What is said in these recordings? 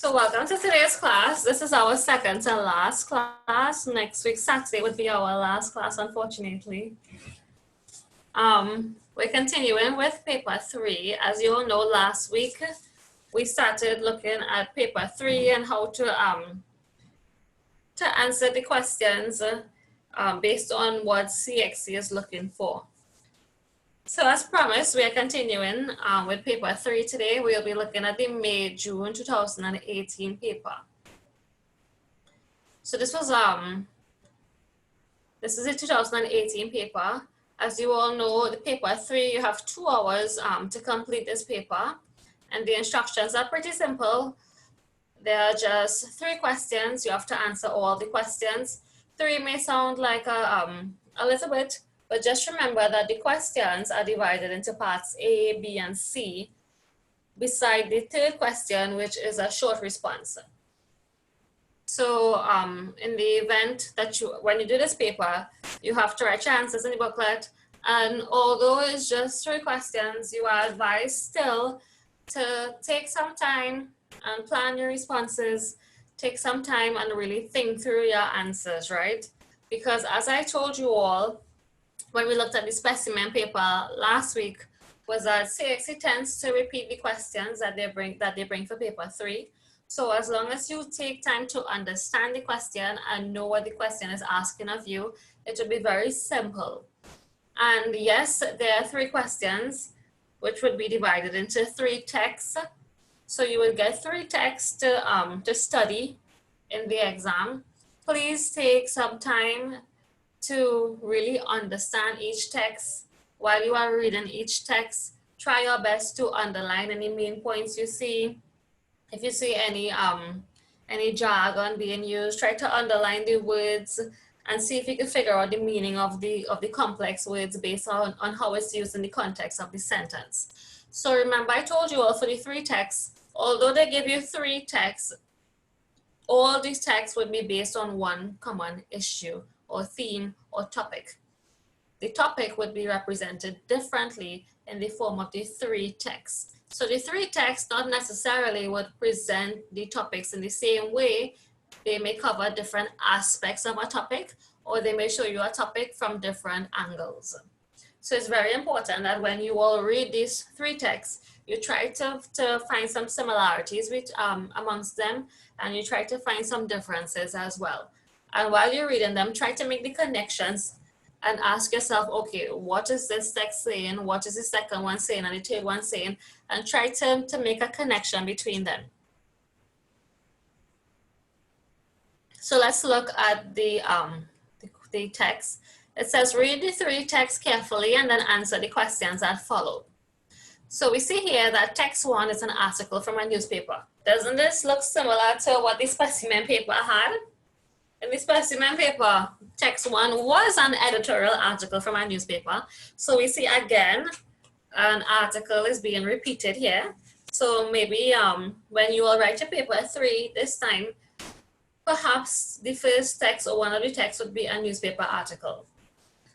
So welcome to today's class. This is our second to last class. Next week, Saturday, would be our last class, unfortunately. We're continuing with paper 3. As you all know, last week we started looking at paper 3 and how to answer the questions based on what CXC is looking for. So as promised, we are continuing with paper 3 today. We'll be looking at the May-June 2018 paper. So this is a 2018 paper. As you all know, the paper 3, you have 2 hours to complete this paper. And the instructions are pretty simple. There are just 3 questions. You have to answer all the questions. 3 may sound like a little bit, but just remember that the questions are divided into parts A, B, and C, beside the 3rd question, which is a short response. So in the event that when you do this paper, you have to write your answers in the booklet. And although it's just 3 questions, you are advised still to take some time and plan your responses, take some time and really think through your answers, right? Because as I told you all, when we looked at the specimen paper last week, was that CSEC tends to repeat the questions that they bring for paper 3. So as long as you take time to understand the question and know what the question is asking of you, it will be very simple. And yes, there are 3 questions, which would be divided into 3 texts. So you will get 3 texts to study in the exam. Please take some time to really understand each text. While you are reading each text, try your best to underline any main points you see. If you see any jargon being used, try to underline the words and see if you can figure out the meaning of the complex words based on how it's used in the context of the sentence. So remember, I told you all for the 3 texts, although they give you 3 texts, all these texts would be based on one common issue or theme or topic. The topic would be represented differently in the form of the 3 texts. So the 3 texts not necessarily would present the topics in the same way. They may cover different aspects of a topic, or they may show you a topic from different angles. So it's very important that when you all read these 3 texts, you try to find some similarities amongst them, and you try to find some differences as well. And while you're reading them, try to make the connections and ask yourself, okay, what is this text saying? What is the second one saying and the 3rd one saying? And try to make a connection between them. So let's look at the text. It says, read the 3 texts carefully and then answer the questions that follow. So we see here that text 1 is an article from a newspaper. Doesn't this look similar to what the specimen paper had? In the specimen paper, text 1 was an editorial article from a newspaper. So we see again, an article is being repeated here. So maybe when you will write your paper 3 this time, perhaps the first text or one of the texts would be a newspaper article.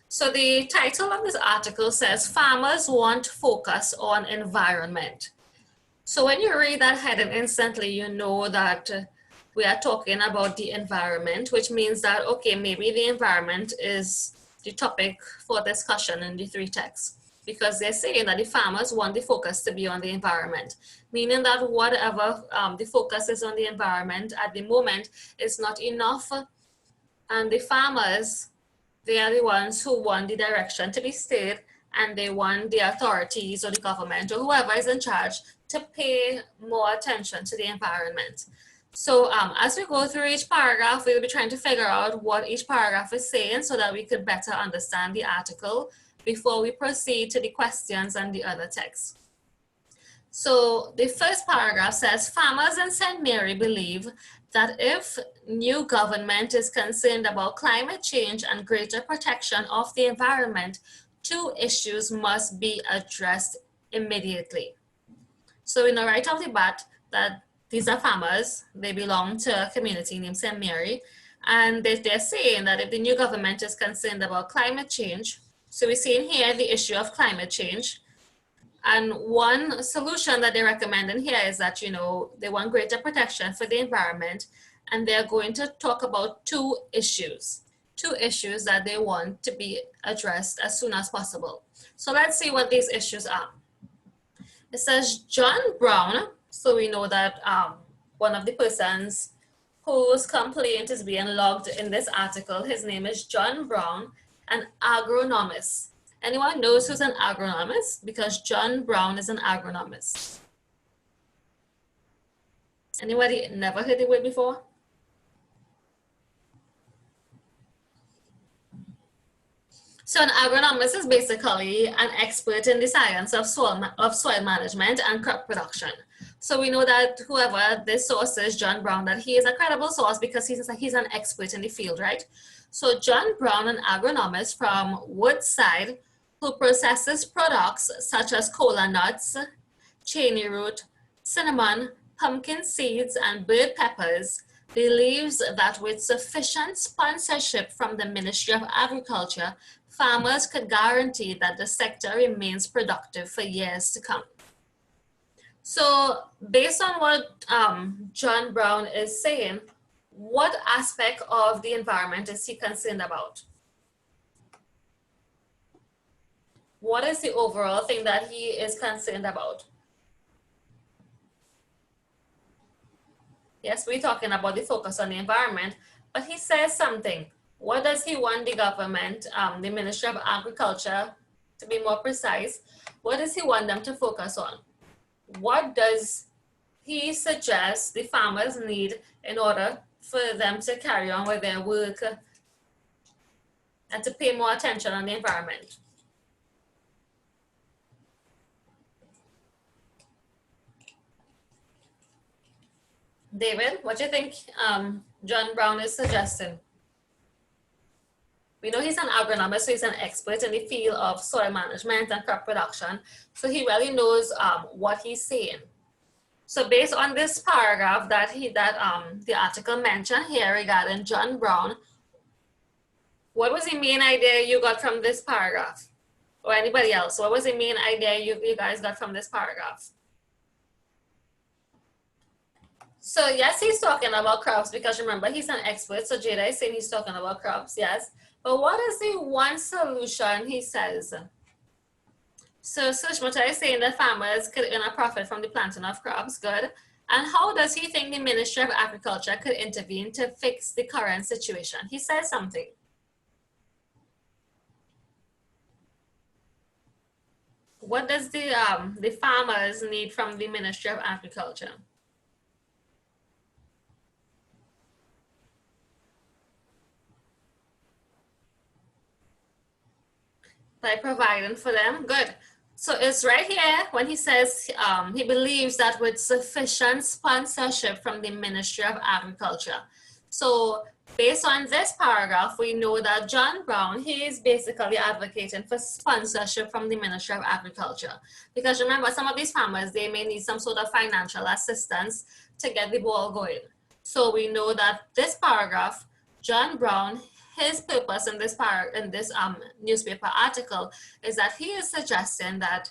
So the title of this article says, Farmers Want Focus on Environment. So when you read that heading instantly, you know that we are talking about the environment, which means that, okay, maybe the environment is the topic for discussion in the 3 texts, because they're saying that the farmers want the focus to be on the environment, meaning that whatever the focus is on the environment at the moment is not enough. And the farmers, they are the ones who want the direction to be stayed, and they want the authorities or the government or whoever is in charge to pay more attention to the environment. So as we go through each paragraph, we'll be trying to figure out what each paragraph is saying so that we could better understand the article before we proceed to the questions and the other texts. So the first paragraph says, farmers in St. Mary believe that if new government is concerned about climate change and greater protection of the environment, 2 issues must be addressed immediately. So we know right off the bat that these are farmers. They belong to a community named St. Mary. And they're saying that if the new government is concerned about climate change, so we're seeing here the issue of climate change. And one solution that they recommend in here is that, you know, they want greater protection for the environment, and they're going to talk about two issues that they want to be addressed as soon as possible. So let's see what these issues are. It says John Brown, so we know that one of the persons whose complaint is being logged in this article, his name is John Brown, an agronomist. Anyone knows who's an agronomist? Because John Brown is an agronomist. Anybody never heard the word before? So an agronomist is basically an expert in the science of soil management and crop production. So we know that whoever this source is, John Brown, that he is a credible source because he's an expert in the field, right? So John Brown, an agronomist from Woodside, who processes products such as cola nuts, cheney root, cinnamon, pumpkin seeds, and bird peppers, believes that with sufficient sponsorship from the Ministry of Agriculture, farmers could guarantee that the sector remains productive for years to come. So based on what John Brown is saying, what aspect of the environment is he concerned about? What is the overall thing that he is concerned about? Yes, we're talking about the focus on the environment, but he says something. What does he want the government, the Ministry of Agriculture, to be more precise, what does he want them to focus on? What does he suggest the farmers need in order for them to carry on with their work and to pay more attention on the environment? David, what do you think John Brown is suggesting? We know he's an agronomist, so he's an expert in the field of soil management and crop production. So he really knows what he's saying. So based on this paragraph that the article mentioned here regarding John Brown, what was the main idea you got from this paragraph? Or anybody else? What was the main idea you guys got from this paragraph? So yes, he's talking about crops because remember, he's an expert. So Jada is saying he's talking about crops, yes. But what is the one solution he says? So Sushmita is saying that farmers could earn a profit from the planting of crops, good. And how does he think the Ministry of Agriculture could intervene to fix the current situation? He says something. What does the farmers need from the Ministry of Agriculture? By providing for them, good. So it's right here when he says he believes that with sufficient sponsorship from the Ministry of Agriculture. So based on this paragraph, we know that John Brown, he is basically advocating for sponsorship from the Ministry of Agriculture. Because remember, some of these farmers, they may need some sort of financial assistance to get the ball going. So we know that this paragraph, John Brown, his purpose in this newspaper article is that he is suggesting that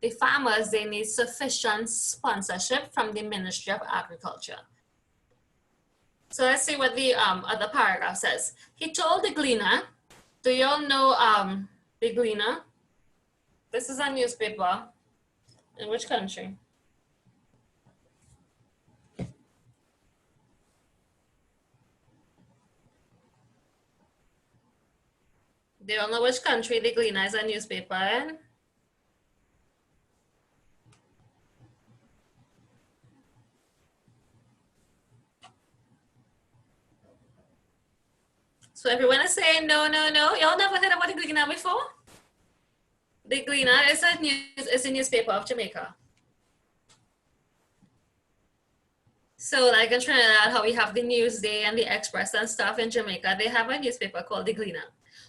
the farmers, they need sufficient sponsorship from the Ministry of Agriculture. So let's see what the other paragraph says. He told the Gleaner, do you all know the Gleaner? This is a newspaper. In which country? They don't know which country the Gleaner is a newspaper in. So everyone is saying no, no, no. Y'all never heard about the Gleaner before? The Gleaner is a newspaper of Jamaica. So like in Trinidad, how we have the Newsday and the Express and stuff in Jamaica, they have a newspaper called the Gleaner.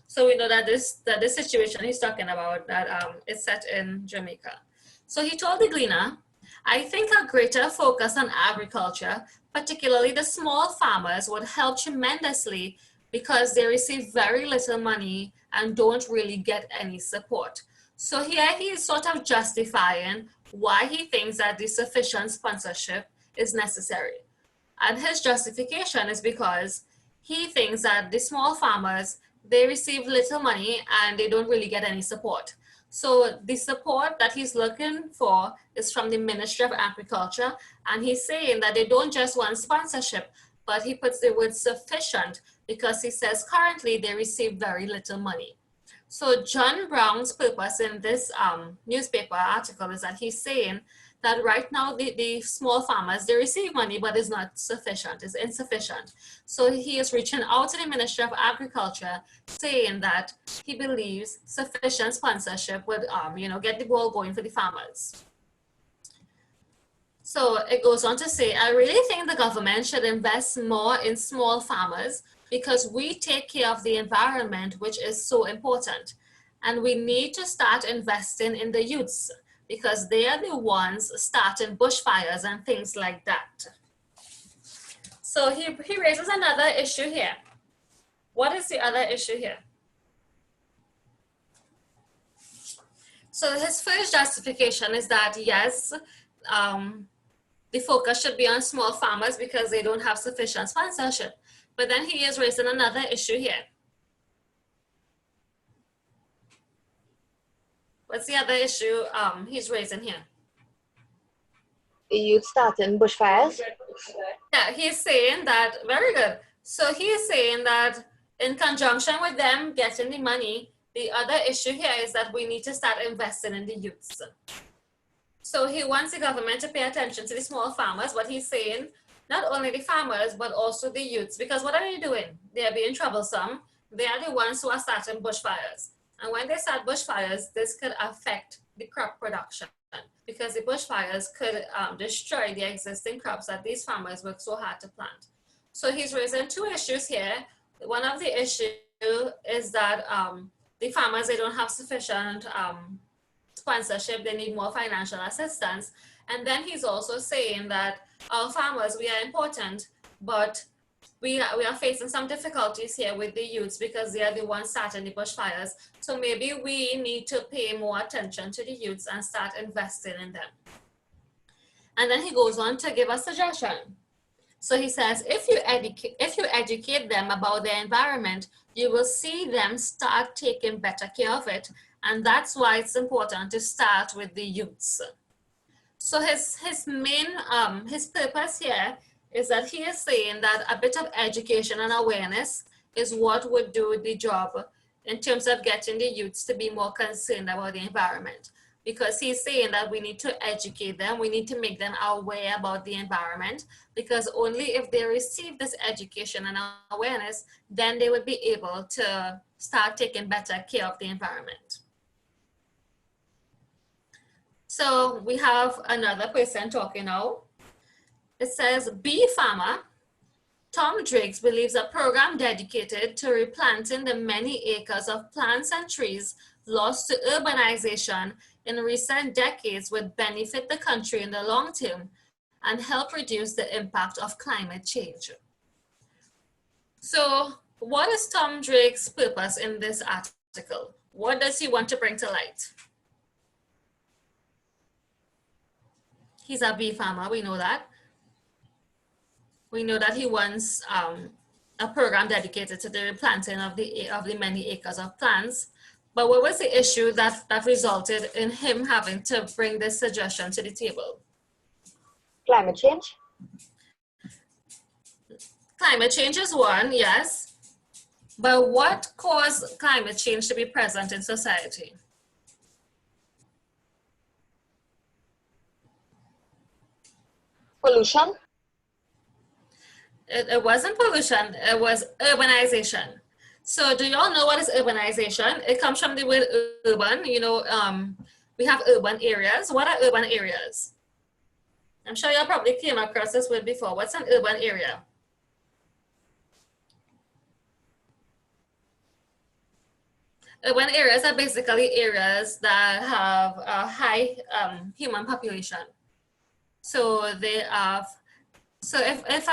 So we know that this situation he's talking about, that is set in Jamaica. So he told the Gleaner, I think a greater focus on agriculture, particularly the small farmers, would help tremendously because they receive very little money and don't really get any support. So here he is sort of justifying why he thinks that the sufficient sponsorship is necessary. And his justification is because he thinks that the small farmers, they receive little money and they don't really get any support. So the support that he's looking for is from the Ministry of Agriculture, and he's saying that they don't just want sponsorship, but he puts the word sufficient because he says currently they receive very little money. So John Brown's purpose in this newspaper article is that he's saying that right now the small farmers, they receive money, but it's not sufficient, it's insufficient. So he is reaching out to the Ministry of Agriculture saying that he believes sufficient sponsorship would get the ball going for the farmers. So it goes on to say, I really think the government should invest more in small farmers because we take care of the environment, which is so important. And we need to start investing in the youths because they are the ones starting bushfires and things like that. So he raises another issue here. What is the other issue here? So his first justification is that yes, the focus should be on small farmers because they don't have sufficient sponsorship. But then he is raising another issue here. What's the other issue he's raising here? The youth starting bushfires? Yeah, he's saying that, very good. So he is saying that in conjunction with them getting the money, the other issue here is that we need to start investing in the youths. So he wants the government to pay attention to the small farmers, but he's saying not only the farmers, but also the youths, because what are they doing? They are being troublesome. They are the ones who are starting bushfires. And when they start bushfires, this could affect the crop production because the bushfires could destroy the existing crops that these farmers work so hard to plant. So he's raising two issues here. One of the issues is that the farmers, they don't have sufficient sponsorship, they need more financial assistance. And then he's also saying that our farmers, we are important, but we are facing some difficulties here with the youths because they are the ones starting the bushfires. So maybe we need to pay more attention to the youths and start investing in them. And then he goes on to give a suggestion. So he says, if you educate them about their environment, you will see them start taking better care of it. And that's why it's important to start with the youths. So his main, his purpose here is that he is saying that a bit of education and awareness is what would do the job in terms of getting the youths to be more concerned about the environment. Because he's saying that we need to educate them, we need to make them aware about the environment, because only if they receive this education and awareness, then they would be able to start taking better care of the environment. So we have another person talking now. It says, bee farmer Tom Driggs believes a program dedicated to replanting the many acres of plants and trees lost to urbanization in recent decades would benefit the country in the long term and help reduce the impact of climate change. So what is Tom Driggs' purpose in this article? What does he want to bring to light? He's a bee farmer, we know that. We know that he wants a program dedicated to the replanting of the many acres of plants. But what was the issue that resulted in him having to bring this suggestion to the table? Climate change? Climate change is one, yes. But what caused climate change to be present in society? Pollution? It wasn't pollution, it was urbanization. So do you all know what is urbanization? It comes from the word urban. You know, we have urban areas. What are urban areas? I'm sure you probably came across this word before. What's an urban area? Urban areas are basically areas that have a high human population. So they have, so if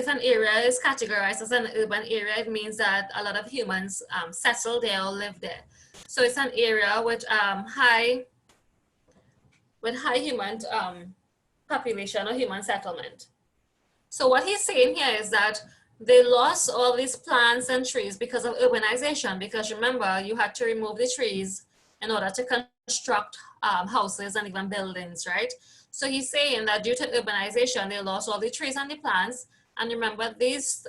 an area is categorized as an urban area, it means that a lot of humans settle there or live there. So it's an area with high human population or human settlement. So what he's saying here is that they lost all these plants and trees because of urbanization, because remember, you had to remove the trees in order to construct houses and even buildings, right? So he's saying that due to urbanization, they lost all the trees and the plants. And remember, these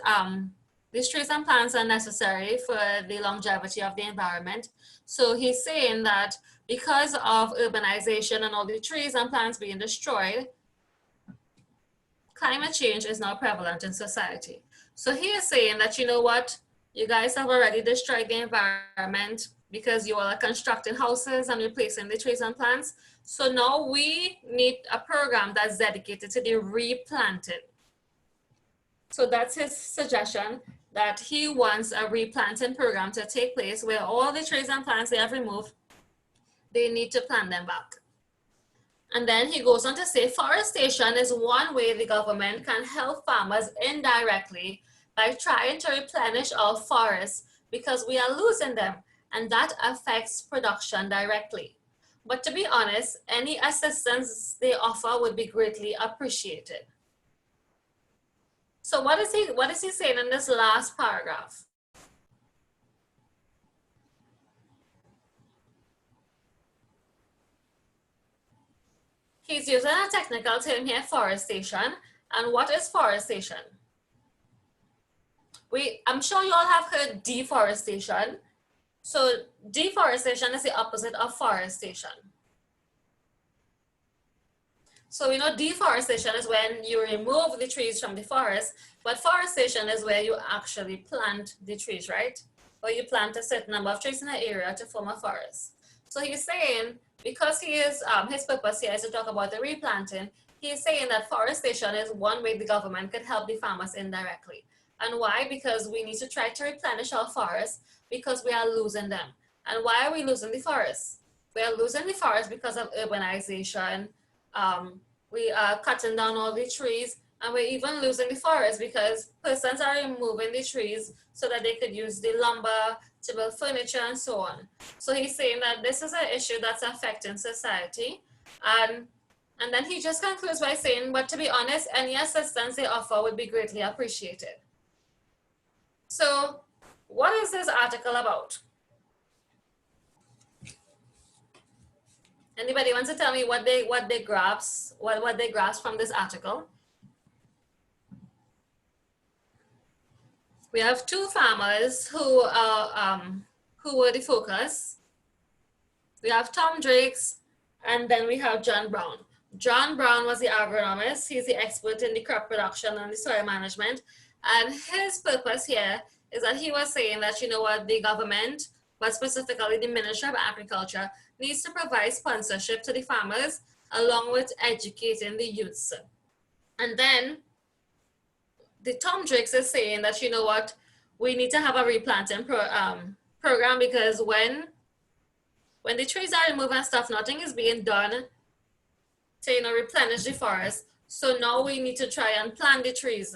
trees and plants are necessary for the longevity of the environment. So he's saying that because of urbanization and all the trees and plants being destroyed, climate change is now prevalent in society. So he is saying that, you know what, you guys have already destroyed the environment because you all are constructing houses and replacing the trees and plants. So now we need a program that's dedicated to the replanting. So that's his suggestion, that he wants a replanting program to take place where all the trees and plants they have removed, they need to plant them back. And then he goes on to say, forestation is one way the government can help farmers indirectly by trying to replenish our forests because we are losing them, and that affects production directly. But to be honest, any assistance they offer would be greatly appreciated. So what is he saying in this last paragraph? He's using a technical term here, forestation. And what is forestation? I'm sure you all have heard deforestation. So deforestation is the opposite of forestation. So we know deforestation is when you remove the trees from the forest, but forestation is where you actually plant the trees, right? Or you plant a certain number of trees in an area to form a forest. So he's saying, because he is, his purpose here is to talk about the replanting, he's saying that forestation is one way the government could help the farmers indirectly. And why? Because we need to try to replenish our forests because we are losing them. And why are we losing the forests? We are losing the forest because of urbanization. We are cutting down all the trees, and we're even losing the forest because persons are removing the trees so that they could use the lumber to build furniture and so on. So he's saying that this is an issue that's affecting society. And then he just concludes by saying, but to be honest, any assistance they offer would be greatly appreciated. So what is this article about? Anybody wants to tell me what they grasp from this article? We have two farmers who were the focus. We have Tom Drakes, and then we have John Brown. John Brown was the agronomist. He's the expert in the crop production and the soil management. And his purpose here is that he was saying that, you know what, the government, but specifically the Ministry of Agriculture, needs to provide sponsorship to the farmers along with educating the youths. And then the Tom Drakes is saying that, you know what, we need to have a replanting program because when the trees are removed and stuff, nothing is being done to, you know, replenish the forest. So now we need to try and plant the trees.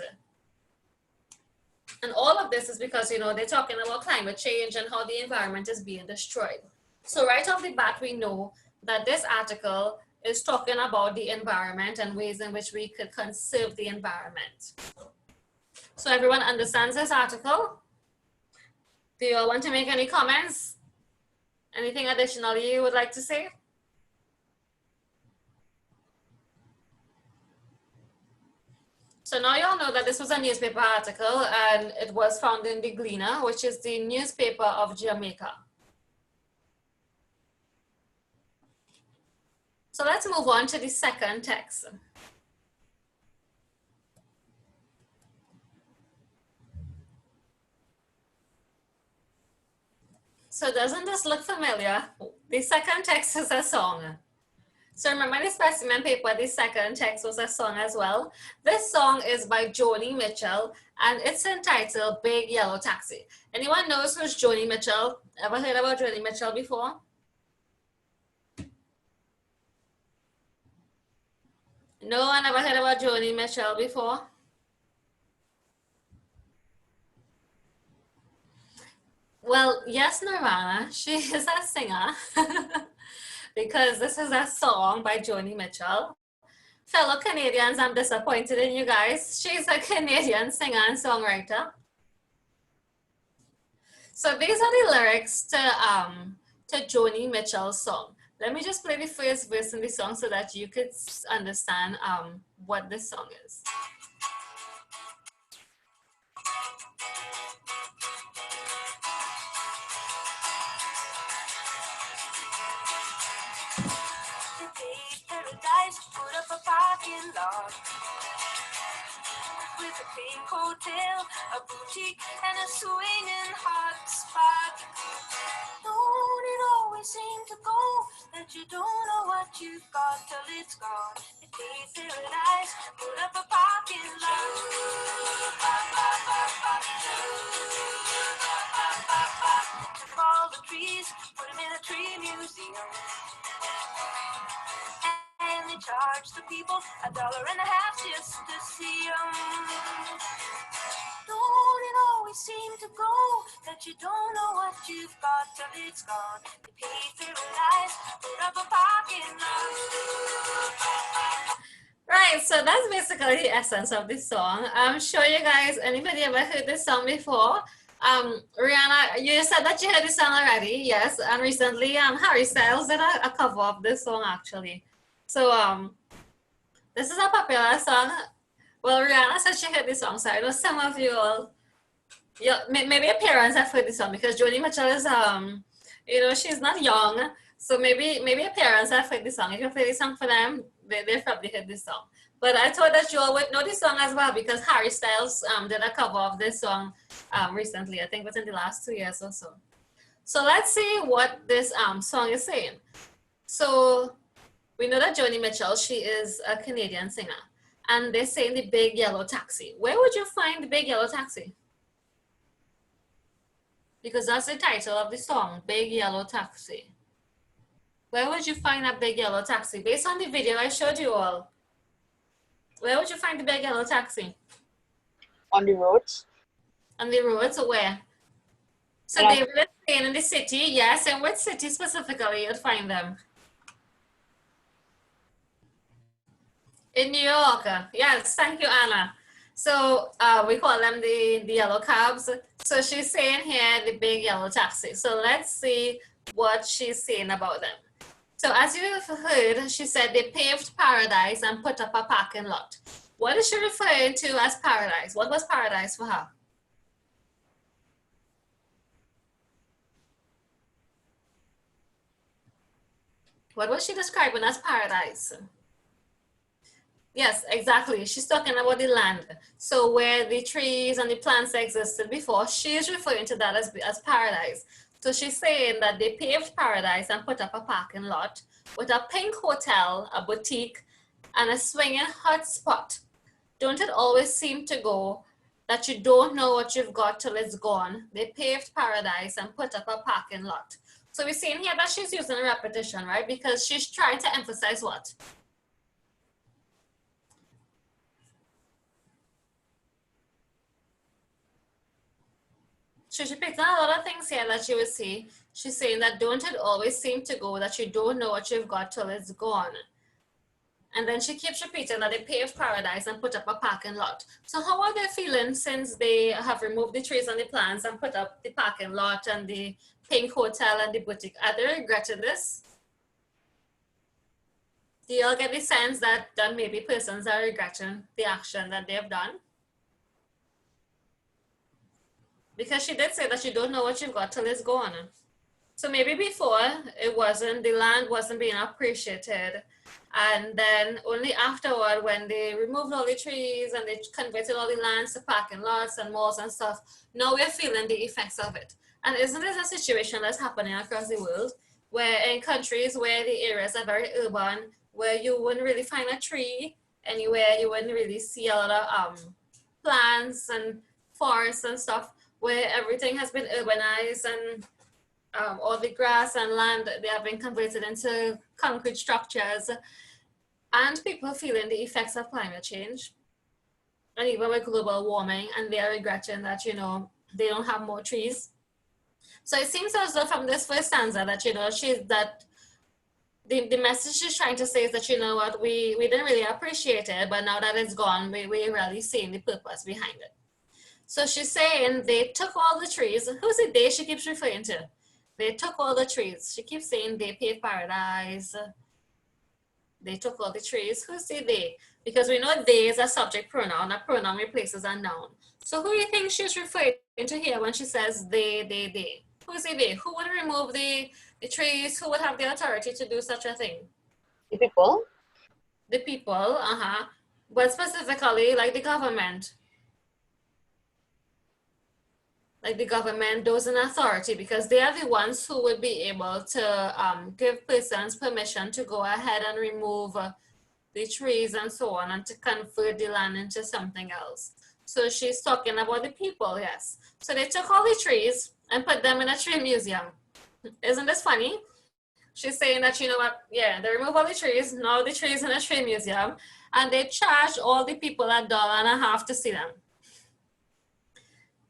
And all of this is because, you know, they're talking about climate change and how the environment is being destroyed. So right off the bat, we know that this article is talking about the environment and ways in which we could conserve the environment. So everyone understands this article? Do you all want to make any comments? Anything additionally you would like to say? So now you all know that this was a newspaper article and it was found in the Gleaner, which is the newspaper of Jamaica. So let's move on to the second text. So doesn't this look familiar? The second text is a song. So remember the specimen paper, the second text was a song as well. This song is by Joni Mitchell and it's entitled Big Yellow Taxi. Anyone knows who's Joni Mitchell? Ever heard about Joni Mitchell before? No one ever heard about Joni Mitchell before? Well, yes, Nirvana, she is a singer because this is a song by Joni Mitchell. Fellow Canadians, I'm disappointed in you guys. She's a Canadian singer and songwriter. So these are the lyrics to Joni Mitchell's song. Let me just play the first verse in the song so that you could understand what this song is. Paradise, put up a parking lot with a pink hotel, a boutique, and a swinging hot spot. Don't it always seem to go that you don't know what you've got till it's gone? It pays paradise, put up a parking lot. Took all the trees, put them in a tree museum. And they charge the people $1.50 just to see them. Don't it always seem to go that you don't know what you've got till it's gone? You pay paradise, put up a parking lot. Right, so that's basically the essence of this song. I'm sure you guys, anybody ever heard this song before? Rihanna, you said that you heard this song already, yes, and recently Harry Styles did a cover of this song actually. So this is a popular song. Well, Rihanna said she heard this song, so I know some of you all, yeah, maybe your parents have heard this song because Joni Mitchell is you know, she's not young, so maybe your parents have heard this song. If you play this song for them, they've probably heard this song. But I thought that you all would know this song as well because Harry Styles did a cover of this song recently. I think within the last 2 years or so. So let's see what this song is saying. So we know that Joni Mitchell, she is a Canadian singer. And they're saying the big yellow taxi. Where would you find the big yellow taxi? Because that's the title of the song, Big Yellow Taxi. Where would you find a big yellow taxi? Based on the video I showed you all, where would you find the big yellow taxi? On the roads. On the roads, where? So Yeah. they were saying in the city, yes, and which city specifically you'd find them? In New York, yes, thank you, Anna. So we call them the yellow cabs. So she's saying here the big yellow taxi. So let's see what she's saying about them. So as you've heard, she said they paved paradise and put up a parking lot. What is she referring to as paradise? What was paradise for her? What was she describing as paradise? Yes, exactly. She's talking about the land. So where the trees and the plants existed before, she is referring to that as paradise. So she's saying that they paved paradise and put up a parking lot with a pink hotel, a boutique, and a swinging hot spot. Don't it always seem to go that you don't know what you've got till it's gone? They paved paradise and put up a parking lot. So we're seeing here that she's using a repetition, right? Because she's trying to emphasize what? She's repeating a lot of things here that you will see. She's saying that don't it always seem to go that you don't know what you've got till it's gone. And then she keeps repeating that they paved paradise and put up a parking lot. So how are they feeling since they have removed the trees and the plants and put up the parking lot and the pink hotel and the boutique? Are they regretting this? Do you all get the sense that maybe persons are regretting the action that they have done? Because she did say that you don't know what you've got till it's gone. So maybe before the land wasn't being appreciated. And then only afterward, when they removed all the trees and they converted all the lands to parking lots and malls and stuff, now we're feeling the effects of it. And isn't this a situation that's happening across the world, where in countries where the areas are very urban, where you wouldn't really find a tree anywhere, you wouldn't really see a lot of plants and forests and stuff, where everything has been urbanized and all the grass and land, they have been converted into concrete structures, and people feeling the effects of climate change and even with global warming, and they are regretting that, you know, they don't have more trees So it seems as though from this first stanza that, the message she's trying to say is that, we didn't really appreciate it, but now that it's gone, we really seeing the purpose behind it. So she's saying they took all the trees. Who's the they she keeps referring to? They took all the trees. She keeps saying they paved paradise. They took all the trees. Who's the they? Because we know they is a subject pronoun. A pronoun replaces a noun. So who do you think she's referring to here when she says they? Who's the they? Who would remove the trees? Who would have the authority to do such a thing? The people. The people, but specifically like the government. Like the government, those in authority, because they are the ones who would be able to give persons permission to go ahead and remove the trees and so on, and to convert the land into something else. So she's talking about the people, yes. So they took all the trees and put them in a tree museum. Isn't this funny? She's saying that, you know what, yeah, they remove all the trees, now the trees in a tree museum, and they charge all the people $1.50 to see them.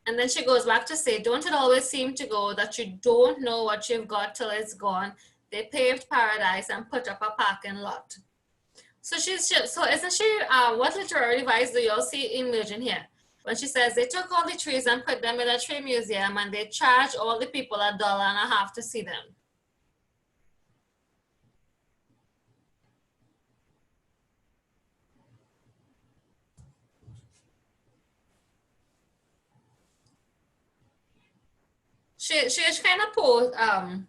And then she goes back to say, don't it always seem to go that you don't know what you've got till it's gone? They paved paradise and put up a parking lot. So isn't she, what literary device do you all see emerging here? When she says they took all the trees and put them in a tree museum and they charge all the people $1.50 to see them. She's kind of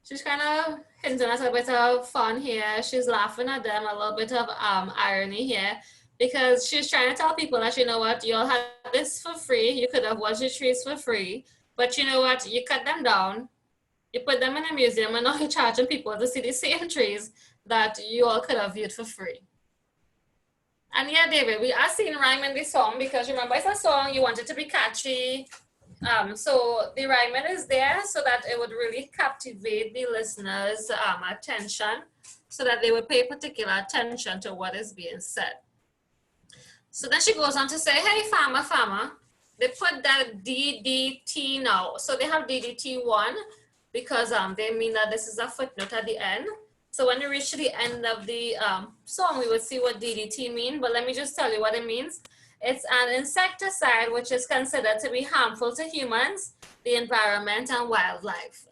she's kind of hinting at a bit of fun here. She's laughing at them, a little bit of irony here, because she's trying to tell people that, you know what, you all had this for free. You could have watched the trees for free, but you know what, you cut them down, you put them in a museum, and now you're charging people to see the same trees that you all could have viewed for free. And yeah, David, we are seeing rhyme in this song because remember, it's a song, you want it to be catchy. So the rhyming is there so that it would really captivate the listeners' attention, so that they would pay particular attention to what is being said. So then she goes on to say, hey, farmer, they put that DDT now. So they have DDT1 because they mean that this is a footnote at the end. So when we reach to the end of the song, we would see what DDT mean, but let me just tell you what it means. It's an insecticide which is considered to be harmful to humans, the environment, and wildlife.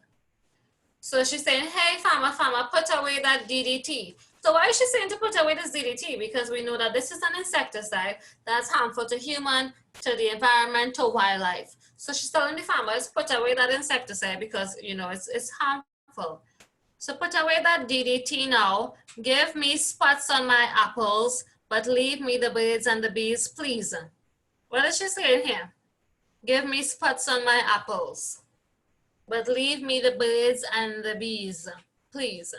So she's saying, hey, farmer, put away that DDT. So why is she saying to put away this DDT? Because we know that this is an insecticide that's harmful to human, to the environment, to wildlife. So she's telling the farmers, put away that insecticide because, you know, it's harmful. So put away that DDT now. Give me spots on my apples, but leave me the birds and the bees, please. What is she saying here? Give me spots on my apples, but leave me the birds and the bees, please.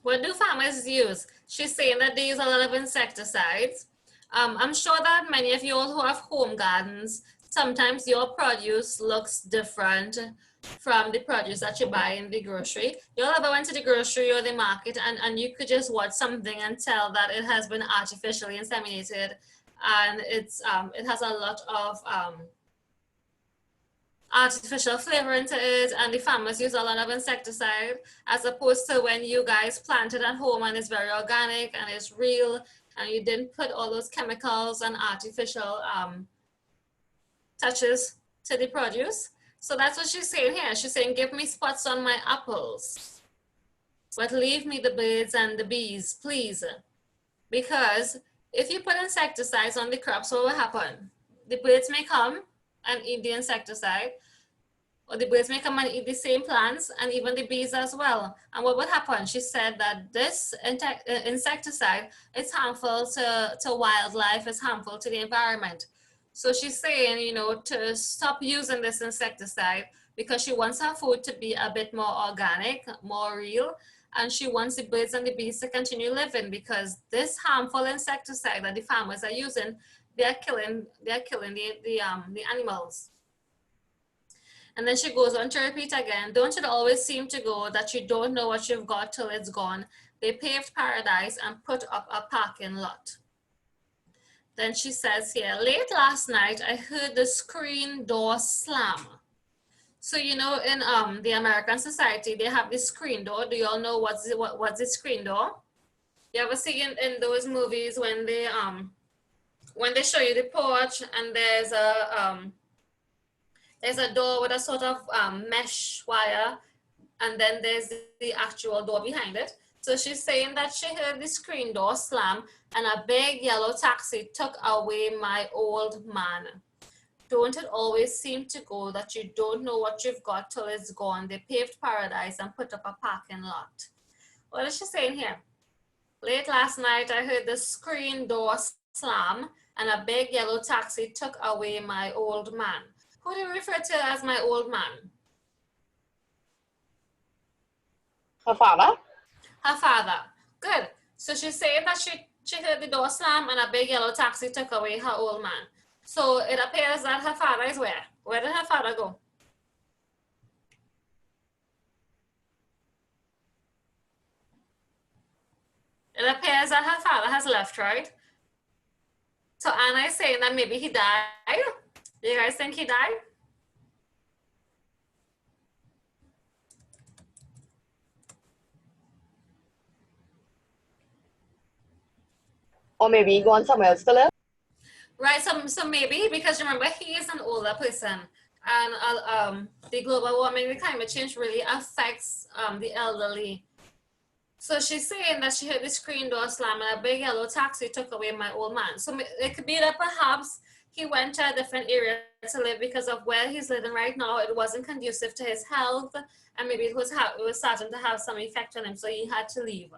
What do farmers use? She's saying that they use a lot of insecticides. I'm sure that many of you all who have home gardens, sometimes your produce looks different from the produce that you buy in the grocery. You all ever went to the grocery or the market and you could just watch something and tell that it has been artificially inseminated, and it has a lot of artificial flavor into it, and the farmers use a lot of insecticide, as opposed to when you guys plant it at home and it's very organic and it's real and you didn't put all those chemicals and artificial touches to the produce. So that's what she's saying here. She's saying, give me spots on my apples, but leave me the birds and the bees, please. Because if you put insecticides on the crops, what will happen? The birds may come and eat the insecticide, or the birds may come and eat the same plants, and even the bees as well. And what would happen? She said that this insecticide is harmful to wildlife, it's harmful to the environment. So she's saying, you know, to stop using this insecticide because she wants her food to be a bit more organic, more real, and she wants the birds and the bees to continue living, because this harmful insecticide that the farmers are using, they're killing the animals. And then she goes on to repeat again, don't it always seem to go that you don't know what you've got till it's gone? They paved paradise and put up a parking lot. Then she says here, late last night, I heard the screen door slam. So, you know, in the American society, they have this screen door. Do you all know what's the screen door? You ever see in those movies when they show you the porch and there's a door with a sort of mesh wire, and then there's the actual door behind it. So she's saying that she heard the screen door slam and a big yellow taxi took away my old man. Don't it always seem to go that you don't know what you've got till it's gone? They paved paradise and put up a parking lot. What is she saying here? Late last night, I heard the screen door slam and a big yellow taxi took away my old man. Who do you refer to as my old man? Her father? Her father. Good. So she's saying that she heard the door slam and a big yellow taxi took away her old man. So it appears that her father is where? Where did her father go? It appears that her father has left, right? So Anna is saying that maybe he died. Do you guys think he died? Or maybe he gone somewhere else to live? Right, so maybe, because remember, he is an older person, and the global warming, the climate change really affects the elderly. So she's saying that she heard the screen door slam and a big yellow taxi took away my old man. So it could be that perhaps he went to a different area to live because of where he's living right now. It wasn't conducive to his health, and maybe it was starting to have some effect on him, so he had to leave.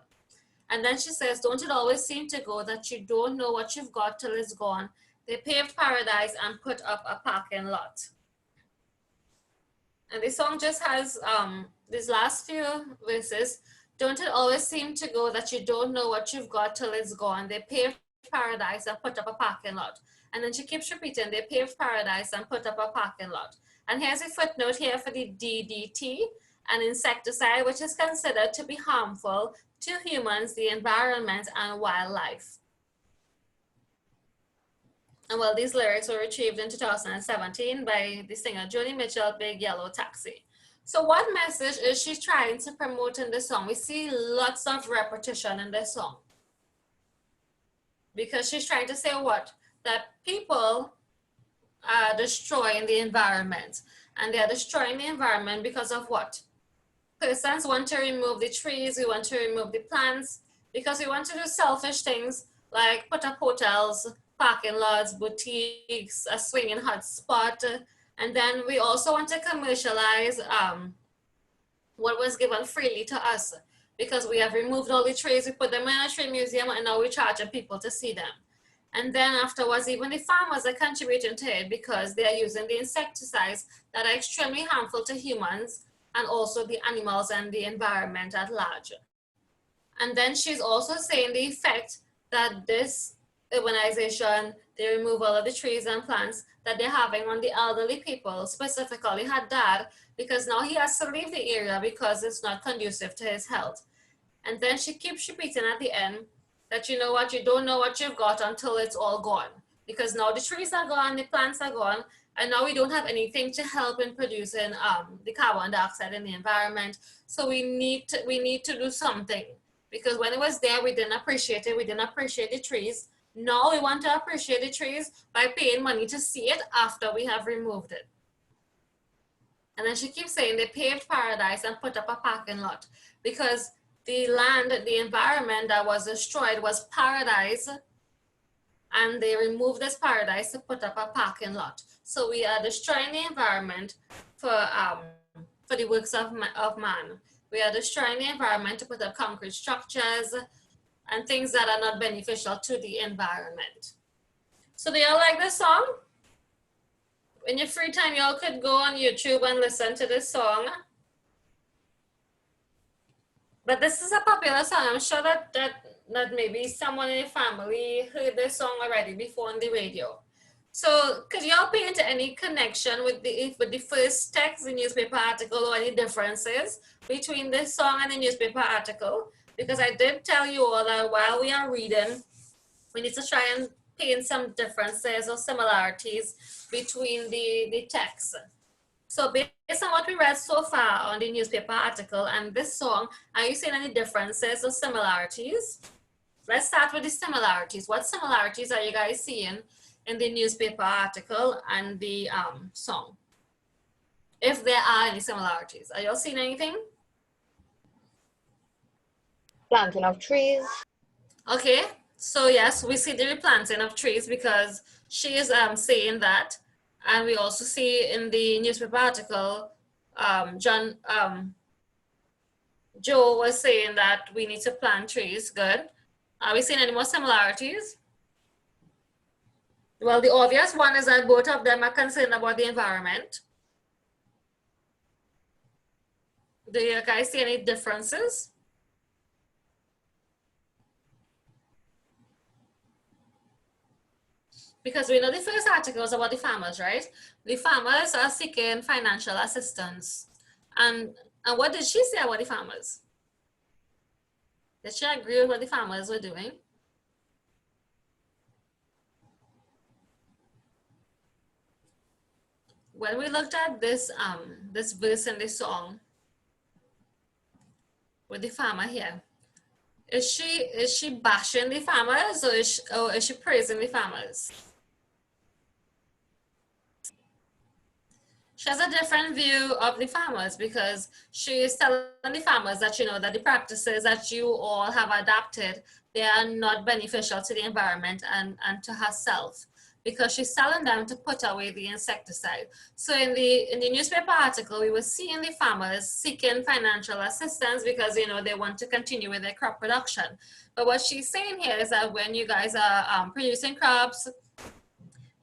And then she says, don't it always seem to go that you don't know what you've got till it's gone? They paved paradise and put up a parking lot. And the song just has these last few verses. Don't it always seem to go that you don't know what you've got till it's gone? They paved paradise and put up a parking lot. And then she keeps repeating, they paved paradise and put up a parking lot. And here's a footnote here for the DDT, an insecticide which is considered to be harmful to humans, the environment, and wildlife. And well, these lyrics were retrieved in 2017 by the singer Joni Mitchell, Big Yellow Taxi. So what message is she trying to promote in this song? We see lots of repetition in this song. Because she's trying to say what? That people are destroying the environment. And they are destroying the environment because of what? Persons want to remove the trees, we want to remove the plants, because we want to do selfish things like put up hotels, parking lots, boutiques, a swinging hot spot, and then we also want to commercialize what was given freely to us, because we have removed all the trees, we put them in a tree museum, and now we're charging people to see them. And then afterwards, even the farmers are contributing to it because they are using the insecticides that are extremely harmful to humans and also the animals and the environment at large. And then she's also saying the effect that this urbanization, the removal of the trees and plants, that they're having on the elderly people, specifically her dad, because now he has to leave the area because it's not conducive to his health. And then she keeps repeating at the end that, you know what, you don't know what you've got until it's all gone. Because now the trees are gone, the plants are gone, and now we don't have anything to help in producing the carbon dioxide in the environment. So we need to do something, because when it was there, we didn't appreciate it. We didn't appreciate the trees. Now we want to appreciate the trees by paying money to see it after we have removed it. And then she keeps saying they paved paradise and put up a parking lot, because the land, the environment that was destroyed was paradise, and they removed this paradise to put up a parking lot. So we are destroying the environment for the works of man. We are destroying the environment to put up concrete structures and things that are not beneficial to the environment. So do y'all like this song? In your free time, y'all could go on YouTube and listen to this song. But this is a popular song. I'm sure that maybe someone in your family heard this song already before on the radio. So could y'all paint any connection with the first text, the newspaper article, or any differences between this song and the newspaper article? Because I did tell you all that while we are reading, we need to try and paint some differences or similarities between the text. So based on what we read so far on the newspaper article and this song, are you seeing any differences or similarities? Let's start with the similarities. What similarities are you guys seeing in the newspaper article and the song? If there are any similarities, are y'all seeing anything? Planting of trees. Okay, so yes, we see the replanting of trees because she is saying that, and we also see in the newspaper article, Joe was saying that we need to plant trees. Good. Are we seeing any more similarities? Well, the obvious one is that both of them are concerned about the environment. Do you guys see any differences? Because we know the first article was about the farmers, right? The farmers are seeking financial assistance. And what did she say about the farmers? Did she agree with what the farmers were doing? When we looked at this this verse in the song with the farmer here, is she bashing the farmers or is she praising the farmers? She has a different view of the farmers because she is telling the farmers that, you know, that the practices that you all have adapted, they are not beneficial to the environment and to herself, because she's telling them to put away the insecticide. So in the newspaper article, we were seeing the farmers seeking financial assistance because, you know, they want to continue with their crop production. But what she's saying here is that when you guys are producing crops,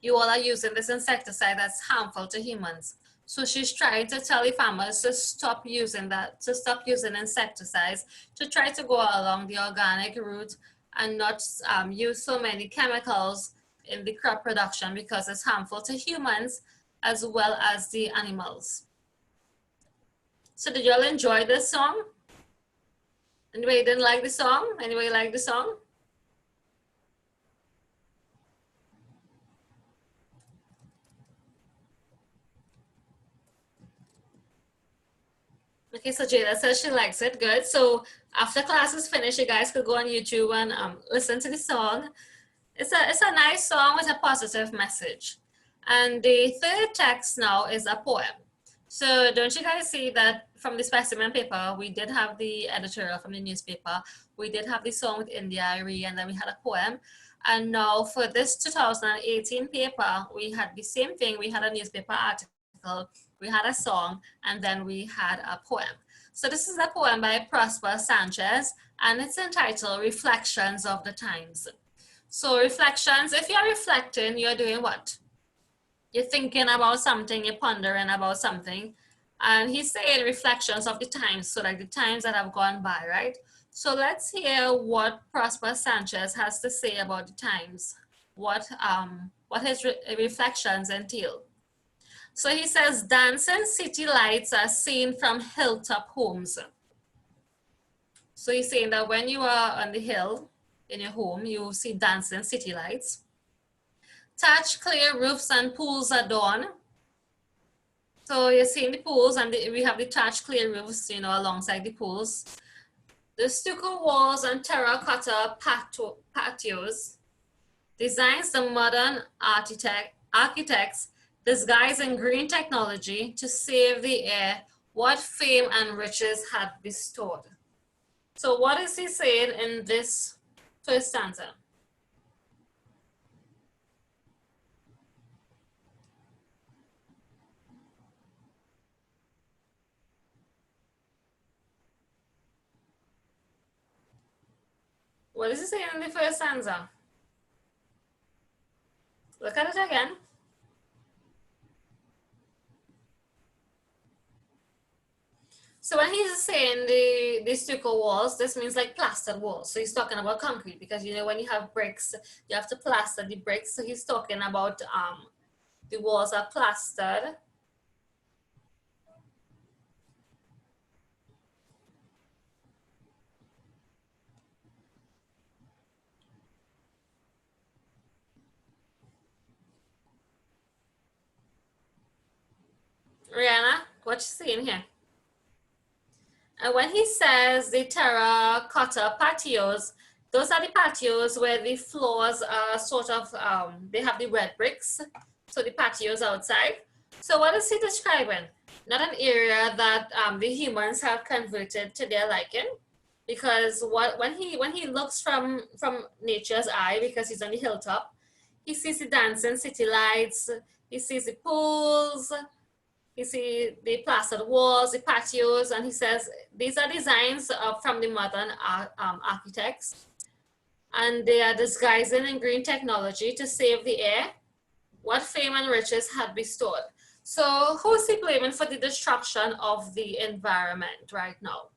you all are using this insecticide that's harmful to humans. So she's trying to tell the farmers to stop using that, to stop using insecticides, to try to go along the organic route and not use so many chemicals in the crop production because it's harmful to humans as well as the animals. So did y'all enjoy this song? Anybody didn't like the song? Anybody like the song? Okay, so Jada says she likes it. Good. So after class is finished, you guys could go on YouTube and listen to the song. It's a nice song with a positive message. And the third text now is a poem. So don't you guys see that from the specimen paper, we did have the editorial from the newspaper, we did have the song with India Arie, and then we had a poem. And now for this 2018 paper, we had the same thing. We had a newspaper article, we had a song, and then we had a poem. So this is a poem by Prosper Sanchez, and it's entitled Reflections of the Times. So reflections, if you're reflecting, you're doing what? You're thinking about something, you're pondering about something. And he's saying reflections of the times, so like the times that have gone by, right? So let's hear what Prosper Sanchez has to say about the times, what his reflections entail. So he says, dancing city lights are seen from hilltop homes. So he's saying that when you are on the hill in your home, you see dancing city lights. Touch clear roofs and pools adorn. So you're seeing the pools, and we have the touch clear roofs, you know, alongside the pools. The stucco walls and terracotta patios. Designs the modern architects disguising green technology to save the air what fame and riches had bestowed. So what is he saying in this first stanza? What is he saying in the first stanza? Look at it again. So when he's saying the stucco walls, this means like plastered walls. So he's talking about concrete because, you know, when you have bricks, you have to plaster the bricks. So he's talking about the walls are plastered. what you're seeing here. And when he says the terracotta patios, those are the patios where the floors are sort of, they have the red bricks. So the patios outside. So what is he describing? Not an area that the humans have converted to their liking. Because when he looks from nature's eye, because he's on the hilltop, he sees the dancing city lights, he sees the pools, he sees the plastered walls, the patios, and he says these are designs from the modern architects, and they are disguising in green technology to save the air, what fame and riches had bestowed. So who's he blaming for the destruction of the environment right now?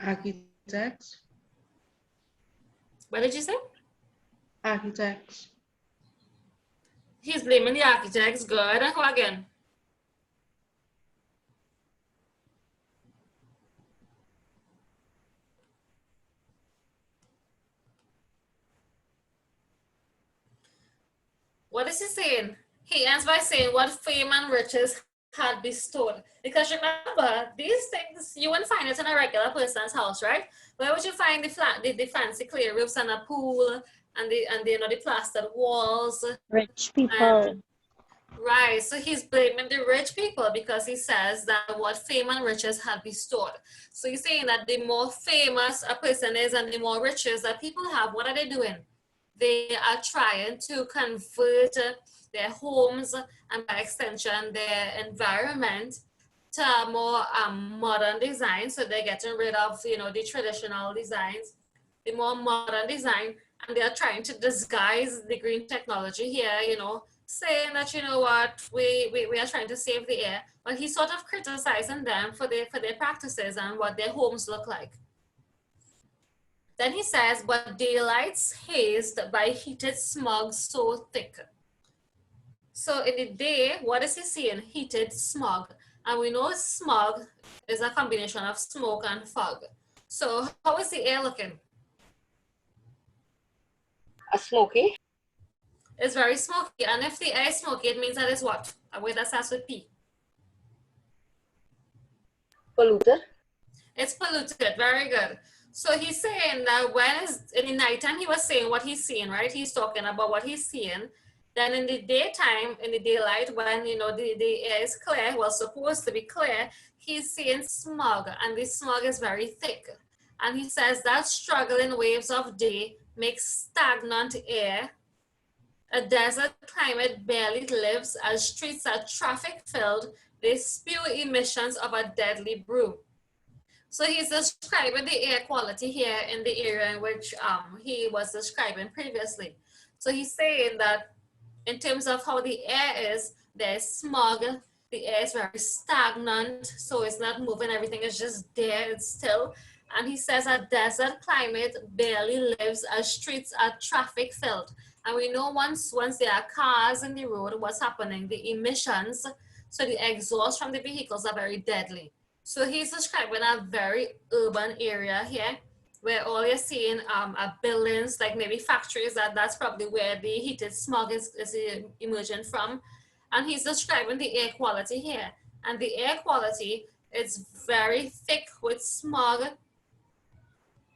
Architects. What did you say? Architects. He's blaming the architects. Good. And who again? What is he saying? He ends by saying what fame and riches had bestowed. Because remember, these things, you wouldn't find it in a regular person's house, right? Where would you find the fancy clay roofs and a pool and the plastered walls? Rich people. Right, so he's blaming the rich people because he says that what fame and riches had bestowed. So he's saying that the more famous a person is and the more riches that people have, what are they doing? They are trying to convert their homes and by extension their environment to a more modern design. So they're getting rid of, the traditional designs, the more modern design, and they're trying to disguise the green technology here, saying that, we are trying to save the air, but he's sort of criticizing them for their practices and what their homes look like. Then he says, but daylight's hazed by heated smog so thick. So in the day, what is he seeing? Heated smog. And we know smog is a combination of smoke and fog. So how is the air looking? Smoky. It's very smoky. And if the air is smoky, it means that it's what? A word that starts with P. Polluted. It's polluted. Very good. So he's saying that in the nighttime, he was saying what he's seeing, right? He's talking about what he's seeing. Then in the daytime, in the daylight, when, the air is clear, well, supposed to be clear, he's seeing smog, and the smog is very thick. And he says that struggling waves of day make stagnant air. A desert climate barely lives as streets are traffic filled. They spew emissions of a deadly brew. So he's describing the air quality here in the area in which he was describing previously. So he's saying that in terms of how the air is, there's smog, the air is very stagnant, so it's not moving, everything is just there, it's still. And he says a desert climate barely lives as streets are traffic filled. And we know once there are cars in the road, what's happening? The emissions, so the exhaust from the vehicles are very deadly. So he's describing a very urban area here, where all you're seeing are buildings, like maybe factories, that's probably where the heated smog is emerging from. And he's describing the air quality here. And the air quality is very thick with smog.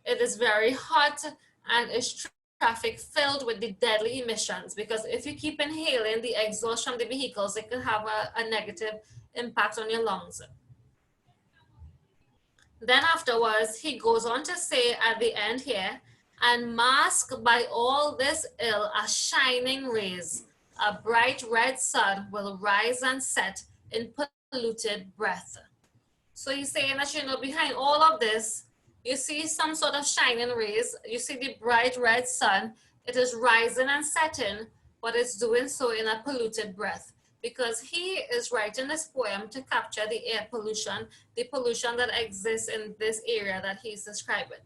It is very hot and is traffic filled with the deadly emissions, because if you keep inhaling the exhaust from the vehicles, it can have a negative impact on your lungs. Then afterwards, he goes on to say at the end here, and masked by all this ill are shining rays. A bright red sun will rise and set in polluted breath. So he's saying that, behind all of this, you see some sort of shining rays. You see the bright red sun. It is rising and setting, but it's doing so in a polluted breath, because he is writing this poem to capture the air pollution, the pollution that exists in this area that he's describing.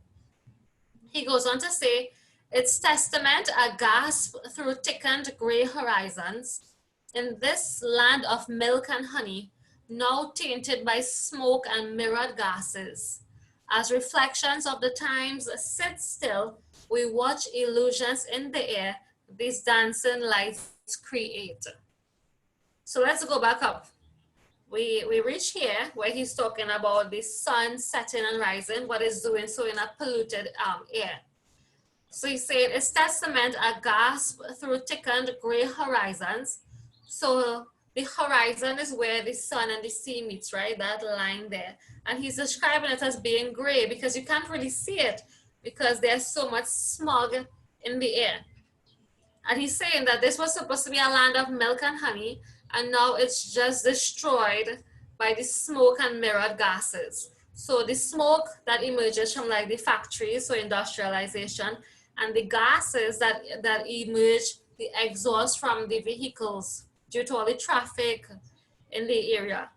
He goes on to say, its testament a gasp through thickened gray horizons. In this land of milk and honey, now tainted by smoke and mirrored gases. As reflections of the times sit still, we watch illusions in the air these dancing lights create. So let's go back up. We reach here where he's talking about the sun setting and rising, what it's doing so in a polluted air. So he's saying it's testament a gasp through thickened gray horizons. So the horizon is where the sun and the sea meets, right? That line there. And he's describing it as being gray because you can't really see it because there's so much smog in the air. And he's saying that this was supposed to be a land of milk and honey, and now it's just destroyed by the smoke and mirrored gases. So the smoke that emerges from like the factories, so industrialization, and the gases that emerge, the exhaust from the vehicles due to all the traffic in the area.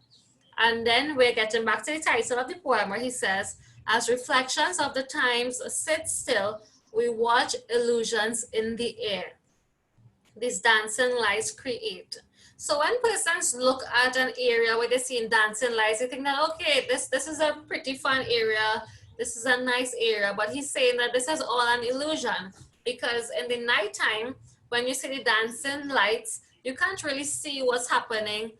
And then we're getting back to the title of the poem where he says, as reflections of the times sit still, we watch illusions in the air. These dancing lights create. So when persons look at an area where they're seeing dancing lights, they think that, okay, this is a pretty fun area. This is a nice area. But he's saying that this is all an illusion because in the nighttime, when you see the dancing lights, you can't really see what's happening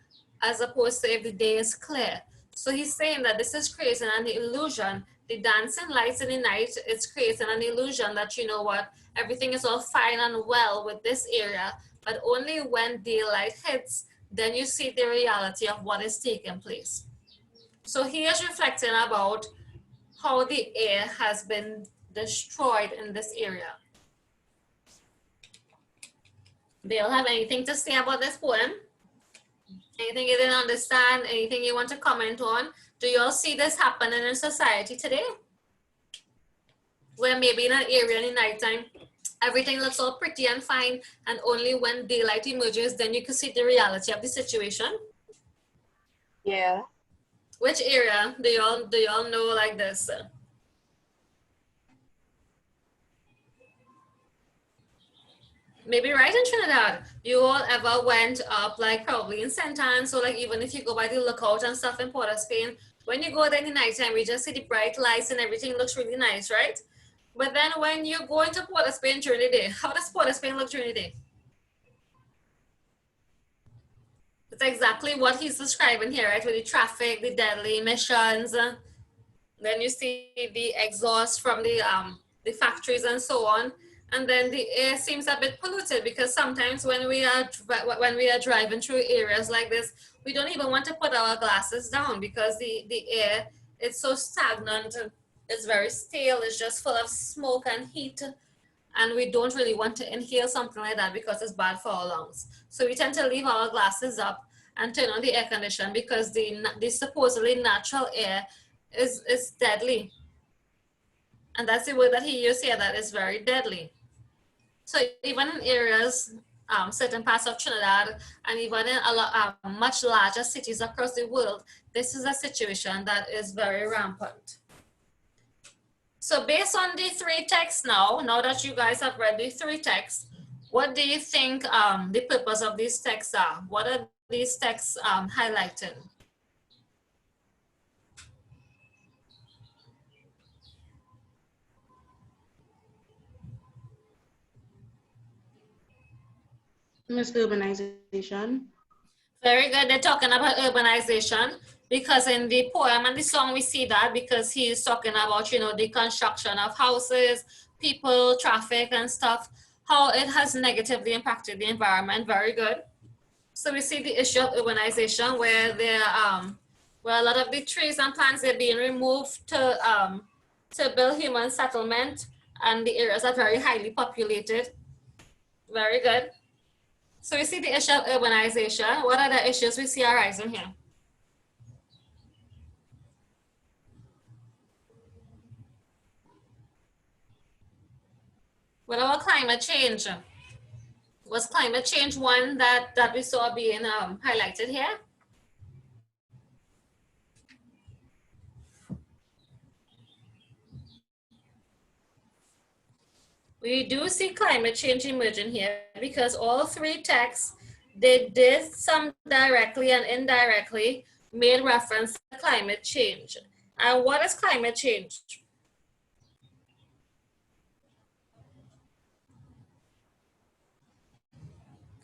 as opposed to if the day is clear. So he's saying that this is creating an illusion. The dancing lights in the night, it's creating an illusion that, you know what, everything is all fine and well with this area, but only when daylight hits, then you see the reality of what is taking place. So he is reflecting about how the air has been destroyed in this area. Do you have anything to say about this poem? Anything you didn't understand? Anything you want to comment on? Do you all see this happening in society today? Where maybe in an area in the nighttime, everything looks all pretty and fine, and only when daylight emerges, then you can see the reality of the situation. Yeah. Which area do y'all know like this? Maybe right in Trinidad. You all ever went up like probably in St. Anne, so like even if you go by the lookout and stuff in Port of Spain, when you go there in the nighttime, we just see the bright lights and everything looks really nice, right? But then when you go into Port of Spain during the day, how does Port of Spain look during the day? It's exactly what he's describing here, right? With the traffic, the deadly emissions. Then you see the exhaust from the factories and so on. And then the air seems a bit polluted because sometimes when we are driving through areas like this, we don't even want to put our glasses down because the air, it's so stagnant. It's very stale. It's just full of smoke and heat. And we don't really want to inhale something like that because it's bad for our lungs. So we tend to leave our glasses up and turn on the air condition because the supposedly natural air is deadly. And that's the word that he used here, that is very deadly. So even in areas, certain parts of Trinidad, and even in much larger cities across the world, this is a situation that is very rampant. So based on the three texts now that you guys have read the three texts, what do you think the purpose of these texts are? What are these texts highlighting? Miss urbanization. Very good. They're talking about urbanization because in the poem and the song we see that because he's talking about, you know, the construction of houses, people, traffic and stuff, how it has negatively impacted the environment. Very good. So we see the issue of urbanization where where a lot of the trees and plants are being removed to build human settlement, and the areas are very highly populated. Very good. So we see the issue of urbanization. What are the issues we see arising here? What about climate change? Was climate change one that we saw being highlighted here? We do see climate change emerging here because all three texts, they did some directly and indirectly made reference to climate change. And what is climate change?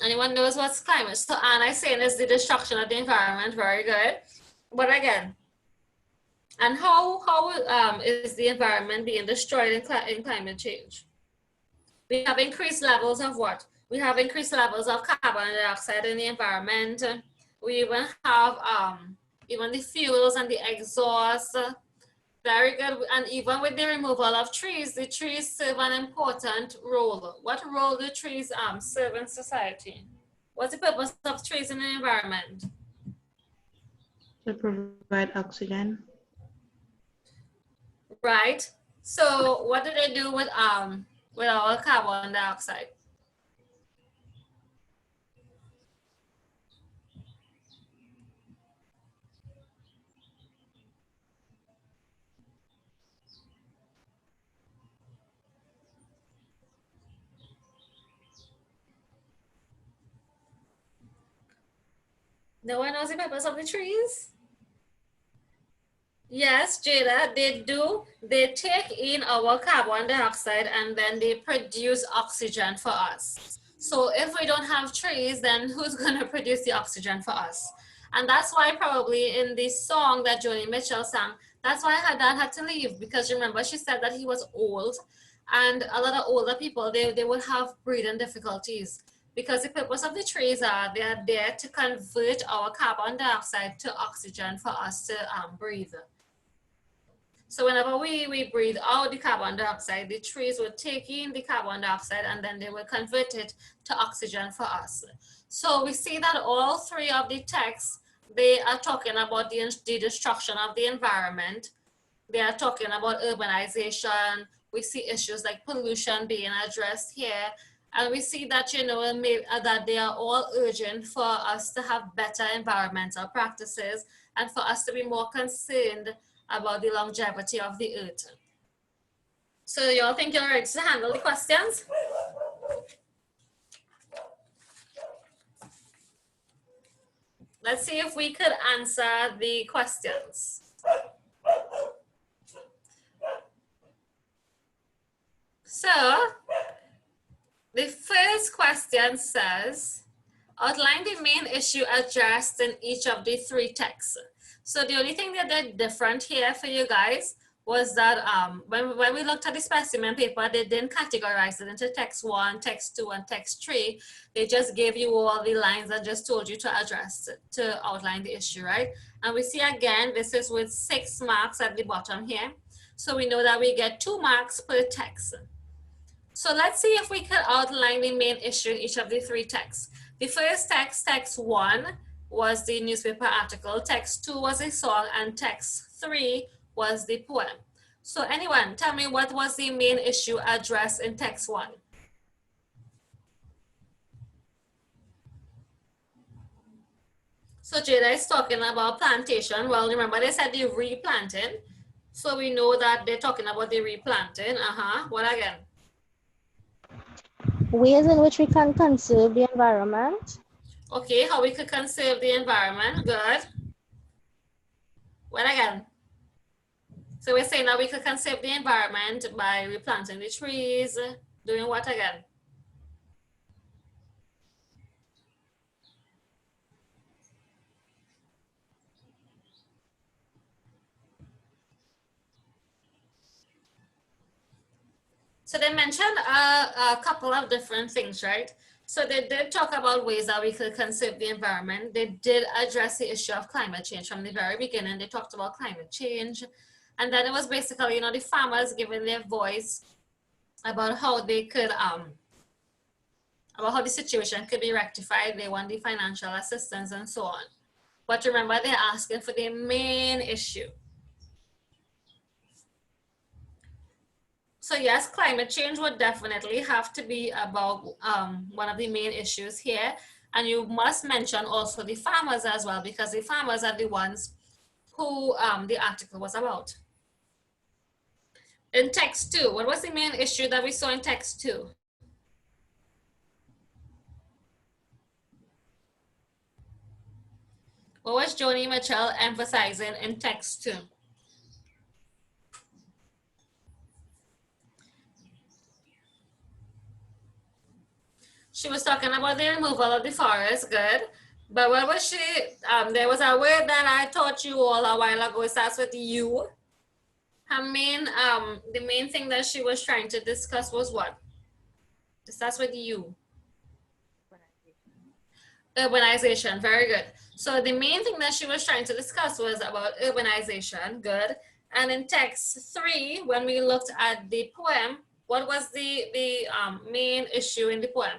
Anyone knows what's climate? So Anna is saying it's the destruction of the environment. Very good. But again, and how is the environment being destroyed in climate change? We have increased levels of what? We have increased levels of carbon dioxide in the environment. We even have even the fuels and the exhaust. Very good. And even with the removal of trees, the trees serve an important role. What role do trees serve in society? What's the purpose of trees in the environment? To provide oxygen. Right. So what do they do with our carbon dioxide? No one knows the purpose of the trees? Yes, Jada, they do. They take in our carbon dioxide and then they produce oxygen for us. So if we don't have trees, then who's going to produce the oxygen for us? And that's why probably in the song that Joni Mitchell sang, that's why her dad had to leave, because remember she said that he was old, and a lot of older people, they would have breathing difficulties, because the purpose of the trees are they are there to convert our carbon dioxide to oxygen for us to breathe. So whenever we breathe out the carbon dioxide, the trees will take in the carbon dioxide and then they will convert it to oxygen for us. So we see that all three of the texts, they are talking about the destruction of the environment. They are talking about urbanization. We see issues like pollution being addressed here. And we see that, that they are all urgent for us to have better environmental practices and for us to be more concerned about the longevity of the earth. So y'all think you're ready to handle the questions? Let's see if we could answer the questions. So the first question says, outline the main issue addressed in each of the three texts. So the only thing that they're different here for you guys was that when we looked at the specimen paper, they didn't categorize it into text 1, text 2, and text 3. They just gave you all the lines and just told you to address it, to outline the issue, right? And we see again, this is with 6 marks at the bottom here. So we know that we get 2 marks per text. So let's see if we could outline the main issue in each of the three texts. The first text, text 1, was the newspaper article, text 2 was a song, and text 3 was the poem. So anyone, tell me what was the main issue addressed in text 1? So Jada is talking about plantation. Well, remember they said the replanting. So we know that they're talking about the replanting. What again? Ways in which we can conserve the environment. Okay, how we could conserve the environment. Good. What again? So we're saying that we could conserve the environment by replanting the trees. Doing what again? So they mentioned a couple of different things, right? So they did talk about ways that we could conserve the environment. They did address the issue of climate change from the very beginning. They talked about climate change. And then it was basically, the farmers giving their voice about how they could, about how the situation could be rectified. They want the financial assistance and so on. But remember, they're asking for the main issue. So yes, climate change would definitely have to be about one of the main issues here. And you must mention also the farmers as well, because the farmers are the ones who the article was about. In text 2, what was the main issue that we saw in text 2? What was Joni Mitchell emphasizing in text 2? She was talking about the removal of the forest, good. But what was she, there was a word that I taught you all a while ago, it starts with you. Her main, the main thing that she was trying to discuss was what? It starts with you. Urbanization, very good. So the main thing that she was trying to discuss was about urbanization, good. And in text 3, when we looked at the poem, what was the main issue in the poem?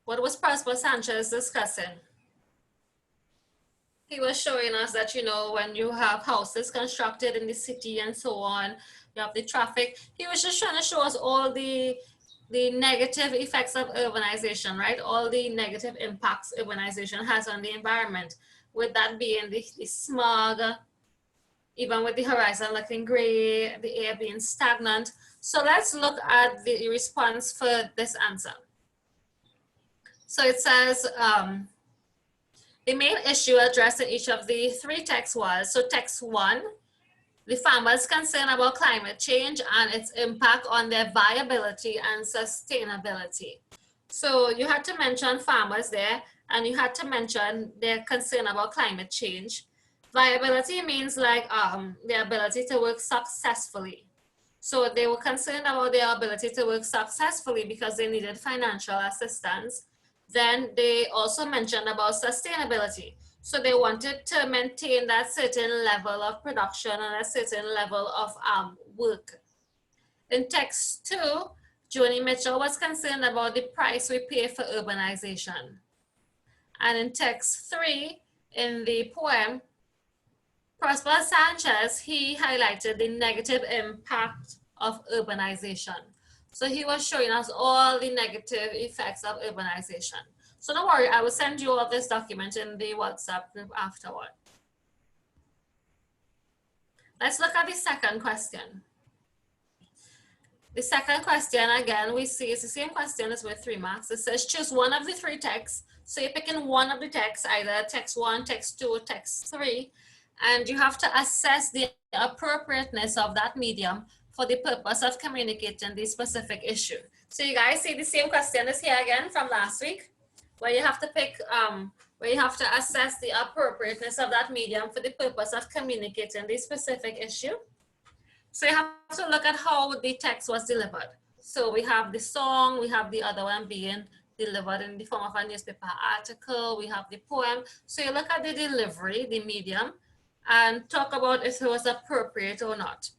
What was Prosper Sanchez discussing? He was showing us that, you know, when you have houses constructed in the city and so on, you have the traffic. He was just trying to show us all the negative effects of urbanization, right? All the negative impacts urbanization has on the environment, with that being the smog, even with the horizon looking gray, the air being stagnant. So let's look at the response for this answer. So it says, the main issue addressed in each of the 3 texts was, so text 1, the farmers' concern about climate change and its impact on their viability and sustainability. So you had to mention farmers there, and you had to mention their concern about climate change. Viability means like the ability to work successfully. So they were concerned about their ability to work successfully because they needed financial assistance. Then they also mentioned about sustainability. So they wanted to maintain that certain level of production and a certain level of work. In text 2, Joni Mitchell was concerned about the price we pay for urbanization. And in text 3, in the poem, Prosper Sanchez, he highlighted the negative impact of urbanization. So he was showing us all the negative effects of urbanization. So don't worry, I will send you all this document in the WhatsApp group afterward. Let's look at the second question. The second question, again, we see it's the same question as with 3 marks. It says choose one of the 3 texts. So you're picking one of the texts, either text 1, text 2, or text 3, and you have to assess the appropriateness of that medium for the purpose of communicating the specific issue. So you guys see the same question is here again from last week, where you have to pick, where you have to assess the appropriateness of that medium for the purpose of communicating the specific issue. So you have to look at how the text was delivered. So we have the song, we have the other one being delivered in the form of a newspaper article, we have the poem. So you look at the delivery, the medium, and talk about if it was appropriate or not.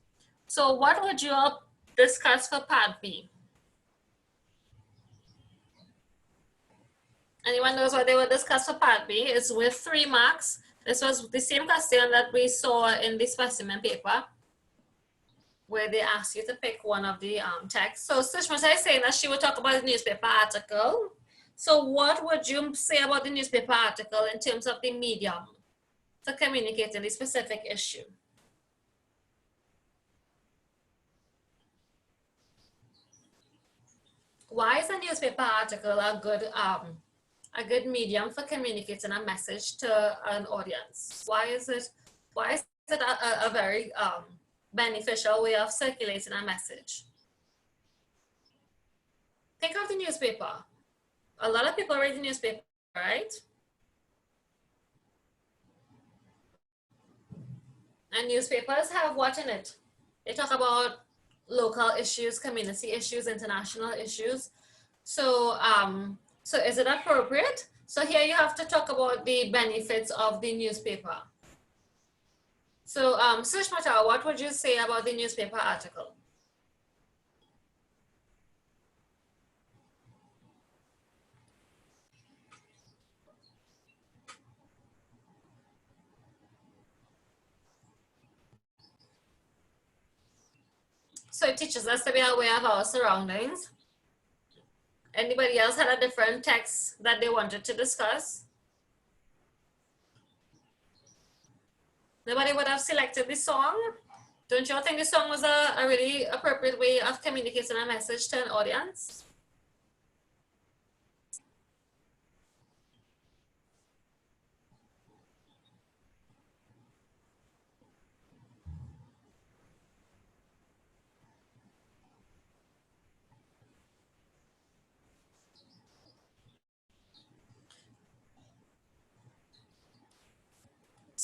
So what would you discuss for part B? Anyone knows what they would discuss for part B? It's with 3 marks. This was the same question that we saw in the specimen paper, where they asked you to pick one of the texts. So Sushmita is saying that she would talk about the newspaper article. So what would you say about the newspaper article in terms of the medium for communicating the specific issue? Why is a newspaper article a good medium for communicating a message to an audience? Why is it a very beneficial way of circulating a message? Think of the newspaper. A lot of people read the newspaper, right? And newspapers have what in it? They talk about local issues, community issues, international issues. So, so is it appropriate? So here you have to talk about the benefits of the newspaper. So, Sushmita, what would you say about the newspaper article? So it teaches us to be aware of our surroundings. Anybody else had a different text that they wanted to discuss? Nobody would have selected the song? Don't you think the song was a really appropriate way of communicating a message to an audience?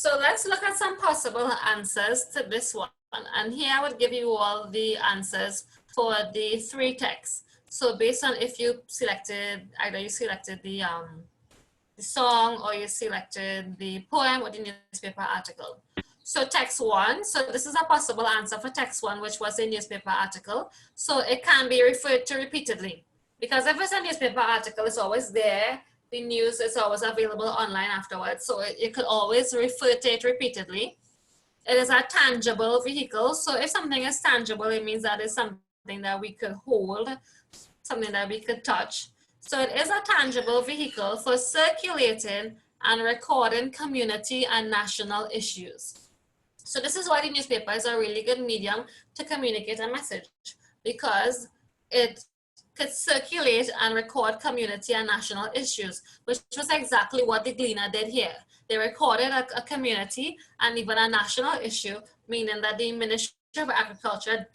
So let's look at some possible answers to this one. And here I would give you all the answers for the three texts. So based on if you selected, either you selected the song or you selected the poem or the newspaper article. So text one, so this is a possible answer for text one, which was a newspaper article. So it can be referred to repeatedly because if it's a newspaper article, it's always there. The news is always available online afterwards. So you could always refer to it repeatedly. It is a tangible vehicle. So if something is tangible, it means that it's something that we could hold, something that we could touch. So it is a tangible vehicle for circulating and recording community and national issues. So this is why the newspaper is a really good medium to communicate a message, because it could circulate and record community and national issues, which was exactly what the Gleaner did here. They recorded a community and even a national issue, meaning that the Ministry of Agriculture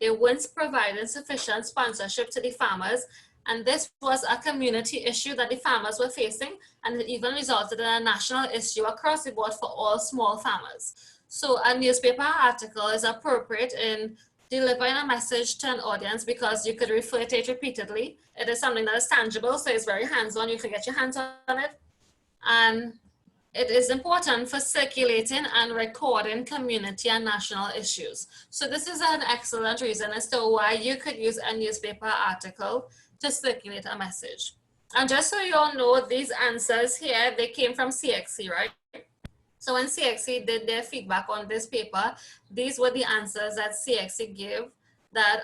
they weren't providing sufficient sponsorship to the farmers. And this was a community issue that the farmers were facing, and it even resulted in a national issue across the board for all small farmers. So a newspaper article is appropriate in delivering a message to an audience because you could refer to it repeatedly. It is something that is tangible, so it's very hands-on. You can get your hands on it. And it is important for circulating and recording community and national issues. So this is an excellent reason as to why you could use a newspaper article to circulate a message. And just so you all know, these answers here, they came from CXC, right? So when CXC did their feedback on this paper, these were the answers that CXC gave that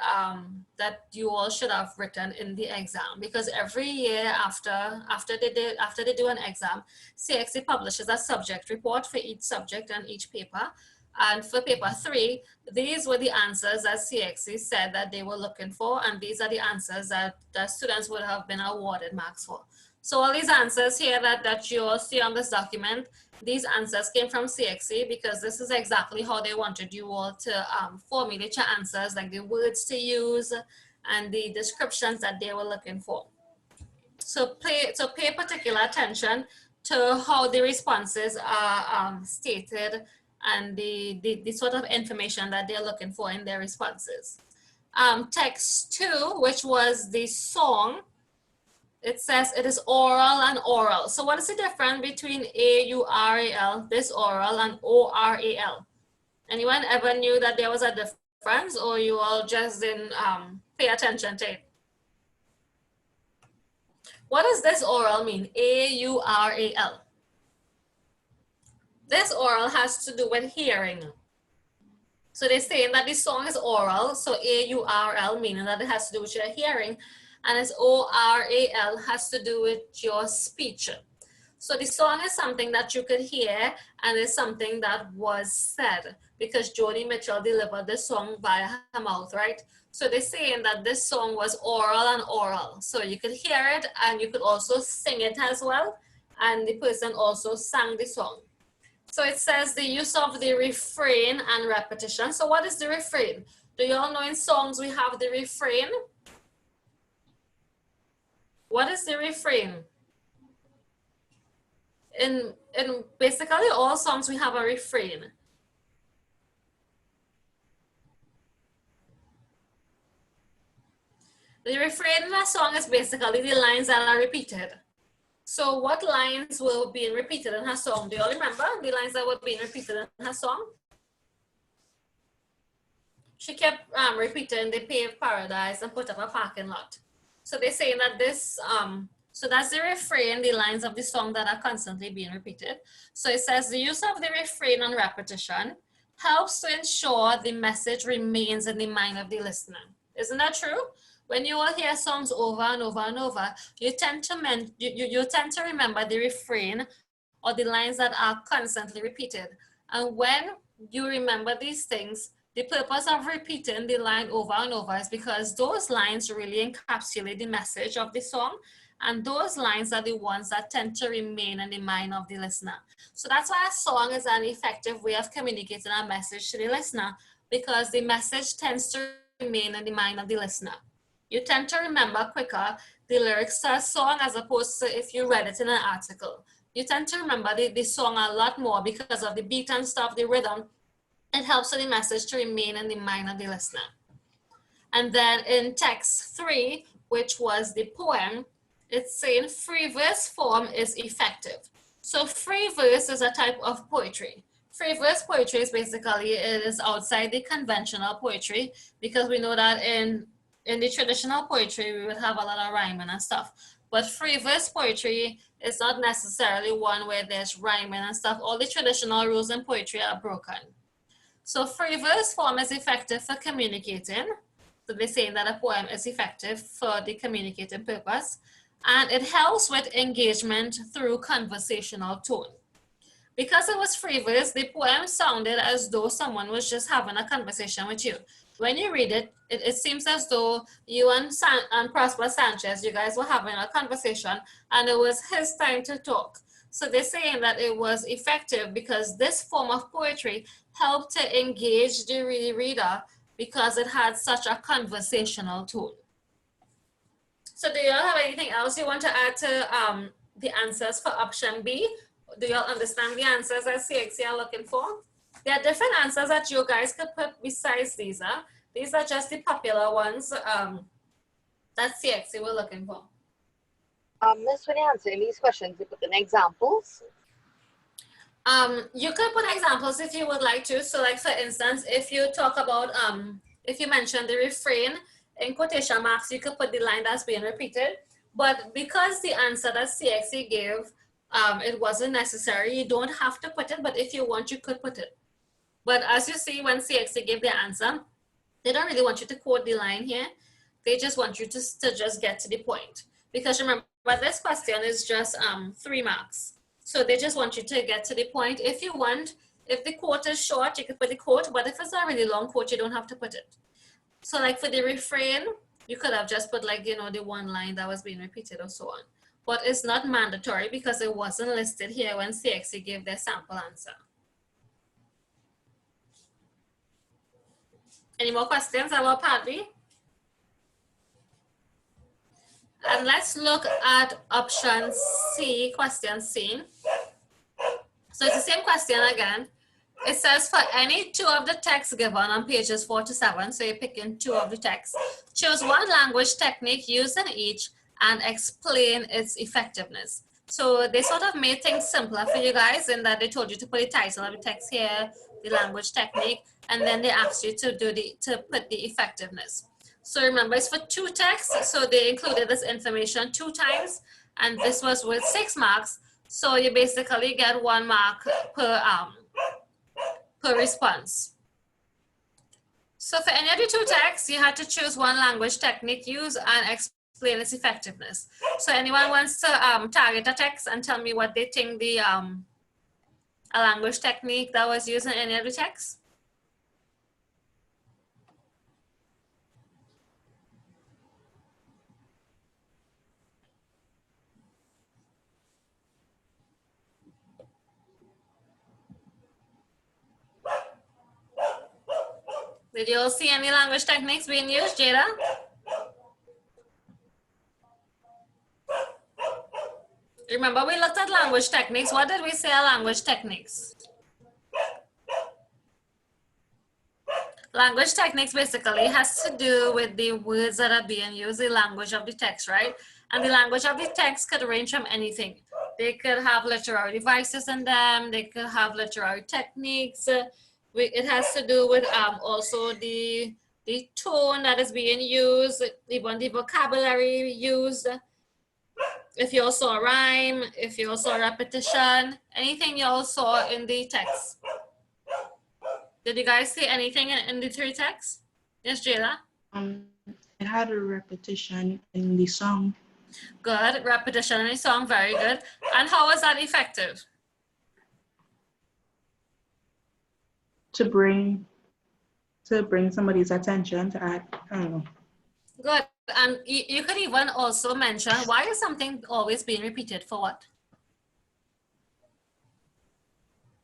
that you all should have written in the exam, because every year after they do an exam, CXC publishes a subject report for each subject and each paper. And for paper 3, these were the answers that CXC said that they were looking for, and these are the answers that the students would have been awarded marks for. So all these answers here that you all see on this document, these answers came from CXC because this is exactly how they wanted you all to formulate your answers, like the words to use and the descriptions that they were looking for. So pay particular attention to how the responses are stated and the sort of information that they're looking for in their responses. Text 2, which was the song, it says it is oral and oral. So what is the difference between A-U-R-A-L, this oral, and O-R-A-L? Anyone ever knew that there was a difference, or you all just didn't pay attention to it? What does this oral mean? A-U-R-A-L. This oral has to do with hearing. So they're saying that the song is oral, so A-U-R-L, meaning that it has to do with your hearing, and it's O-R-A-L has to do with your speech. So the song is something that you could hear, and it's something that was said, because Joni Mitchell delivered the song via her mouth, right? So they're saying that this song was oral and oral. So you could hear it, and you could also sing it as well, and the person also sang the song. So it says the use of the refrain and repetition. So what is the refrain? Do you all know in songs we have the refrain? What is the refrain? In basically all songs we have a refrain. The refrain in a song is basically the lines that are repeated. So what lines were being repeated in her song? Do you all remember the lines that were being repeated in her song? She kept repeating, they paved paradise and put up a parking lot. So they're saying that this, so that's the refrain, the lines of the song that are constantly being repeated. So it says the use of the refrain and repetition helps to ensure the message remains in the mind of the listener. Isn't that true? When you all hear songs over and over and over, you tend to remember the refrain or the lines that are constantly repeated. And when you remember these things, the purpose of repeating the line over and over is because those lines really encapsulate the message of the song, and those lines are the ones that tend to remain in the mind of the listener. So that's why a song is an effective way of communicating a message to the listener, because the message tends to remain in the mind of the listener. You tend to remember quicker the lyrics to a song as opposed to if you read it in an article. you tend to remember the song a lot more because of the beat and stuff, the rhythm. It helps for the message to remain in the mind of the listener. And then in text 3, which was the poem, it's saying free verse form is effective. So free verse is a type of poetry. Free verse poetry is basically, it is outside the conventional poetry, because we know that in the traditional poetry, we would have a lot of rhyming and stuff. But free verse poetry is not necessarily one where there's rhyming and stuff. All the traditional rules in poetry are broken. So free verse form is effective for communicating. So they're saying that a poem is effective for the communicating purpose. And it helps with engagement through conversational tone. Because it was free verse, the poem sounded as though someone was just having a conversation with you. When you read it, it seems as though you and Prosper Sanchez, you guys were having a conversation and it was his time to talk. So they're saying that it was effective because this form of poetry helped to engage the reader because it had such a conversational tone. So do you all have anything else you want to add to the answers for option B? Do you all understand the answers that CXC are looking for? There are different answers that you guys could put besides these. These are just the popular ones that CXC were looking for. Miss, when you answer these questions, you put in examples. You could put examples if you would like to. So like for instance, if you talk about, if you mention the refrain in quotation marks, you could put the line that's being repeated. But because the answer that CXC gave, it wasn't necessary, you don't have to put it, but if you want, you could put it. But as you see, when CXC gave the answer, they don't really want you to quote the line here. They just want you to just get to the point. Because remember, this question is just 3 marks. So they just want you to get to the point. If you want, if the quote is short, you can put the quote, but if it's a really long quote, you don't have to put it. So like for the refrain, you could have just put like, you know, the one line that was being repeated or so on. But it's not mandatory because it wasn't listed here when CXC gave their sample answer. Any more questions about part B? And let's look at option C, question C. So it's the same question again. It says for any 2 of the texts given on pages 4 to 7, so you're picking 2 of the texts, choose one language technique used in each and explain its effectiveness. So they sort of made things simpler for you guys in that they told you to put the title of the text here, the language technique, and then they asked you to put the effectiveness. So remember, it's for 2 texts, so they included this information 2 times, and this was with 6 marks. So you basically get 1 mark per response. So for any of the 2 texts, you had to choose one language technique used and explain its effectiveness. So anyone wants to target a text and tell me what they think the a language technique that was used in any of the texts? Did you all see any language techniques being used, Jada? Remember, we looked at language techniques. What did we say are language techniques? Language techniques basically has to do with the words that are being used, the language of the text, right? And the language of the text could range from anything. They could have literary devices in them. They could have literary techniques. It has to do with also the tone that is being used, even the vocabulary used. If you all saw a rhyme, if you all saw a repetition, anything you all saw in the text. Did you guys see anything in the 3 texts? Yes, Jayla? It had a repetition in the song. Good, repetition in the song, very good. And how was that effective? To bring somebody's attention to add, I don't know. Good, and you could even also mention, why is something always being repeated for what?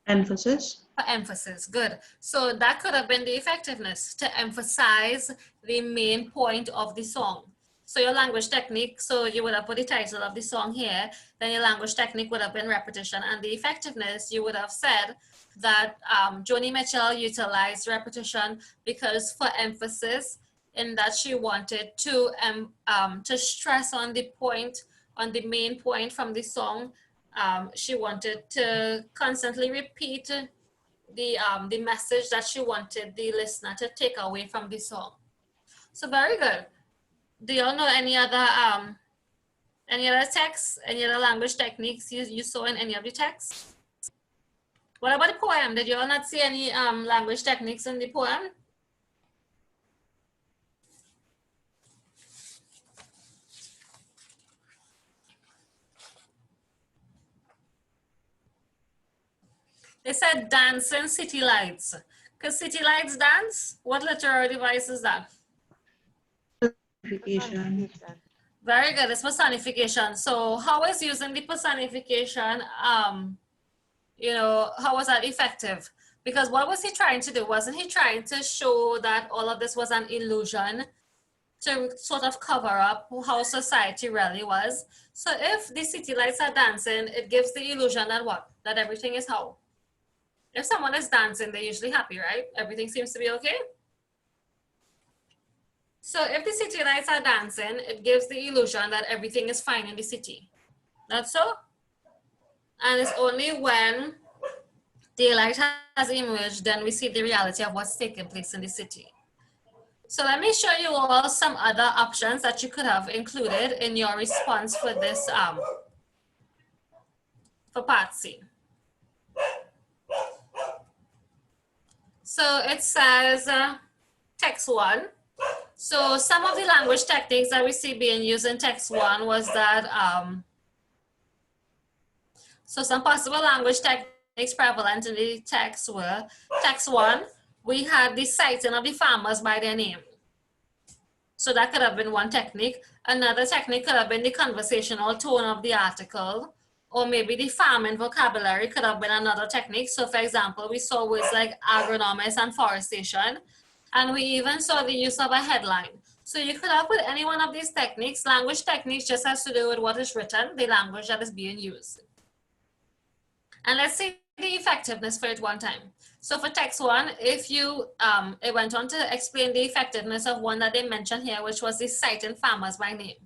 Emphasis. For emphasis, good. So that could have been the effectiveness, to emphasize the main point of the song. So your language technique, so you would have put the title of the song here, then your language technique would have been repetition, and the effectiveness, you would have said that Joni Mitchell utilized repetition because for emphasis, in that she wanted to stress on the point, on the main point from the song. She wanted to constantly repeat the message that she wanted the listener to take away from the song. So very good. Do you all know any other texts, any other language techniques you saw in any of the texts? What about the poem? Did you all not see any language techniques in the poem? They said dancing city lights. Could city lights dance? What literary device is that? Personification. Very good, it's personification. So how is using the personification, you know, how was that effective? Because what was he trying to do? Wasn't he trying to show that all of this was an illusion to sort of cover up how society really was? So if the city lights are dancing, it gives the illusion that what? That everything is how? If someone is dancing, they're usually happy, right? Everything seems to be okay. So if the city lights are dancing, it gives the illusion that everything is fine in the city. That's so? And it's only when daylight has emerged, then we see the reality of what's taking place in the city. So let me show you all some other options that you could have included in your response for this, for part C. So it says text 1. So some of the language techniques that we see being used in text 1 was that, so some possible language techniques prevalent in the text were, text 1, we had the citing of the farmers by their name. So that could have been one technique. Another technique could have been the conversational tone of the article, or maybe the farming vocabulary could have been another technique. So for example, we saw words like agronomist and forestation, and we even saw the use of a headline. So you could have with any one of these techniques. Language techniques just has to do with what is written, the language that is being used. And let's see the effectiveness for it one time. So for text 1, if you, it went on to explain the effectiveness of one that they mentioned here, which was the citing farmers by name.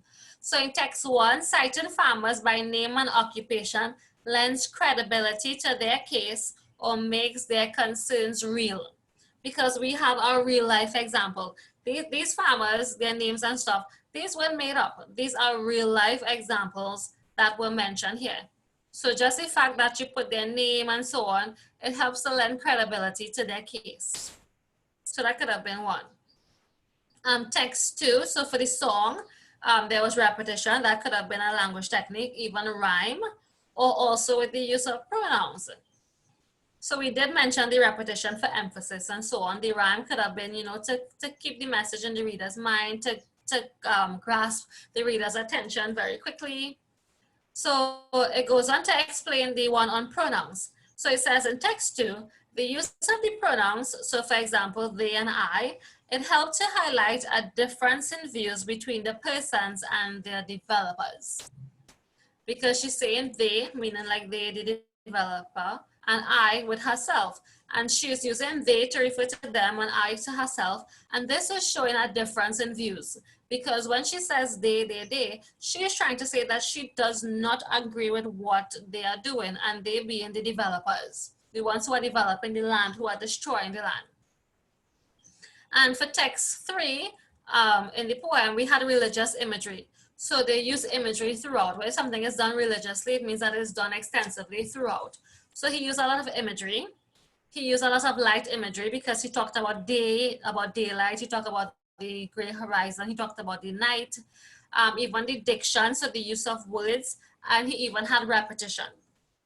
So in text 1, citing farmers by name and occupation lends credibility to their case or makes their concerns real. Because we have our real life example. These farmers, their names and stuff, these weren't made up. These are real life examples that were mentioned here. So just the fact that you put their name and so on, it helps to lend credibility to their case. So that could have been one. Text 2, so for the song, there was repetition. That could have been a language technique, even rhyme, or also with the use of pronouns. So we did mention the repetition for emphasis and so on. The rhyme could have been, you know, to keep the message in the reader's mind, to grasp the reader's attention very quickly. So it goes on to explain the one on pronouns. So it says in text 2, the use of the pronouns, so for example, they and I, it helped to highlight a difference in views between the persons and their developers. Because she's saying they, meaning like they, the developer, and I with herself. And she's using they to refer to them and I to herself. And this is showing a difference in views. Because when she says they, she is trying to say that she does not agree with what they are doing, and they being the developers, the ones who are developing the land, who are destroying the land. And for text 3, in the poem, we had religious imagery. So they use imagery throughout. Where something is done religiously, it means that it's done extensively throughout. So he used a lot of imagery. He used a lot of light imagery because he talked about day, about daylight. He talked about the gray horizon. He talked about the night, even the diction, so the use of words, and he even had repetition.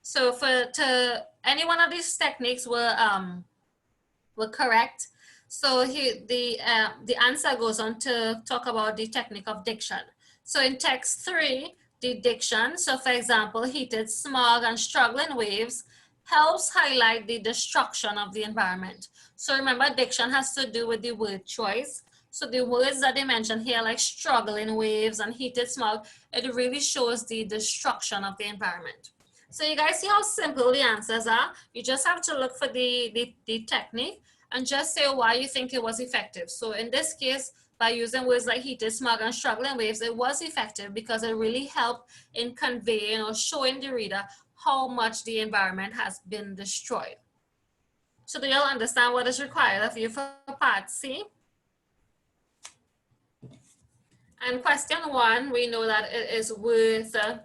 So to any one of these techniques were correct. So the answer goes on to talk about the technique of diction. So in text 3, the diction, so for example, heated smog and struggling waves, helps highlight the destruction of the environment. So remember, diction has to do with the word choice. So the words that they mention here, like struggling waves and heated smog, it really shows the destruction of the environment. So you guys see how simple the answers are? You just have to look for the technique and just say why you think it was effective. So in this case, by using words like heated smog and struggling waves, it was effective because it really helped in conveying or showing the reader how much the environment has been destroyed. So do you all understand what is required of you for part C? And question 1, we know that it is worth a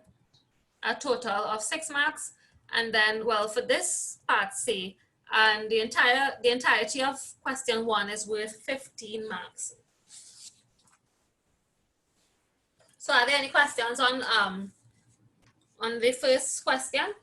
total of 6 marks. And then, well, for this part C, and the entirety of question 1 is worth 15 marks. So are there any questions on the first question?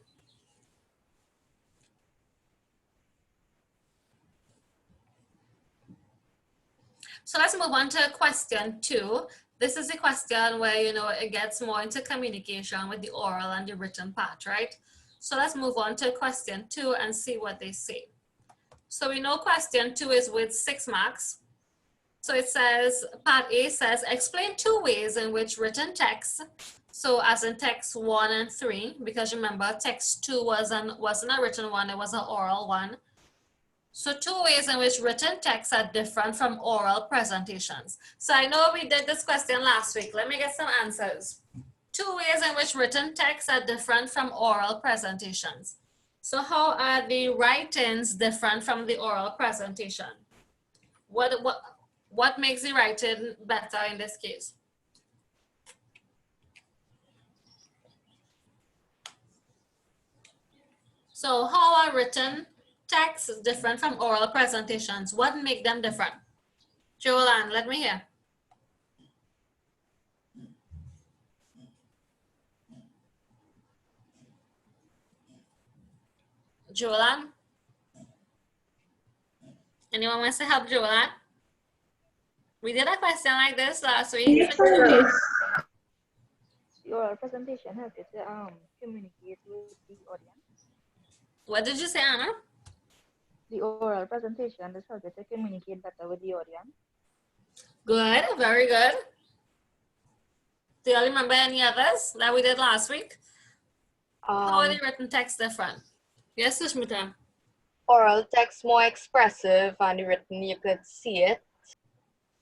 So let's move on to question 2. This is a question where, you know, it gets more into communication with the oral and the written part, right? So let's move on to question 2 and see what they say. So we know question 2 is with 6 marks. So it says, part A says, explain 2 ways in which written text, so as in text 1 and 3, because remember text 2 wasn't a written one, it was an oral one. So 2 ways in which written texts are different from oral presentations. So I know we did this question last week. Let me get some answers. 2 ways in which written texts are different from oral presentations. So how are the writings different from the oral presentation? What makes the writing better in this case? So how are written texts different from oral presentations? What make them different? Joanne, let me hear. Joanne? Anyone wants to help Joanne? We did a question like this last week. Yes, sir. Your presentation helps you to communicate with the audience. What did you say, Anna? The oral presentation does help you to communicate better with the audience. Good, very good. Do you remember any others that we did last week? How are the written text different? Yes, Sushmita. Oral text more expressive, and the written you could see it.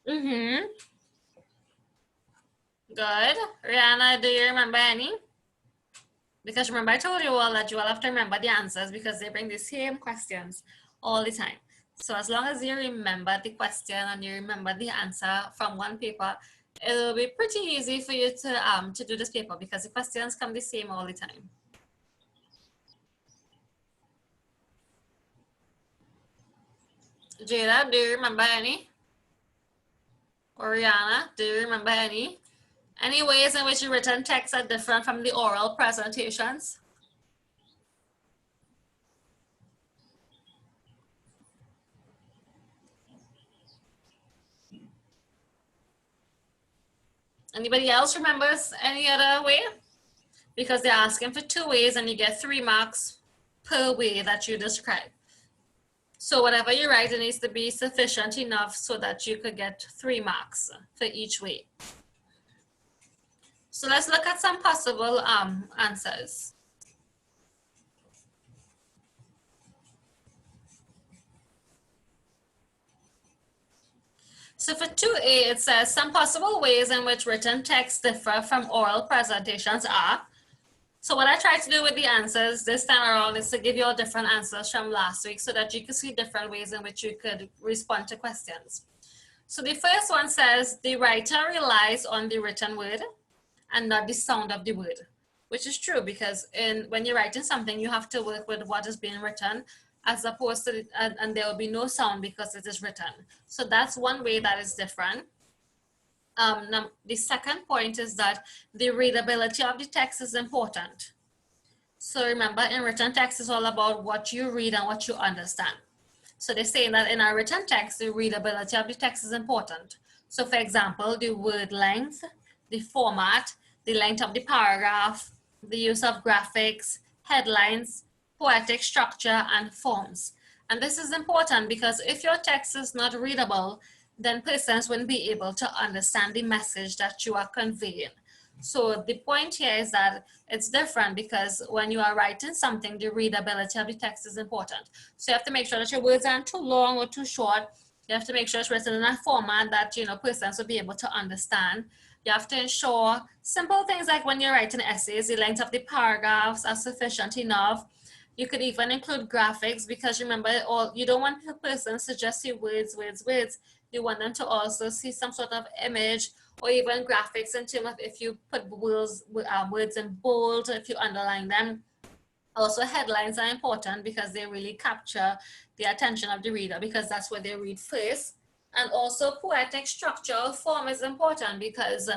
Mm-hmm. Good. Rihanna, do you remember any? Because remember, I told you all that you all have to remember the answers because they bring the same questions all the time. So as long as you remember the question and you remember the answer from one paper, it'll be pretty easy for you to do this paper because the questions come the same all the time. Jada, do you remember any? Oriana, do you remember any? Any ways in which the written texts are different from the oral presentations? Anybody else remembers any other way? Because they're asking for 2 ways and you get 3 marks per way that you describe. So whatever you write, it needs to be sufficient enough so that you could get 3 marks for each way. So let's look at some possible answers. So for 2A, it says some possible ways in which written texts differ from oral presentations are. So what I tried to do with the answers this time around is to give you all different answers from last week so that you can see different ways in which you could respond to questions. So the first one says the writer relies on the written word and not the sound of the word, which is true because when you're writing something, you have to work with what is being written as opposed to, and there will be no sound because it is written. So that's one way that is different. The second point is that the readability of the text is important. So remember, in written text is all about what you read and what you understand. So they're saying that in our written text, the readability of the text is important. So for example, the word length, the format, the length of the paragraph, the use of graphics, headlines, poetic structure, and forms. And this is important because if your text is not readable, then persons wouldn't be able to understand the message that you are conveying. So the point here is that it's different because when you are writing something, the readability of the text is important. So you have to make sure that your words aren't too long or too short. You have to make sure it's written in a format that, you know, persons will be able to understand. You have to ensure simple things like when you're writing essays, the length of the paragraphs are sufficient enough. You could even include graphics because remember, you don't want persons to just see words, words, words. You want them to also see some sort of image or even graphics in terms of if you put words in bold, if you underline them. Also, headlines are important because they really capture the attention of the reader because that's what they read first. And also poetic structure or form is important because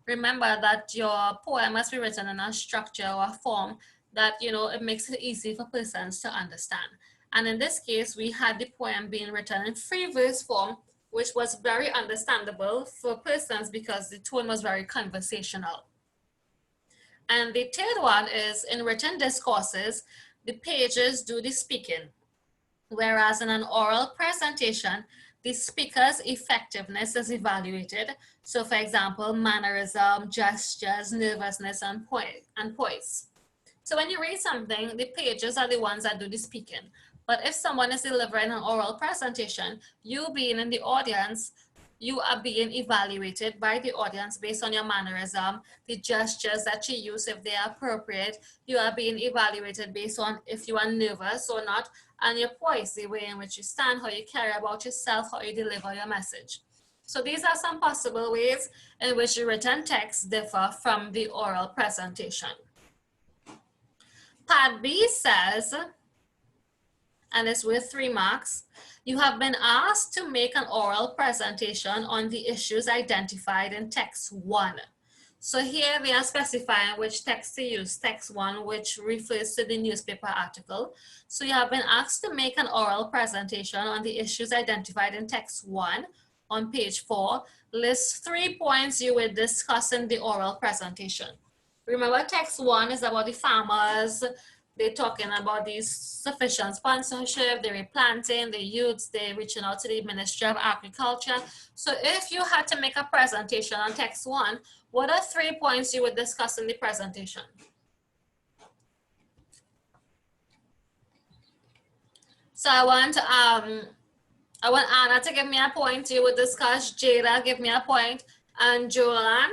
remember that your poem must be written in a structure or a form that, you know, it makes it easy for persons to understand. And in this case, we had the poem being written in free verse form, which was very understandable for persons because the tone was very conversational. And the third one is in written discourses, the pages do the speaking, whereas in an oral presentation, the speaker's effectiveness is evaluated. So for example, mannerism, gestures, nervousness, and poise. So when you read something, the pages are the ones that do the speaking. But if someone is delivering an oral presentation, you being in the audience, you are being evaluated by the audience based on your mannerism, the gestures that you use if they are appropriate. You are being evaluated based on if you are nervous or not, and your poise, the way in which you stand, how you carry about yourself, how you deliver your message. So these are some possible ways in which the written texts differ from the oral presentation. Part B says, and it's with 3 marks, you have been asked to make an oral presentation on the issues identified in text 1. So here they are specifying which text to use, text 1, which refers to the newspaper article. So you have been asked to make an oral presentation on the issues identified in text 1 on page 4. List 3 points you will discuss in the oral presentation. Remember, text 1 is about the farmers. They're talking about the sufficient sponsorship, the replanting, the youths, they're reaching out to the Ministry of Agriculture. So if you had to make a presentation on text 1, what are 3 points you would discuss in the presentation? So I want Anna to give me a point. You would discuss. Jada, give me a point. And Joanne.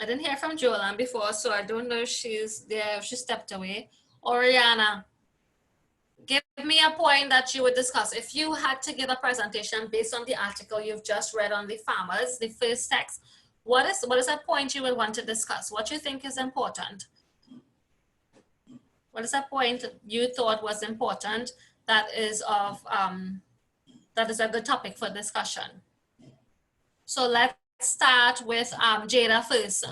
I didn't hear from Joanne before, so I don't know if she's there, if she stepped away. Oriana, give me a point that you would discuss. If you had to give a presentation based on the article you've just read on the farmers, the first text, what is a point you would want to discuss? What you think is important? What is a point you thought was important that is of that is a good topic for discussion? So let's start with Jada first.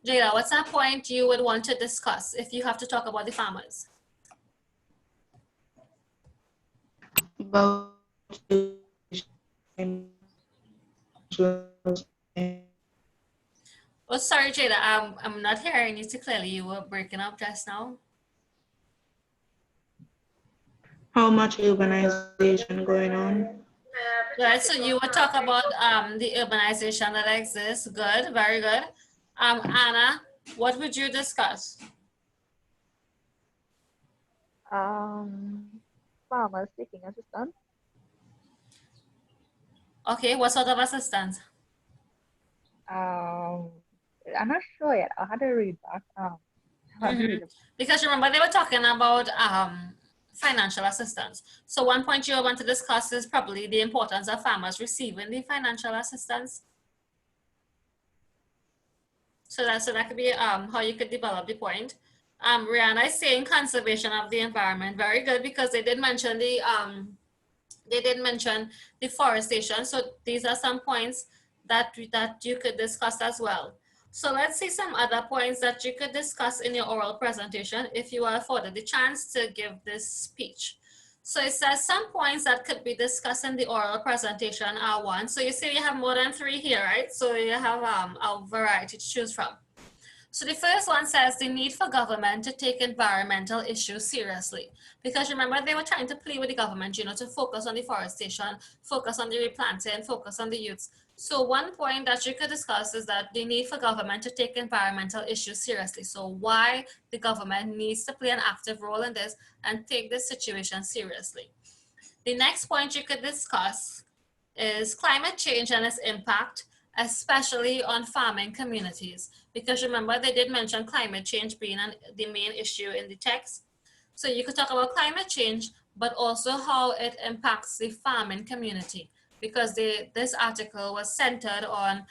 Jada, what's a point you would want to discuss if you have to talk about the farmers? About Oh, sorry, Jada, I'm not hearing you too clearly. You were breaking up just now. how much urbanization going on? Right, so you would talk about the urbanization that exists. Good, very good. Anna, what would you discuss? Farmers seeking assistance. Okay, what sort of assistance? I'm not sure yet. I had to read back. Because remember they were talking about financial assistance. So one point you want to discuss is probably the importance of farmers receiving the financial assistance. So that could be how you could develop the point. Rihanna is saying conservation of the environment. Very good, because they did mention the deforestation. So these are some points that you could discuss as well. So let's see some other points that you could discuss in your oral presentation if you are afforded the chance to give this speech. So it says some points that could be discussed in the oral presentation are 1. So you see you have more than 3 here, right? So you have a variety to choose from. So the first one says the need for government to take environmental issues seriously. Because remember, they were trying to plead with the government, you know, to focus on deforestation, focus on the replanting, focus on the youths. So one point that you could discuss is that the need for government to take environmental issues seriously. So why the government needs to play an active role in this and take this situation seriously. The next point you could discuss is climate change and its impact, especially on farming communities. Because remember, they did mention climate change being the main issue in the text. So you could talk about climate change, but also how it impacts the farming community, because this article was centered on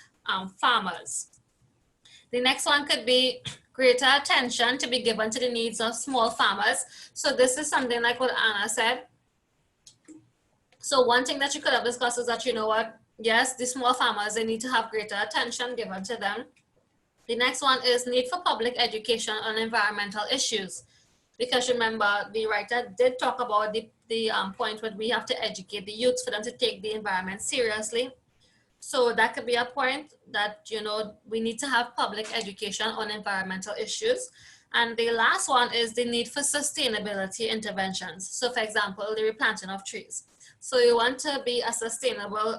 farmers. The next one could be greater attention to be given to the needs of small farmers. So this is something like what Anna said. So one thing that you could have discussed is that, you know what, yes, the small farmers, they need to have greater attention given to them. The next one is need for public education on environmental issues. Because remember, the writer did talk about the point where we have to educate the youth for them to take the environment seriously. So that could be a point that, you know, we need to have public education on environmental issues. And the last one is the need for sustainability interventions. So for example, the replanting of trees. So you want to be a sustainable,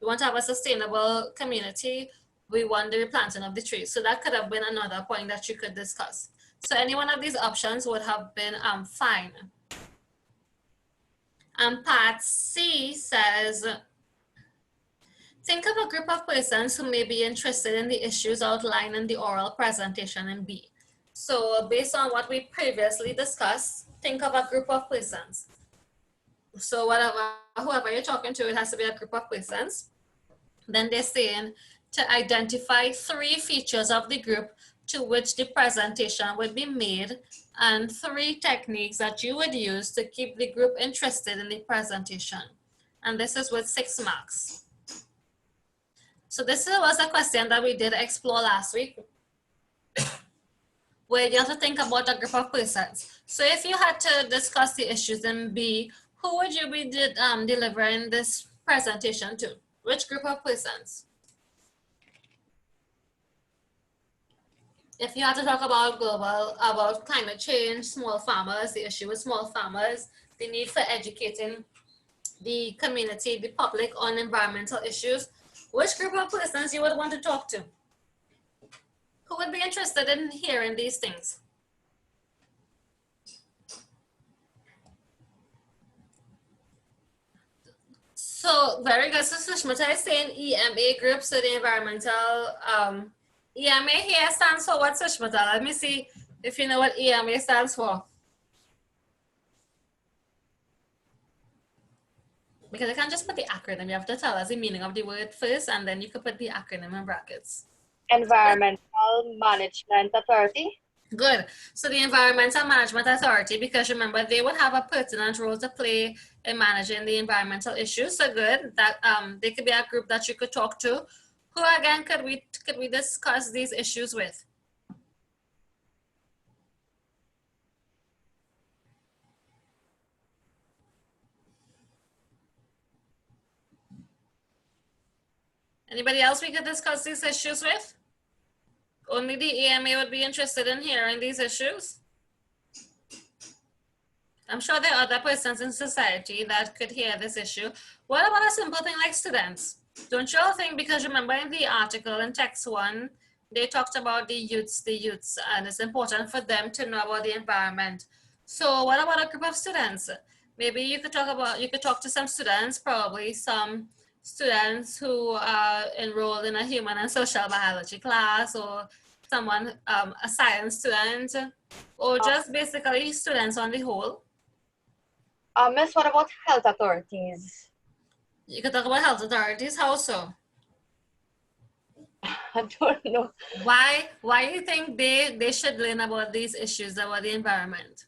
we want to have a sustainable community. We want the replanting of the trees. So that could have been another point that you could discuss. So any one of these options would have been fine. Part C says, think of a group of persons who may be interested in the issues outlined in the oral presentation in B. So based on what we previously discussed, think of a group of persons. So whoever you're talking to, it has to be a group of persons. Then they're saying to identify 3 features of the group to which the presentation would be made and 3 techniques that you would use to keep the group interested in the presentation. And this is with 6 marks. So this was a question that we did explore last week, where you have to think about a group of persons. So if you had to discuss the issues in B, who would you be delivering this presentation to? Which group of persons? If you had to talk about about climate change, small farmers, the issue with small farmers, the need for educating the community, the public on environmental issues, which group of persons you would want to talk to? Who would be interested in hearing these things? So very good. So Sushmita is saying EMA group, so the environmental, EMA here stands for what, Sushmita? Let me see if you know what EMA stands for. Because I can't just put the acronym, you have to tell us the meaning of the word first, and then you could put the acronym in brackets. Environmental Management Authority. Good. So the Environmental Management Authority, because remember, they would have a pertinent role to play in managing the environmental issues. So good that they could be a group that you could talk to. Who again could we discuss these issues with? Anybody else we could discuss these issues with? Only the EMA would be interested in hearing these issues. I'm sure there are other persons in society that could hear this issue. What about a simple thing like students? Don't you all think, because remember in the article in text 1, they talked about the youths, and it's important for them to know about the environment. So what about a group of students? Maybe you could talk to some students, probably some students who are enrolled in a human and social biology class, or someone, a science student, or just basically students on the whole. Miss, what about health authorities? You could talk about health authorities. How so? I don't know. Why do you think they should learn about these issues about the environment?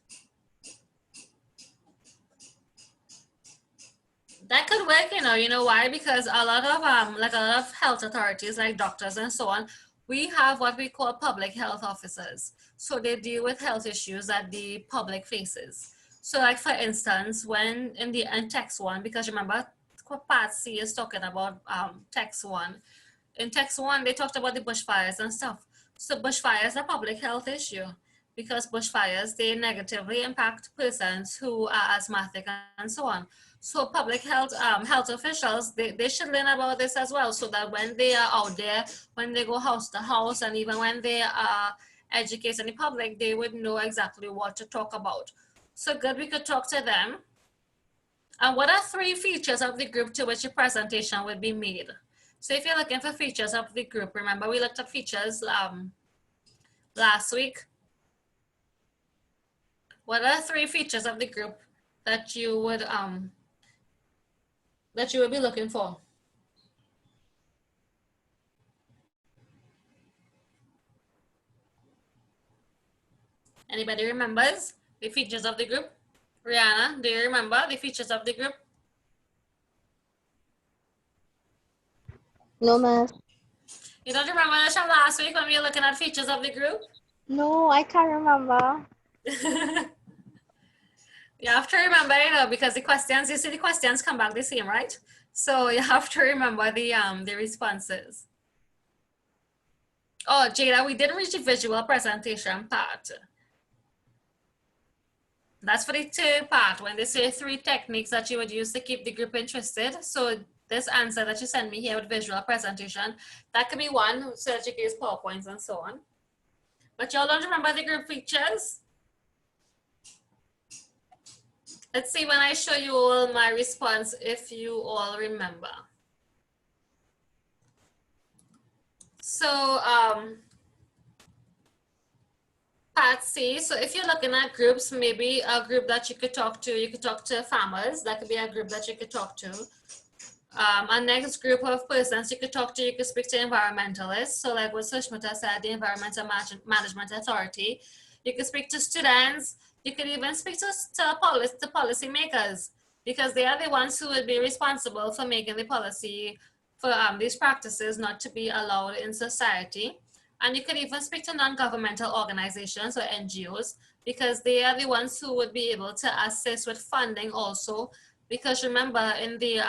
That could work, you know why? Because a lot of health authorities, like doctors and so on, we have what we call public health officers. So they deal with health issues that the public faces. So like for instance, when in text 1, because remember part C is talking about text 1. In text 1, they talked about the bushfires and stuff. So bushfire is a public health issue because bushfires, they negatively impact persons who are asthmatic and so on. So public health health officials, they should learn about this as well, so that when they are out there, when they go house to house, and even when they are educating the public, they would know exactly what to talk about. So good, we could talk to them. And what are 3 features of the group to which a presentation would be made? So if you're looking for features of the group, remember we looked at features last week. What are 3 features of the group that you would be looking for? Anybody remembers the features of the group? Rihanna, do you remember the features of the group? No, miss. You don't remember Nasha, last week when we were looking at features of the group? No, I can't remember. You have to remember, you know, because the questions, you see the questions come back the same, right? So you have to remember the responses. Oh, Jada, we didn't reach the visual presentation part. That's for the 3rd part, when they say 3 techniques that you would use to keep the group interested. So this answer that you sent me here with visual presentation, that could be one, so that you can use PowerPoints and so on. But y'all don't remember the group features? Let's see when I show you all my response if you all remember. So part C, so if you're looking at groups, maybe a group that you could talk to farmers. That could be a group that you could talk to. A next group of persons you could talk to, you could speak to environmentalists. So like what Sushmita said, the Environmental Management Authority. You could speak to students. You could even speak to policymakers, because they are the ones who would be responsible for making the policy for these practices not to be allowed in society. And you could even speak to non-governmental organizations or NGOs, because they are the ones who would be able to assist with funding also. Because remember in the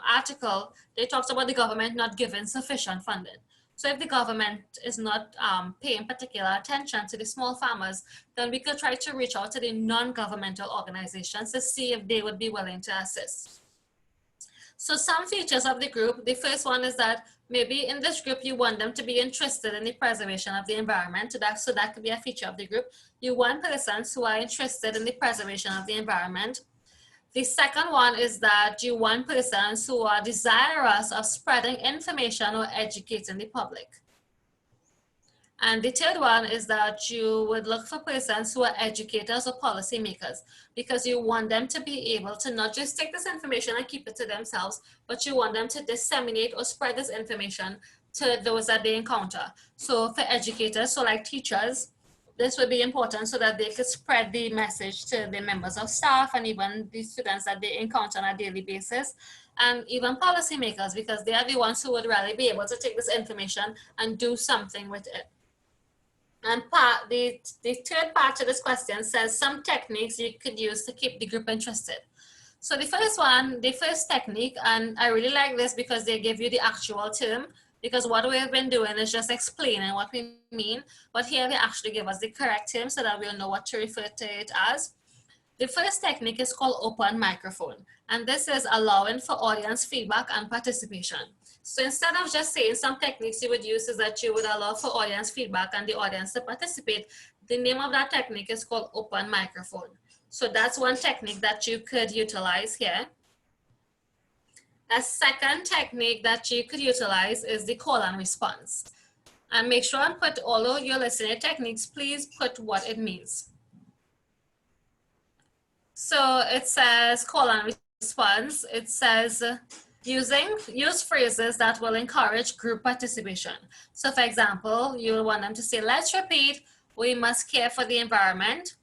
article, they talked about the government not giving sufficient funding. So if the government is not paying particular attention to the small farmers, then we could try to reach out to the non-governmental organizations to see if they would be willing to assist. So some features of the group, the first one is that maybe in this group, you want them to be interested in the preservation of the environment. So that could be a feature of the group. You want persons who are interested in the preservation of the environment. The second one is that you want persons who are desirous of spreading information or educating the public. And the third one is that you would look for persons who are educators or policymakers, because you want them to be able to not just take this information and keep it to themselves, but you want them to disseminate or spread this information to those that they encounter. So for educators, so like teachers, this would be important so that they could spread the message to the members of staff and even the students that they encounter on a daily basis, and even policymakers, because they are the ones who would really be able to take this information and do something with it. And the third part to this question says some techniques you could use to keep the group interested. So the first technique, and I really like this because they give you the actual term, because what we've been doing is just explaining what we mean, but here they actually give us the correct term so that we'll know what to refer to it as. The first technique is called open microphone, and this is allowing for audience feedback and participation. So instead of just saying some techniques you would use is that you would allow for audience feedback and the audience to participate. The name of that technique is called open microphone. So that's one technique that you could utilize here. A second technique that you could utilize is the call and response. And make sure and put all of your listening techniques, please put what it means. So it says call and response. It says use phrases that will encourage group participation. So for example, you want them to say, let's repeat, we must care for the environment.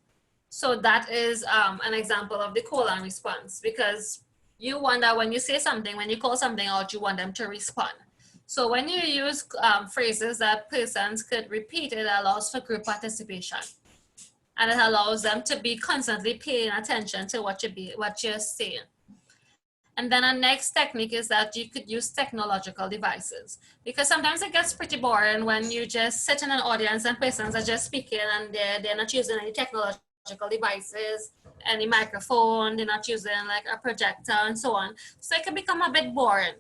So that is an example of the call and response, because you want that when you say something, when you call something out, you want them to respond. So when you use phrases that persons could repeat, it allows for group participation. And it allows them to be constantly paying attention to what you're saying. And then our next technique is that you could use technological devices, because sometimes it gets pretty boring when you just sit in an audience and persons are just speaking and they're not using any technological devices, any microphone, they're not using like a projector and so on. So it can become a bit boring.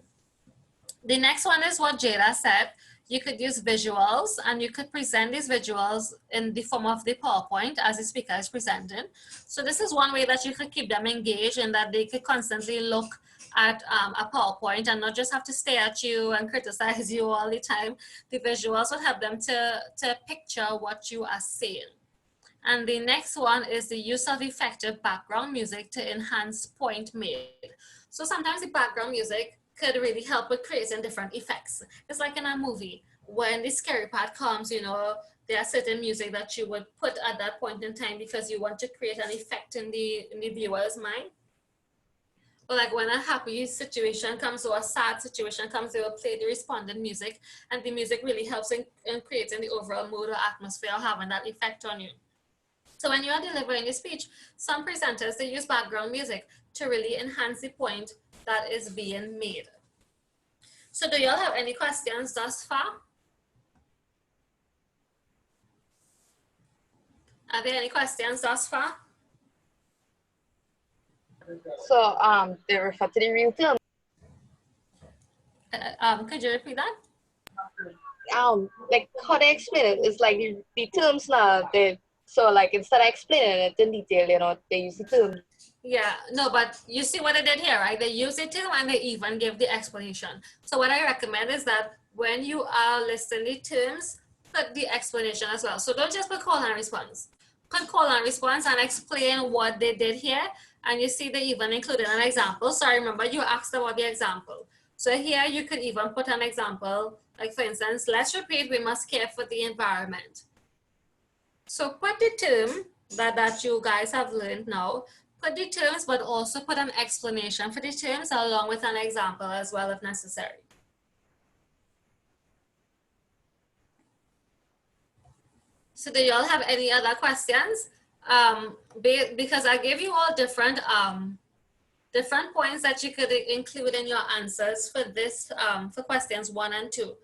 The next one is what Jada said. You could use visuals, and you could present these visuals in the form of the PowerPoint as the speaker is presenting. So this is one way that you could keep them engaged, and that they could constantly look at a PowerPoint and not just have to stare at you and criticize you all the time. The visuals would help them to picture what you are saying. And the next one is the use of effective background music to enhance point made. So sometimes the background music could really help with creating different effects. It's like in a movie, when the scary part comes, you know, there are certain music that you would put at that point in time because you want to create an effect in the viewer's mind. Or like when a happy situation comes or a sad situation comes, they will play the responding music, and the music really helps in creating the overall mood or atmosphere or having that effect on you. So when you are delivering a speech, some presenters, they use background music to really enhance the point that is being made. So do y'all have any questions thus far? Are there any questions thus far? So they refer to the real term. Could you repeat that? Like how they explain it is like the terms now. So like instead of explaining it in detail, you know, they use the terms. Yeah, no, but you see what I did here, right? They use it too, and they even give the explanation. So what I recommend is that when you are listing the terms, put the explanation as well. So don't just put call and response. Put call and response and explain what they did here. And you see they even included an example. So I remember you asked about the example. So here you could even put an example, like for instance, let's repeat, we must care for the environment. So put the term that you guys have learned now, put the terms, but also put an explanation for the terms along with an example as well if necessary. So do y'all have any other questions? Because I gave you all different points that you could include in your answers for this, for questions 1 and 2.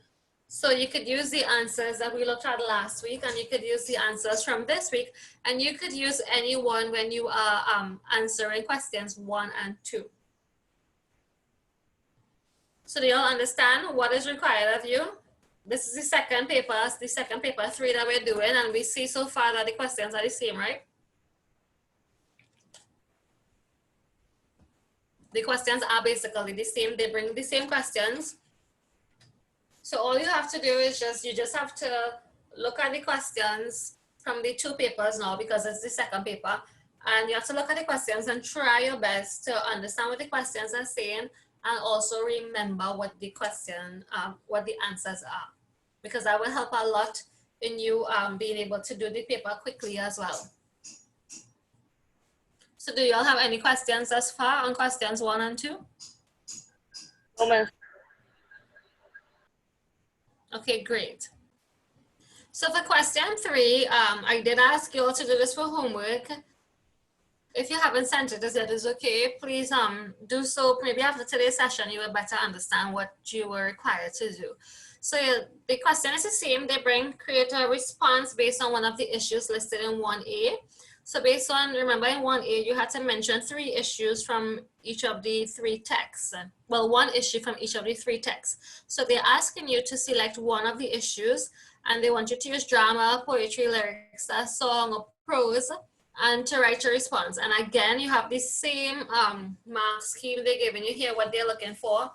So you could use the answers that we looked at last week, and you could use the answers from this week, and you could use any one when you are answering questions 1 and 2. So do you all understand what is required of you? This is the second paper 3 that we're doing, and we see so far that the questions are the same, right? The questions are basically the same. They bring the same questions. So all you have to do is you just have to look at the questions from the 2 papers now, because it's the second paper. And you have to look at the questions and try your best to understand what the questions are saying, and also remember what the question, what the answers are, because that will help a lot in you being able to do the paper quickly as well. So do you all have any questions thus far on questions 1 and 2? Okay, great. So for question 3, I did ask you all to do this for homework. If you haven't sent it, that is okay. Please do so. Maybe after today's session, you will better understand what you were required to do. So the question is the same. They create a response based on one of the issues listed in 1A. So based on, remember in 1A, you had to mention 3 issues from each of the 3 texts. Well, 1 issue from each of the 3 texts. So they're asking you to select one of the issues, and they want you to use drama, poetry, lyrics, a song, or prose, and to write your response. And again, you have the same mark scheme they're giving you here, what they're looking for.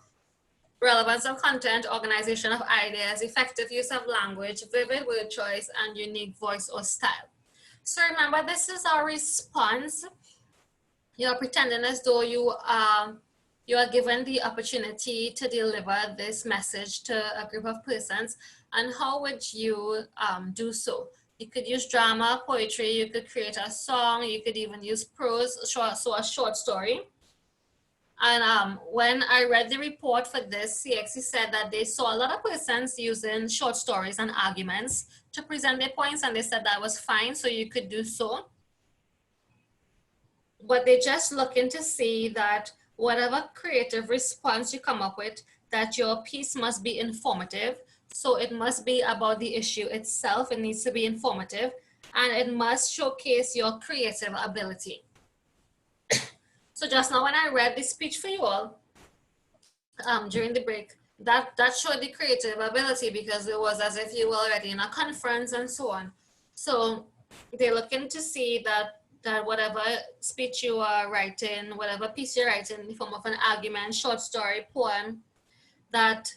Relevance of content, organization of ideas, effective use of language, vivid word choice, and unique voice or style. So remember, this is our response. You're pretending as though you are given the opportunity to deliver this message to a group of persons. And how would you do so? You could use drama, poetry, you could create a song, you could even use prose, so a short story. And when I read the report for this, CXC said that they saw a lot of persons using short stories and arguments to present their points, and they said that was fine, so you could do so. But they're just looking to see that whatever creative response you come up with, that your piece must be informative. So it must be about the issue itself. It needs to be informative, and it must showcase your creative ability. So just now when I read the speech for you all during the break, that showed the creative ability, because it was as if you were already in a conference and so on. So they're looking to see that whatever speech you are writing, whatever piece you're writing in the form of an argument, short story, poem, that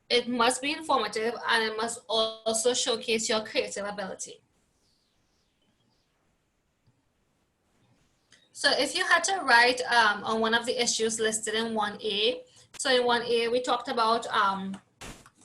it must be informative and it must also showcase your creative ability. So if you had to write on one of the issues listed in 1A, so in 1A we talked about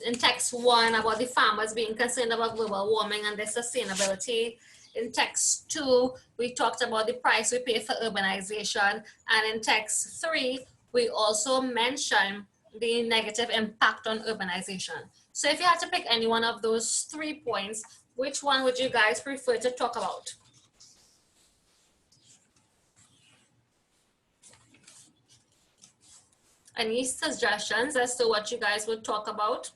in text 1 about the farmers being concerned about global warming and their sustainability. In text 2, we talked about the price we pay for urbanization. And in text 3, we also mentioned the negative impact on urbanization. So if you had to pick any one of those 3 points, which one would you guys prefer to talk about? Any suggestions as to what you guys would talk about?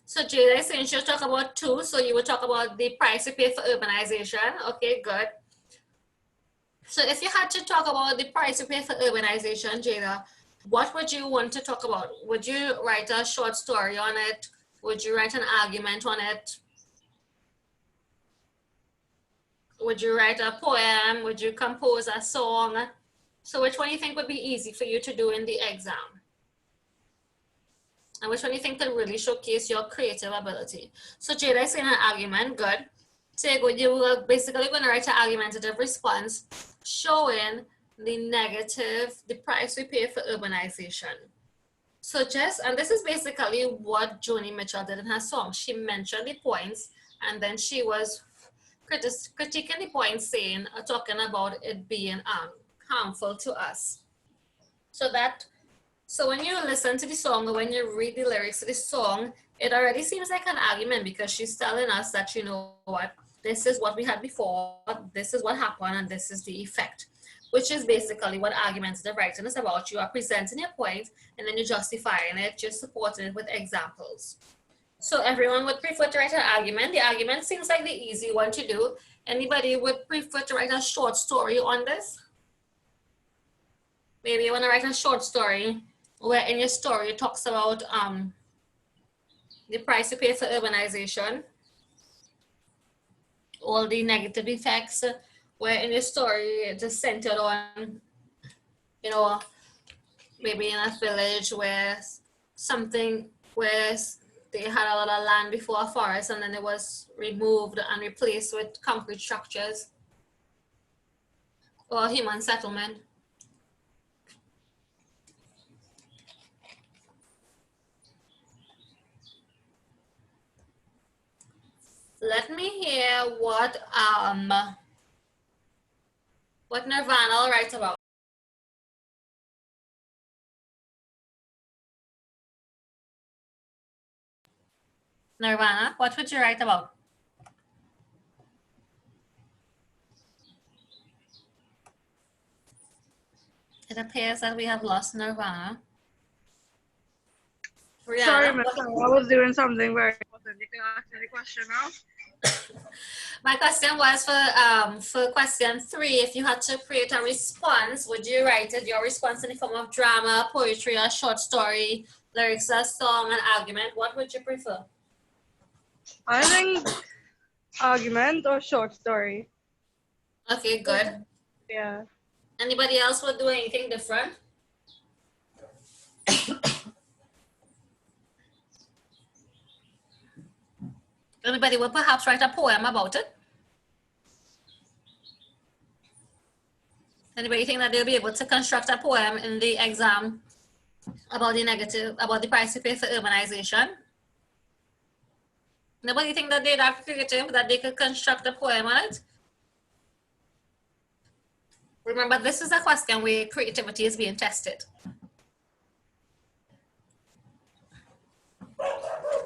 So Jada is saying she'll talk about 2, so you would talk about the price you pay for urbanization. Okay, good. So if you had to talk about the price you pay for urbanization, Jada, what would you want to talk about? Would you write a short story on it? Would you write an argument on it? Would you write a poem? Would you compose a song? So which one do you think would be easy for you to do in the exam? And which one do you think could really showcase your creative ability? So Jada is saying an argument, good. So you were basically going to write an argumentative response showing the negative, the price we pay for urbanization. So and this is basically what Joni Mitchell did in her song. She mentioned the points, and then she was critiquing the points, saying, talking about it being harmful to us. So when you listen to the song, or when you read the lyrics to the song, it already seems like an argument, because she's telling us that, you know what, this is what we had before, this is what happened, and this is the effect, which is basically what argumentative writing is about. You are presenting your point, and then you're justifying it, just supporting it with examples. So everyone would prefer to write an argument. The argument seems like the easy one to do. Anybody would prefer to write a short story on this? Maybe you want to write a short story where in your story it talks about the price you pay for urbanization, all the negative effects, where in your story it is centered on, you know, maybe in a village where they had a lot of land before a forest, and then it was removed and replaced with concrete structures, or human settlement. Let me hear what Nirvana will write about. Nirvana, what would you write about? It appears that we have lost Nirvana. Rihanna, sorry, I was doing something very important. You can ask me the question now. My question was for question 3, if you had to create a response, would you write your response in the form of drama, poetry, or short story, lyrics, a song, an argument? What would you prefer? I think argument or short story. Okay, good. Yeah. Anybody else would do anything different? Anybody would perhaps write a poem about it? Anybody think that they'll be able to construct a poem in the exam about the price you pay for urbanization? Nobody think that they're that creative that they could construct a poem on it? Remember, this is a question where creativity is being tested.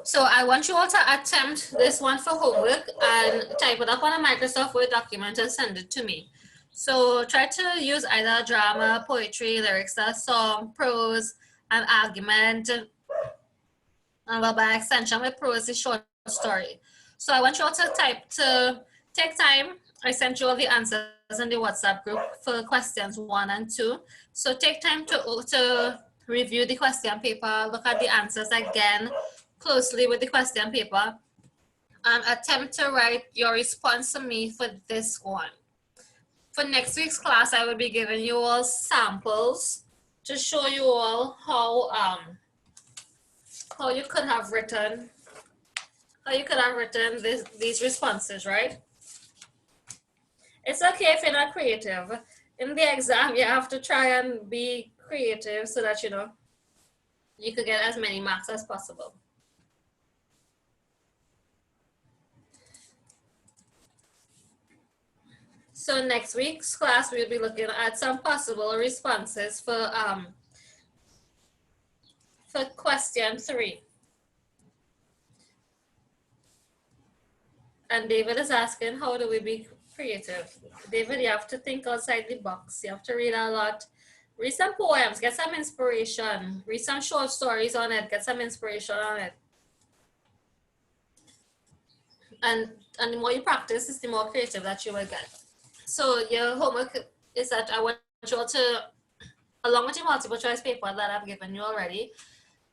So I want you all to attempt this one for homework and type it up on a Microsoft Word document and send it to me. So try to use either drama, poetry, lyrics, a song, prose, an argument, and well, by extension, with prose is short story. So I want you all to take time. I sent you all the answers in the WhatsApp group for questions 1 and 2. So take time to review the question paper, look at the answers again closely with the question paper, and attempt to write your response to me for this one. For next week's class, I will be giving you all samples to show you all how you could have written these responses, right? It's okay if you're not creative. In the exam, you have to try and be creative so that you know you could get as many marks as possible. So next week's class, we'll be looking at some possible responses for question 3. And David is asking, how do we be creative? David, you have to think outside the box. You have to read a lot. Read some poems, get some inspiration. Read some short stories on it, get some inspiration on it. And the more you practice, the more creative that you will get. So your homework is that I want you all to, along with your multiple choice paper that I've given you already,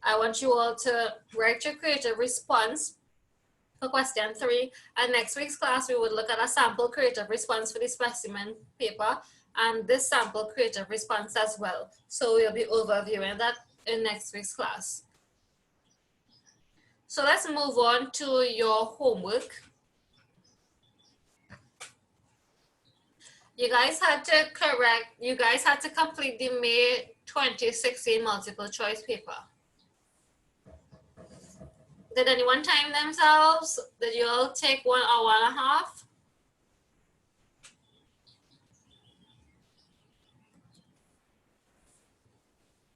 I want you all to write your creative response for question 3. And next week's class, we would look at a sample creative response for the specimen paper and this sample creative response as well. So we'll be overviewing that in next week's class. So let's move on to your homework. You guys had to complete the May 2016 multiple choice paper. Did anyone time themselves? Did you all take 1 hour and a half?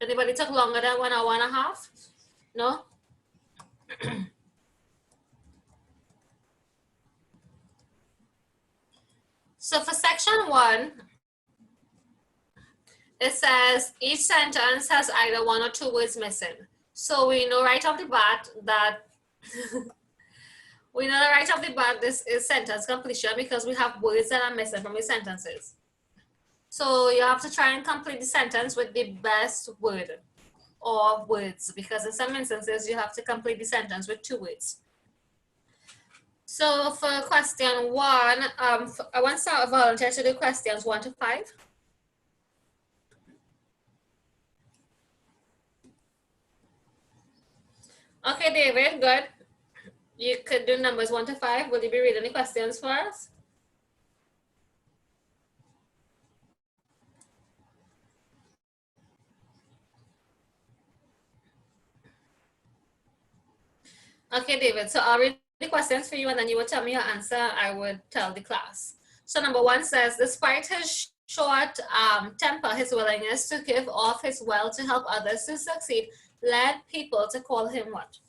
Anybody took longer than 1 hour and a half? No? So for section 1, it says each sentence has either 1 or 2 words missing. So we know right off the bat that this is sentence completion because we have words that are missing from the sentences. So you have to try and complete the sentence with the best word or words, because in some instances you have to complete the sentence with 2 words. So for question 1, I want to volunteer to do questions 1 to 5. Okay, David, good. You could do numbers 1 to 5. Will you be reading the questions for us? Okay, David, so I'll read the questions for you and then you will tell me your answer. I would tell the class. So number 1 says, despite his short temper, his willingness to give off his wealth to help others to succeed led people to call him what?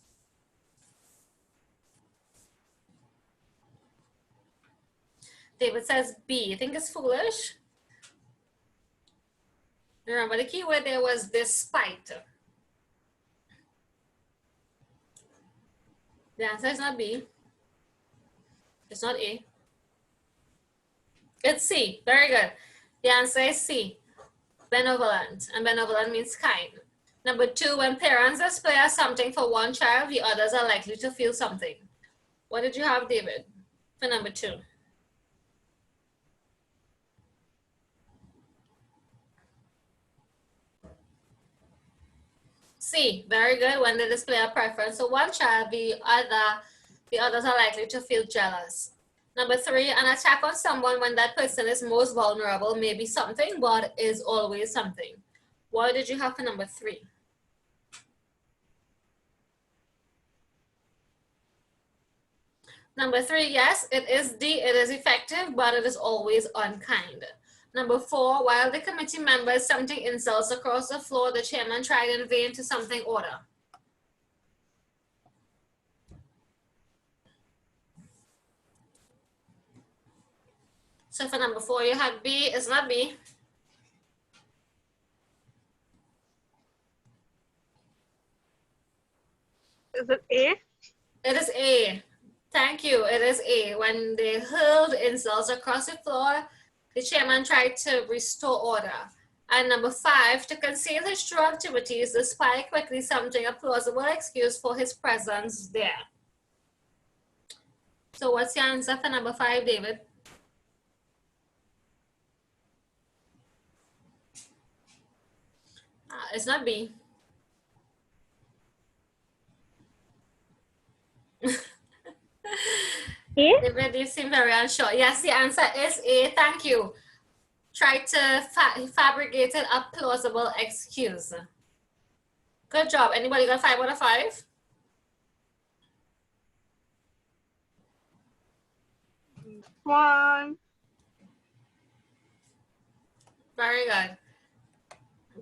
David says B. I think it's foolish. Remember, the key word there was despite. The answer is not B. It's not A. It's C. Very good. The answer is C. Benevolent. And benevolent means kind. Number 2, when parents display something for one child, the others are likely to feel something. What did you have, David, for number 2? C. Very good. When they display a preference for one child, the others are likely to feel jealous. Number 3, an attack on someone when that person is most vulnerable may be something, but is always something. What did you have for number 3? Number 3, yes, it is D. It is effective, but it is always unkind. Number 4, while the committee members something insults across the floor, the chairman tried in vain to something order. So for number 4, you had B. It's not B. Is it A? It is A. Thank you. It is A. When they hurled insults across the floor, the chairman tried to restore order. And number 5, to conceal his true activities, the spy quickly summoned a plausible excuse for his presence there. So what's your answer for number 5, David? It's not B. A? David, you seem very unsure. Yes, the answer is A. Thank you. Try to fabricate a plausible excuse. Good job. Anybody got 5 out of 5? One. Very good.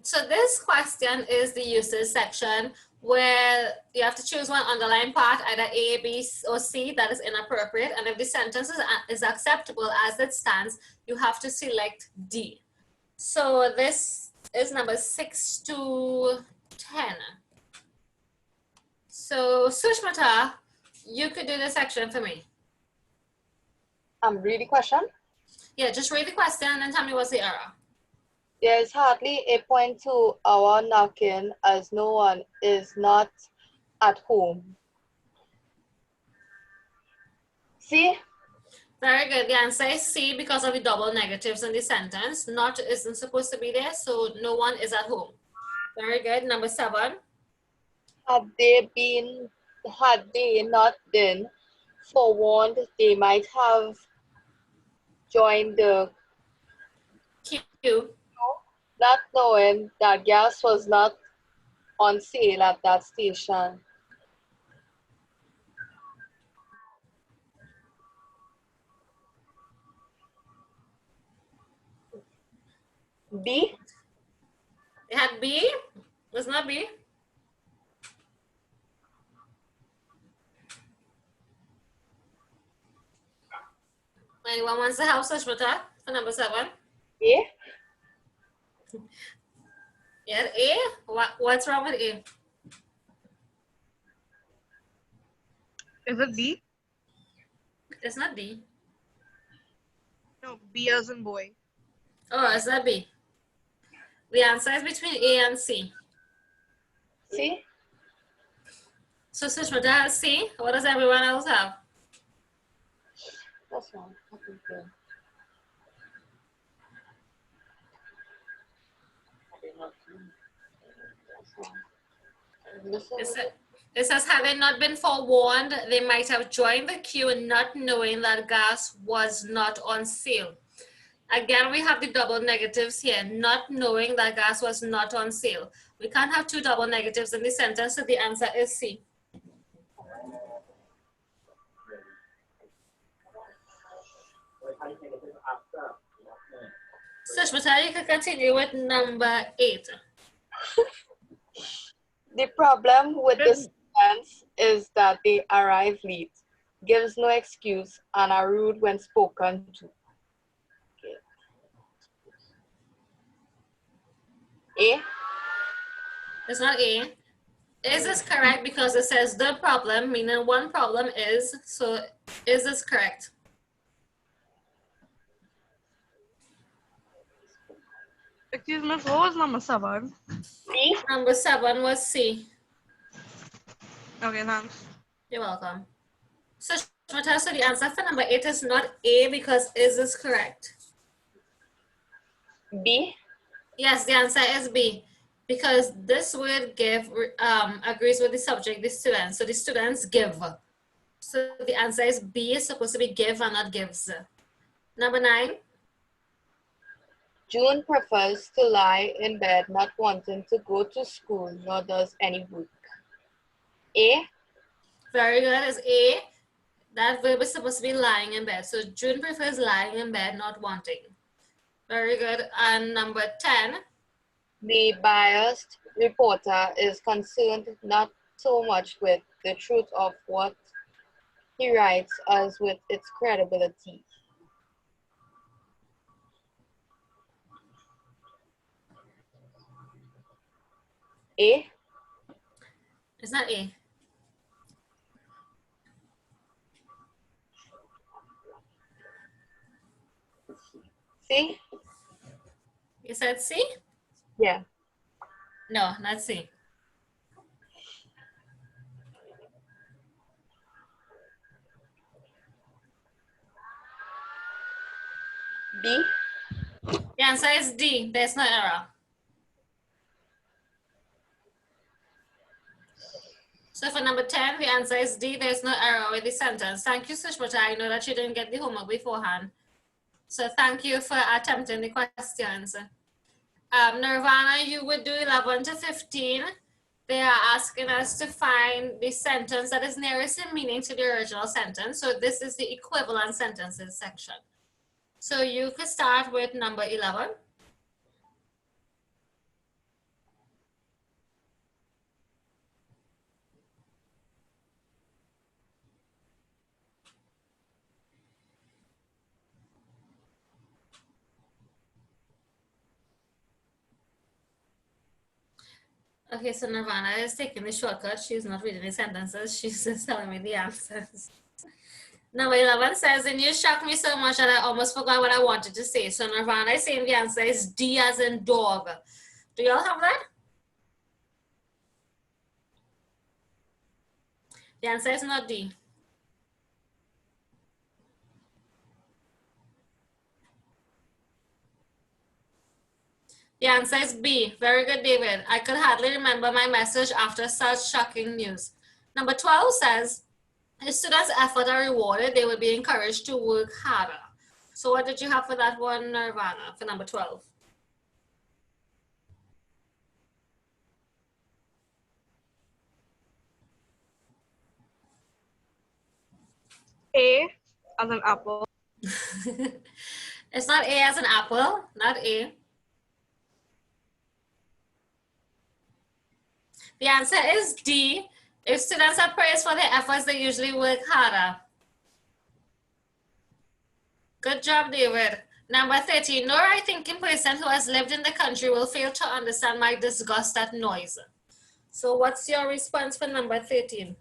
So this question is the uses section where you have to choose one underlined part, either A, B, or C, that is inappropriate. And if the sentence is acceptable as it stands, you have to select D. So this is number 6 to 10. So Sushmita, you could do this section for me. Read the question. Yeah, just read the question and tell me what's the error. There is hardly a point to our knocking as no one is not at home. See? Very good. The answer is C because of the double negatives in the sentence. Not isn't supposed to be there, so no one is at home. Very good. Number 7. Had they not been forewarned, they might have joined the Q. not knowing that gas was not on sale at that station. B? It had B. Was not B. Anyone wants to help Sushmita for number 7? A? Yeah, A. What's wrong with A? Is it B? It's not D. No, B as in boy. Oh, it's not B. The answer is between A and C. C? So Sushmita has C. What does everyone else have? That's wrong. Okay. It says, having not been forewarned, they might have joined the queue not knowing that gas was not on sale. Again, we have the double negatives here, not knowing that gas was not on sale. We can't have 2 double negatives in the sentence, so the answer is C. Sushmita, you can continue with number 8. The problem with this sentence is that they arrive late, gives no excuse, and are rude when spoken to. Okay. A? It's not A. Is this correct? Because it says the problem, meaning one problem is, so is this correct? Excuse me, what was number 7? C? Number 7 was C. Okay, thanks. You're welcome. So Shmata, so the answer for number 8 is not A because is this correct? B? Yes, the answer is B because this word give agrees with the subject, the students. So the students give. So the answer is B is supposed to be give and not gives. Number 9. June prefers to lie in bed, not wanting to go to school, nor does any work. A? Very good. Is A. That verb is supposed to be lying in bed. So June prefers lying in bed, not wanting. Very good. And number 10. The biased reporter is concerned not so much with the truth of what he writes as with its credibility. A. It's not A. C. You said C? Yeah. No, not C. D. The answer is D. There's no error. So for number 10, the answer is D. There's no error with the sentence. Thank you, Sushmita. I know that you didn't get the homework beforehand. So thank you for attempting the questions. Nirvana, you would do 11 to 15. They are asking us to find the sentence that is nearest in meaning to the original sentence. So this is the equivalent sentences section. So you could start with number 11. Okay, so Nirvana is taking the shortcut. She's not reading the sentences. She's just telling me the answers. Number 11 says, and you shocked me so much that I almost forgot what I wanted to say. So Nirvana is saying the answer is D as in dog. Do y'all have that? The answer is not D. The answer is B. Very good, David. I could hardly remember my message after such shocking news. Number 12 says, if students' effort are rewarded, they will be encouraged to work harder. So what did you have for that one, Nirvana, for number 12? A as an apple. It's not A as an apple, not A. The answer is D. If students are praised for their efforts, they usually work harder. Good job, David. Number 13, no right-thinking person who has lived in the country will fail to understand my disgust at noise. So what's your response for number 13?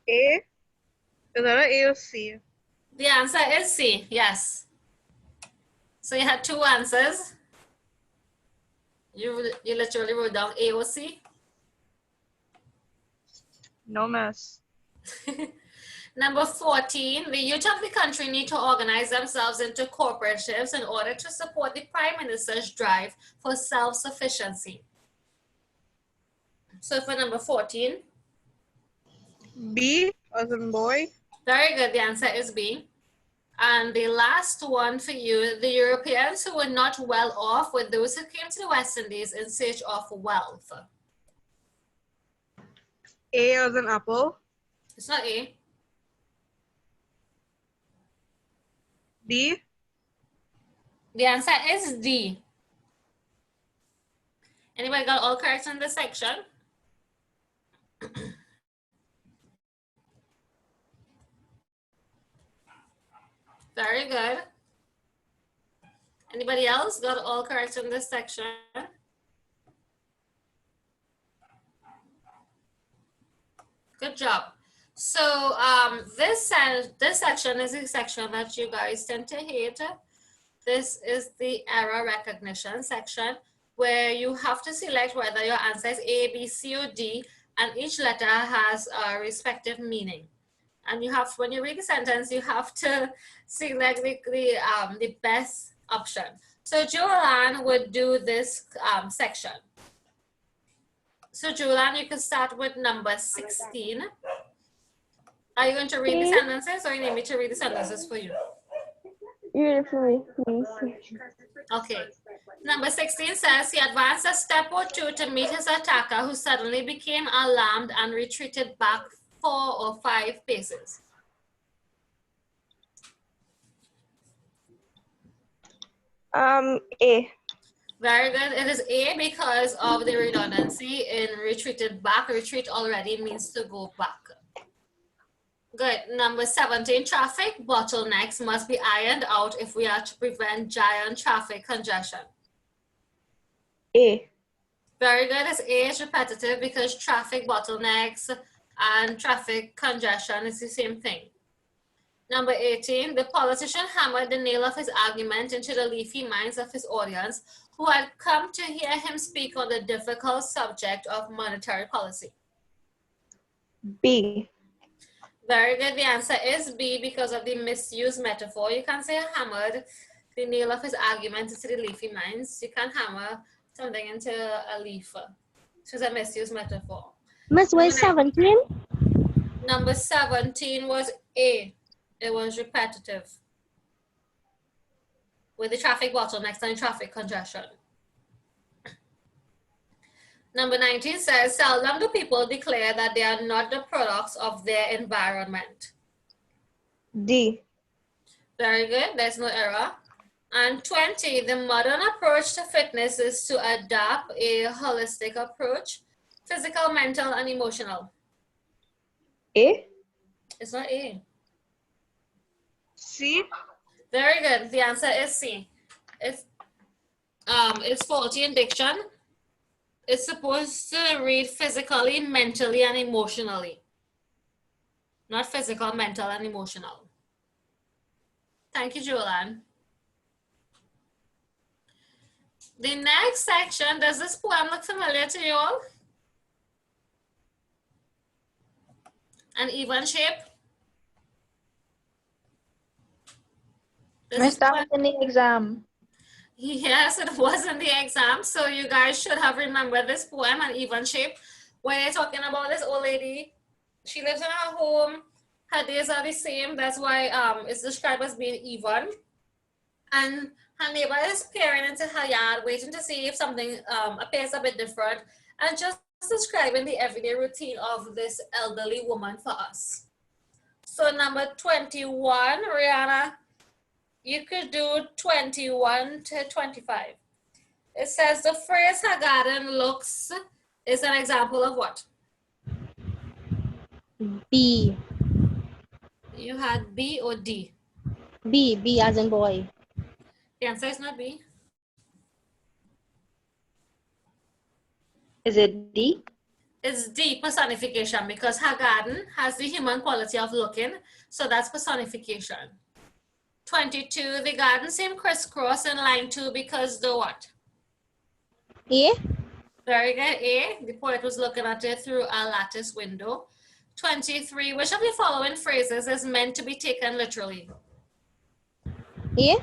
A? Is that an A or C? The answer is C, yes. So you had two answers. You literally wrote down A or C. No mess. Number 14, the youth of the country need to organize themselves into cooperatives in order to support the Prime Minister's drive for self-sufficiency. So for number 14. B as in boy. Very good, the answer is B. And the last one for you, the Europeans who were not well off were those who came to the West Indies in search of wealth. A as an apple. It's not A. D. The answer is D. Anybody got all correct in this section? Very good. Anybody else got all correct in this section? Good job. So this section is a section that you guys tend to hate. This is the error recognition section where you have to select whether your answer is A, B, C, or D, and each letter has a respective meaning. And you have, when you read the sentence, you have to select the best option. So Joanne would do this section. So Joanne, you can start with number 16. Are you going to read the sentences or you need me to read the sentences for you? You read it for me, please. Okay. Number 16 says he advanced a step or two to meet his attacker who suddenly became alarmed and retreated back 4 or 5 paces. A. Very good. It is A because of the redundancy in retreated back. Retreat already means to go back. Good. Number 17, traffic bottlenecks must be ironed out if we are to prevent giant traffic congestion. A. Very good. It's A is repetitive because traffic bottlenecks and traffic congestion is the same thing. Number 18, the politician hammered the nail of his argument into the leafy minds of his audience who had come to hear him speak on the difficult subject of monetary policy. B. Very good. The answer is B because of the misuse metaphor. You can say hammered the nail of his argument into the leafy minds. You can hammer something into a leaf. So it's a misuse metaphor. Miss, was 17? Number 17 was A. It was repetitive with the traffic bottlenecks and traffic congestion. Number 19 says, seldom do people declare that they are not the products of their environment. D. Very good, there's no error. And 20, the modern approach to fitness is to adopt a holistic approach, physical, mental, and emotional. A. It's not A. C. Very good, the answer is C. It's faulty in diction. It's supposed to read physically, mentally, and emotionally. Not physical, mental, and emotional. Thank you, Joanne. The next section, does this poem look familiar to you all? An even shape? Miss, that was in the exam. Yes, it was in the exam. So you guys should have remembered this poem, An Even Shape, where they're talking about this old lady. She lives in her home. Her days are the same. That's why it's described as being even. And her neighbor is peering into her yard, waiting to see if something appears a bit different, and just describing the everyday routine of this elderly woman for us. So number 21, Rihanna, you could do 21 to 25. It says the phrase her garden looks is an example of what? B. You had B or D? B. B as in boy. The answer is not B. Is it D? It's D, personification, because her garden has the human quality of looking, so that's personification. 22, the garden seemed crisscross in line 2 because the what? A. Very good, A. The poet was looking at it through a lattice window. 23, which of the following phrases is meant to be taken literally? A.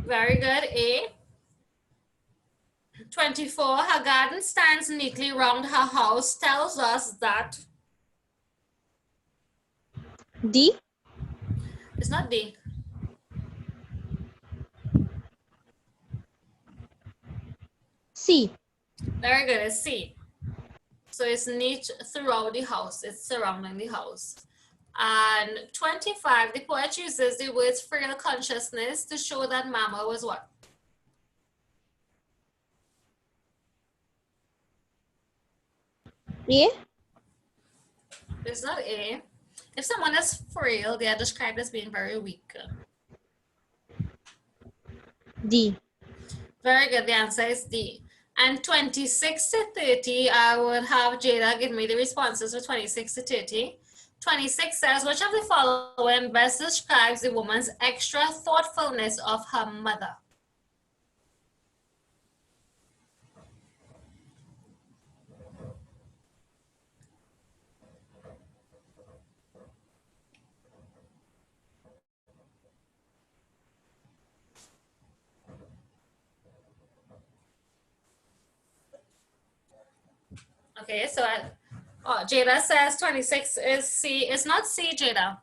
Very good, A. 24, her garden stands neatly round her house tells us that. D. It's not D. C. Very good, it's C. So it's neat throughout the house, it's surrounding the house. And 25, the poet uses the words frail consciousness to show that Mama was what? A. It's not A. If someone is frail, they are described as being very weak. D. Very good, the answer is D. And 26 to 30, I would have Jada give me the responses for 26 to 30. 26 says, which of the following best describes the woman's extra thoughtfulness of her mother? Okay, so Jada says 26 is C. It's not C, Jada.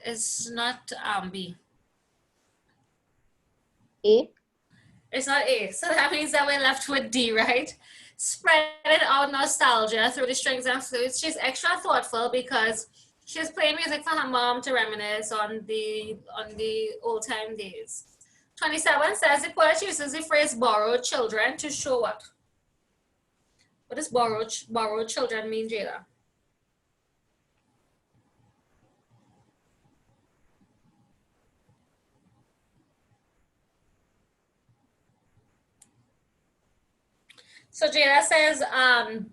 It's not B. A. It's not A. So that means that we're left with D, right? Spreading out nostalgia through the strings and flutes. She's extra thoughtful because she's playing music for her mom to reminisce on the old time days. 27 says the poet uses the phrase borrowed children to show what? What does borrowed children mean, Jada? So Jada says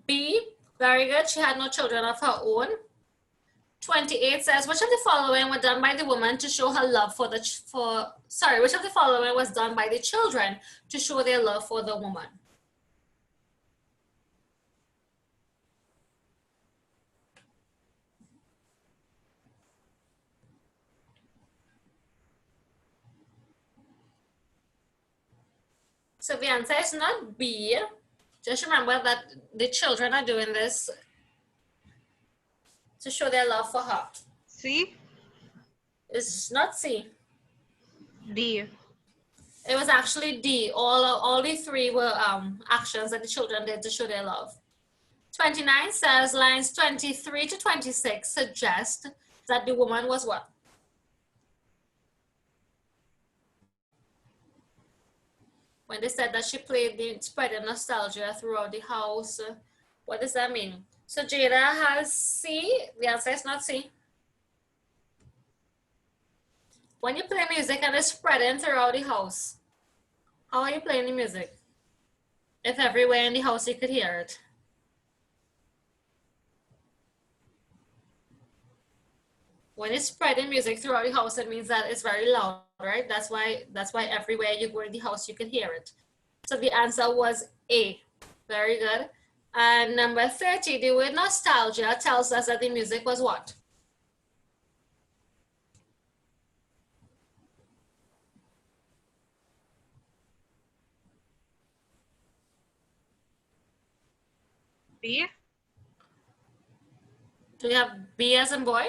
B, very good. She had no children of her own. 28 says, which of the following were done by the woman to show her love for which of the following was done by the children to show their love for the woman? So the answer is not B. Just remember that the children are doing this to show their love for her. C. It's not C. D. It was actually D. All the three were actions that the children did to show their love. 29 says lines 23 to 26 suggest that the woman was what? When they said that she played the spreading nostalgia throughout the house, what does that mean? So Jada has C. The answer is not C. When you play music and it's spreading throughout the house, how are you playing the music? If everywhere in the house you could hear it. When it's spreading music throughout the house, it means that it's very loud, right? That's why everywhere you go in the house, you can hear it. So the answer was A. Very good. And number 30, the word nostalgia tells us that the music was what? B. Do we have B as in boy?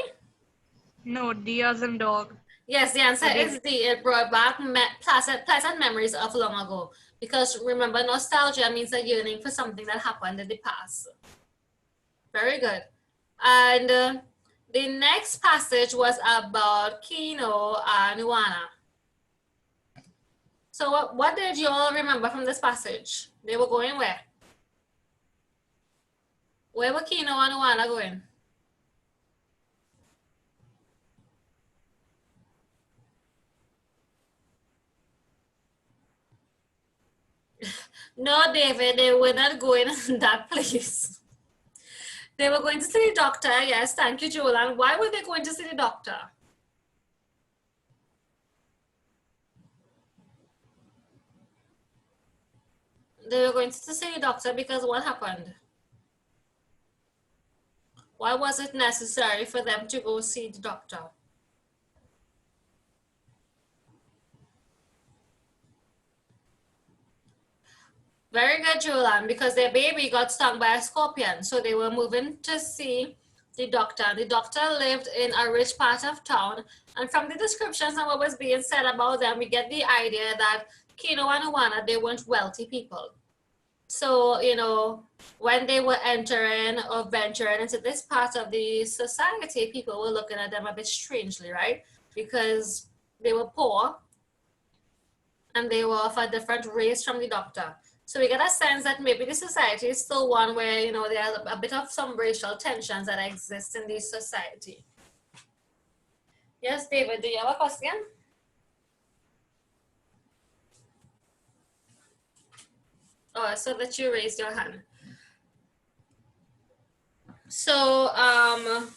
No, D as in dog. Yes, the answer is D. It brought back pleasant memories of long ago. Because remember, nostalgia means a yearning for something that happened in the past. Very good. And the next passage was about Kino and Nuana. So what did you all remember from this passage? They were going where? Where were Kino and Nuana going? No, David, they were not going in that place. They were going to see the doctor. Yes, thank you, Joel. And why were they going to see the doctor? They were going to see the doctor because what happened? Why was it necessary for them to go see the doctor? Very good, Julian, because their baby got stung by a scorpion. So they were moving to see the doctor. The doctor lived in a rich part of town. And from the descriptions and what was being said about them, we get the idea that Kino and Nuana, they weren't wealthy people. So, you know, when they were entering or venturing into this part of the society, people were looking at them a bit strangely, right? Because they were poor and they were of a different race from the doctor. So we get a sense that maybe the society is still one where, you know, there are a bit of some racial tensions that exist in this society. Yes, David, do you have a question? Oh, I saw that you raised your hand. So, Anna,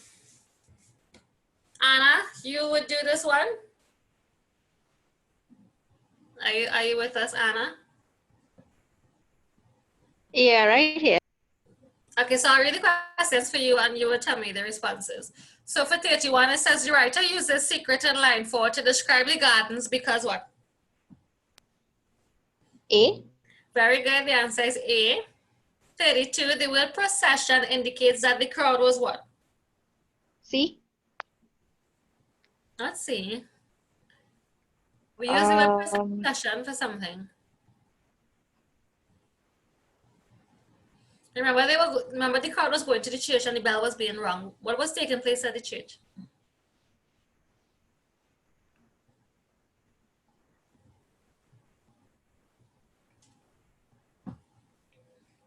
you would do this one? Are you with us, Anna? Yeah, right here. Okay, so I'll read the questions for you and you will tell me the responses. So for 31, it says the writer uses secret in line 4 to describe the gardens because what? A. Very good, the answer is A. 32, the word procession indicates that the crowd was what? C. Not C. We use the word procession for something. Remember the crowd was going to the church and the bell was being rung. What was taking place at the church?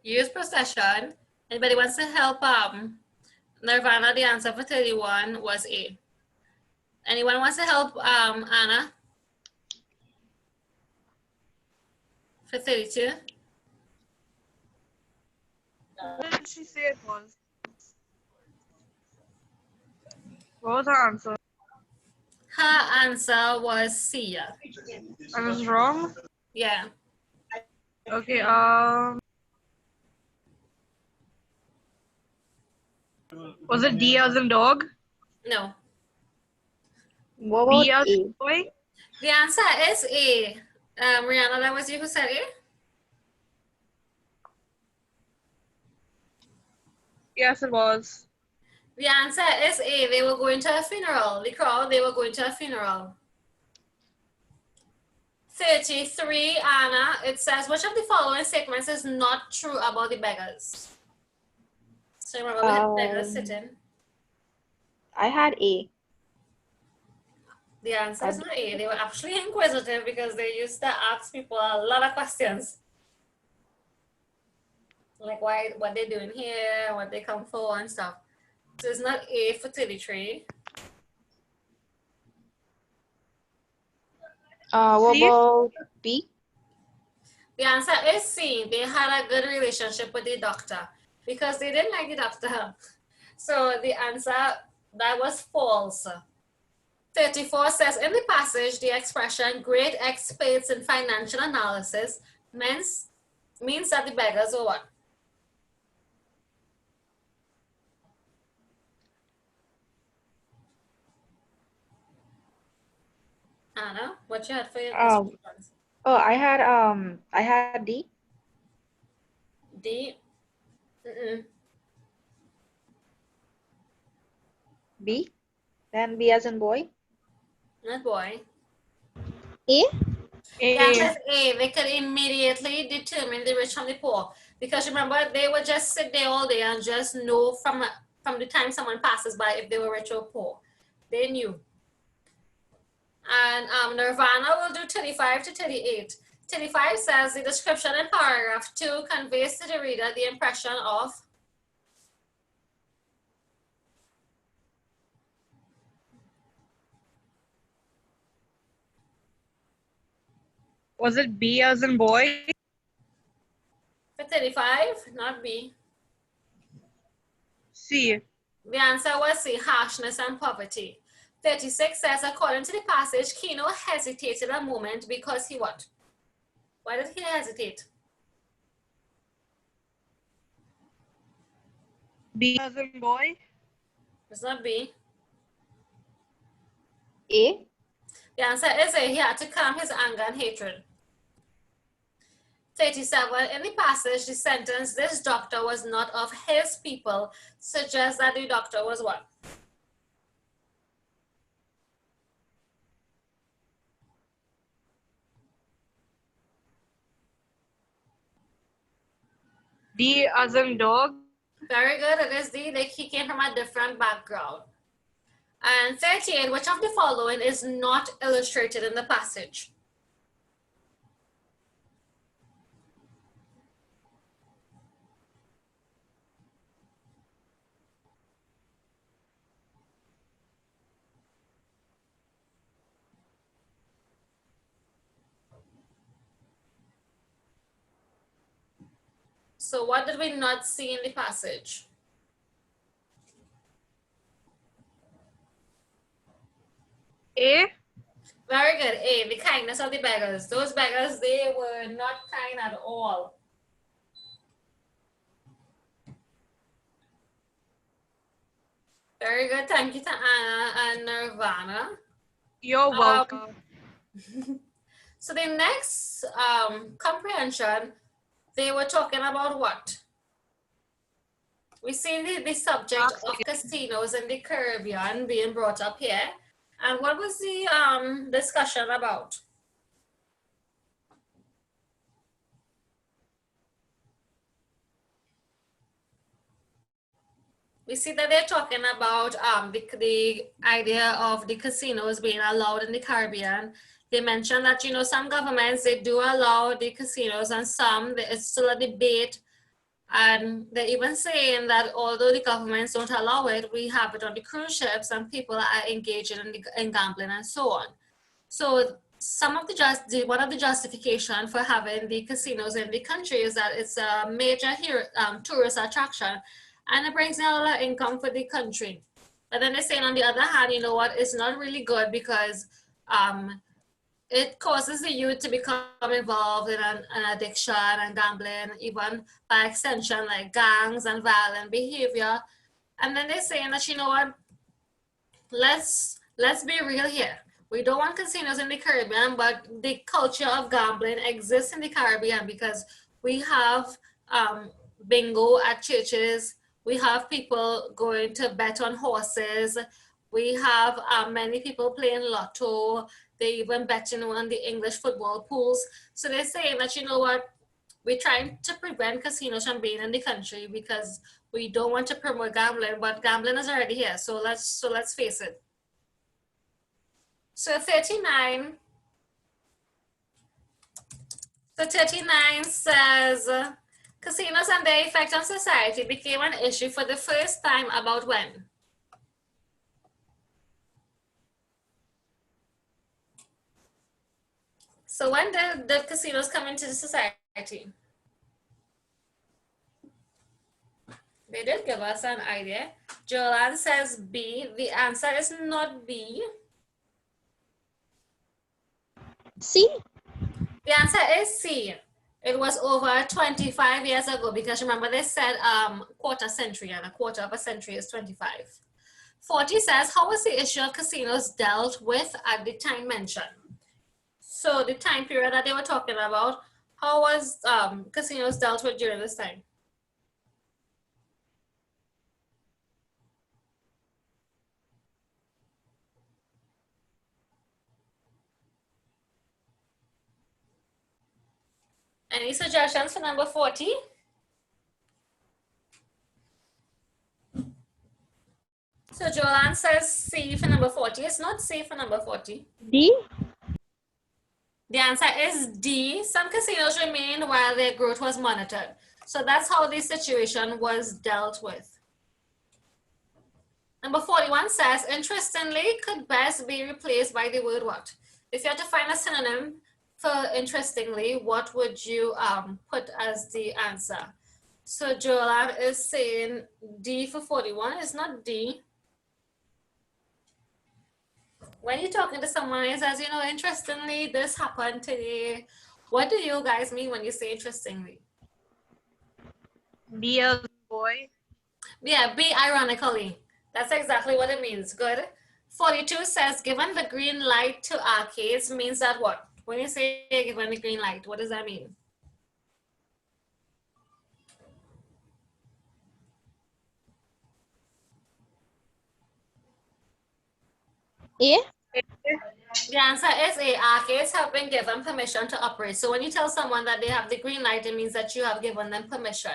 Youth procession. Anybody wants to help Nirvana? The answer for 31 was A. Anyone wants to help Anna? For 32? What did she say it was? What was her answer? Her answer was C. I was wrong. Yeah. Okay, was it D as in dog? No. What B about as in A? boy? The answer is A. Rihanna, that was you who said A? Yes, it was. The answer is A. They were going to a funeral. The crowd, they were going to a funeral. 33, Anna, it says, which of the following statements is not true about the beggars? So remember, we had beggars sitting. I had A. The answer is not A. They were actually inquisitive because they used to ask people a lot of questions. Like what they're doing here, what they come for and stuff. So it's not A for 33. What C? about B? The answer is C. They had a good relationship with the doctor because they didn't like the doctor. So the answer, that was false. 34 says, in the passage, the expression great experts in financial analysis means that the beggars were what? Anna, what you had for your questions? Oh, I had D. D. B. Then B as in boy. Not boy. A. The answer A. is A. They could immediately determine the rich from the poor. Because remember, they would just sit there all day and just know from the time someone passes by if they were rich or poor. They knew. And Nirvana will do 35 to 38. 35 says the description in paragraph 2 conveys to the reader the impression of Was it B as in boy? for 35, not B. C. The answer was C, harshness and poverty. 36 says, according to the passage, Kino hesitated a moment because he what? Why did he hesitate? B as in boy? It's not B. A. The answer is A, he had to calm his anger and hatred. 37, in the passage, the sentence, this doctor was not of his people, suggests that the doctor was what? D as in dog? Very good, it is D, he came from a different background. And 38, which of the following is not illustrated in the passage? So what did we not see in the passage? A. Very good, A, the kindness of the beggars. Those beggars, they were not kind at all. Very good, thank you to Anna and Nirvana. You're welcome. So the next comprehension, they were talking about what? We see the subject of casinos in the Caribbean being brought up here. And what was the discussion about? we see that they're talking about the idea of the casinos being allowed in the Caribbean. They mentioned that, you know, some governments, they do allow the casinos, and some, it's still a debate. And they're even saying that although the governments don't allow it, we have it on the cruise ships and people are engaging in gambling and so on. So some of one of the justification for having the casinos in the country is that it's a major tourist attraction, and it brings in a lot of income for the country. But then they're saying on the other hand, you know what, it's not really good because it causes the youth to become involved in an addiction and gambling, even by extension, like gangs and violent behavior. And then they're saying that, you know what, let's be real here. We don't want casinos in the Caribbean, but the culture of gambling exists in the Caribbean because we have bingo at churches. We have people going to bet on horses. We have many people playing lotto. They even betting on the English football pools. So they're saying that, you know what, we're trying to prevent casinos from being in the country because we don't want to promote gambling, but gambling is already here. So let's face it. So 39 says, casinos and their effect on society became an issue for the first time about when? So when did casinos come into the society? They did give us an idea. Joanne says B. The answer is not B. C. The answer is C. It was over 25 years ago because remember they said quarter century, and a quarter of a century is 25. 40 says, how was the issue of casinos dealt with at the time mentioned? So the time period that they were talking about, how was casinos dealt with during this time? Any suggestions for number 40? So Joanne says C for number 40. It's not C for number 40. D. The answer is D. Some casinos remained while their growth was monitored. So that's how the situation was dealt with. Number 41 says, interestingly, could best be replaced by the word what? If you had to find a synonym for interestingly, what would you put as the answer? So Joanne is saying D for 41. It's not D. When you're talking to someone who says, you know, interestingly, this happened today, what do you guys mean when you say interestingly? B as boy. Yeah, be ironically. That's exactly what it means. Good. 42 says, given the green light to arcades means that what? When you say given the green light, what does that mean? A. The answer is A. Arcades have been given permission to operate. So when you tell someone that they have the green light, it means that you have given them permission.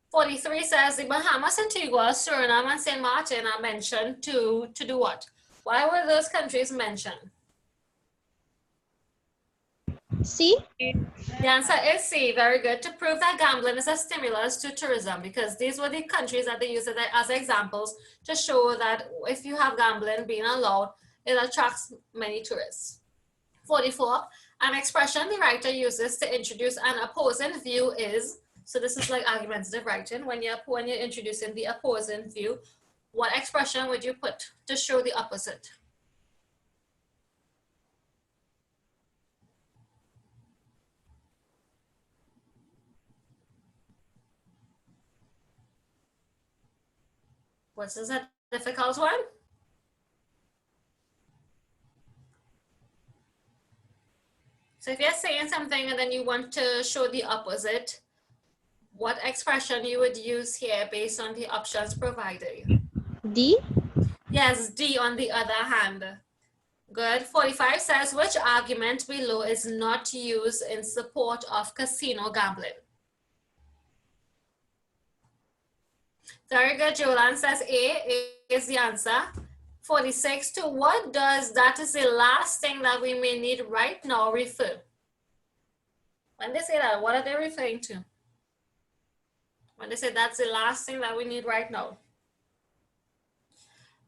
43 says the Bahamas, Antigua, Suriname, and St. Martin are mentioned to do what? Why were those countries mentioned? C. The answer is C. Very good. To prove that gambling is a stimulus to tourism, because these were the countries that they used as examples to show that if you have gambling being allowed, it attracts many tourists. 44, an expression the writer uses to introduce an opposing view is, so this is like argumentative writing, when you're introducing the opposing view, what expression would you put to show the opposite? Was this a difficult one? So if you're saying something and then you want to show the opposite, what expression you would use here based on the options provided? D. Yes, D on the other hand. Good. 45 says, which argument below is not used in support of casino gambling? Very good. Jolan says A is the answer. 46, to what does "that is the last thing that we may need right now" refer? When they say that, what are they referring to? When they say that's the last thing that we need right now.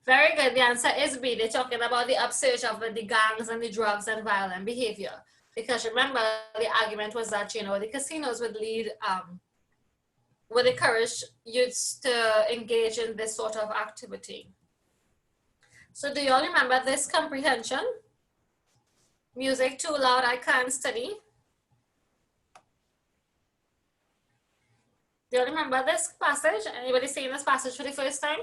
Very good. The answer is B. They're talking about the upsurge of the gangs and the drugs and violent behavior. Because remember, the argument was that, you know, the casinos would lead, would encourage youths to engage in this sort of activity. So do you all remember this comprehension? Music too loud, I can't study. Do you remember this passage? Anybody seeing this passage for the first time?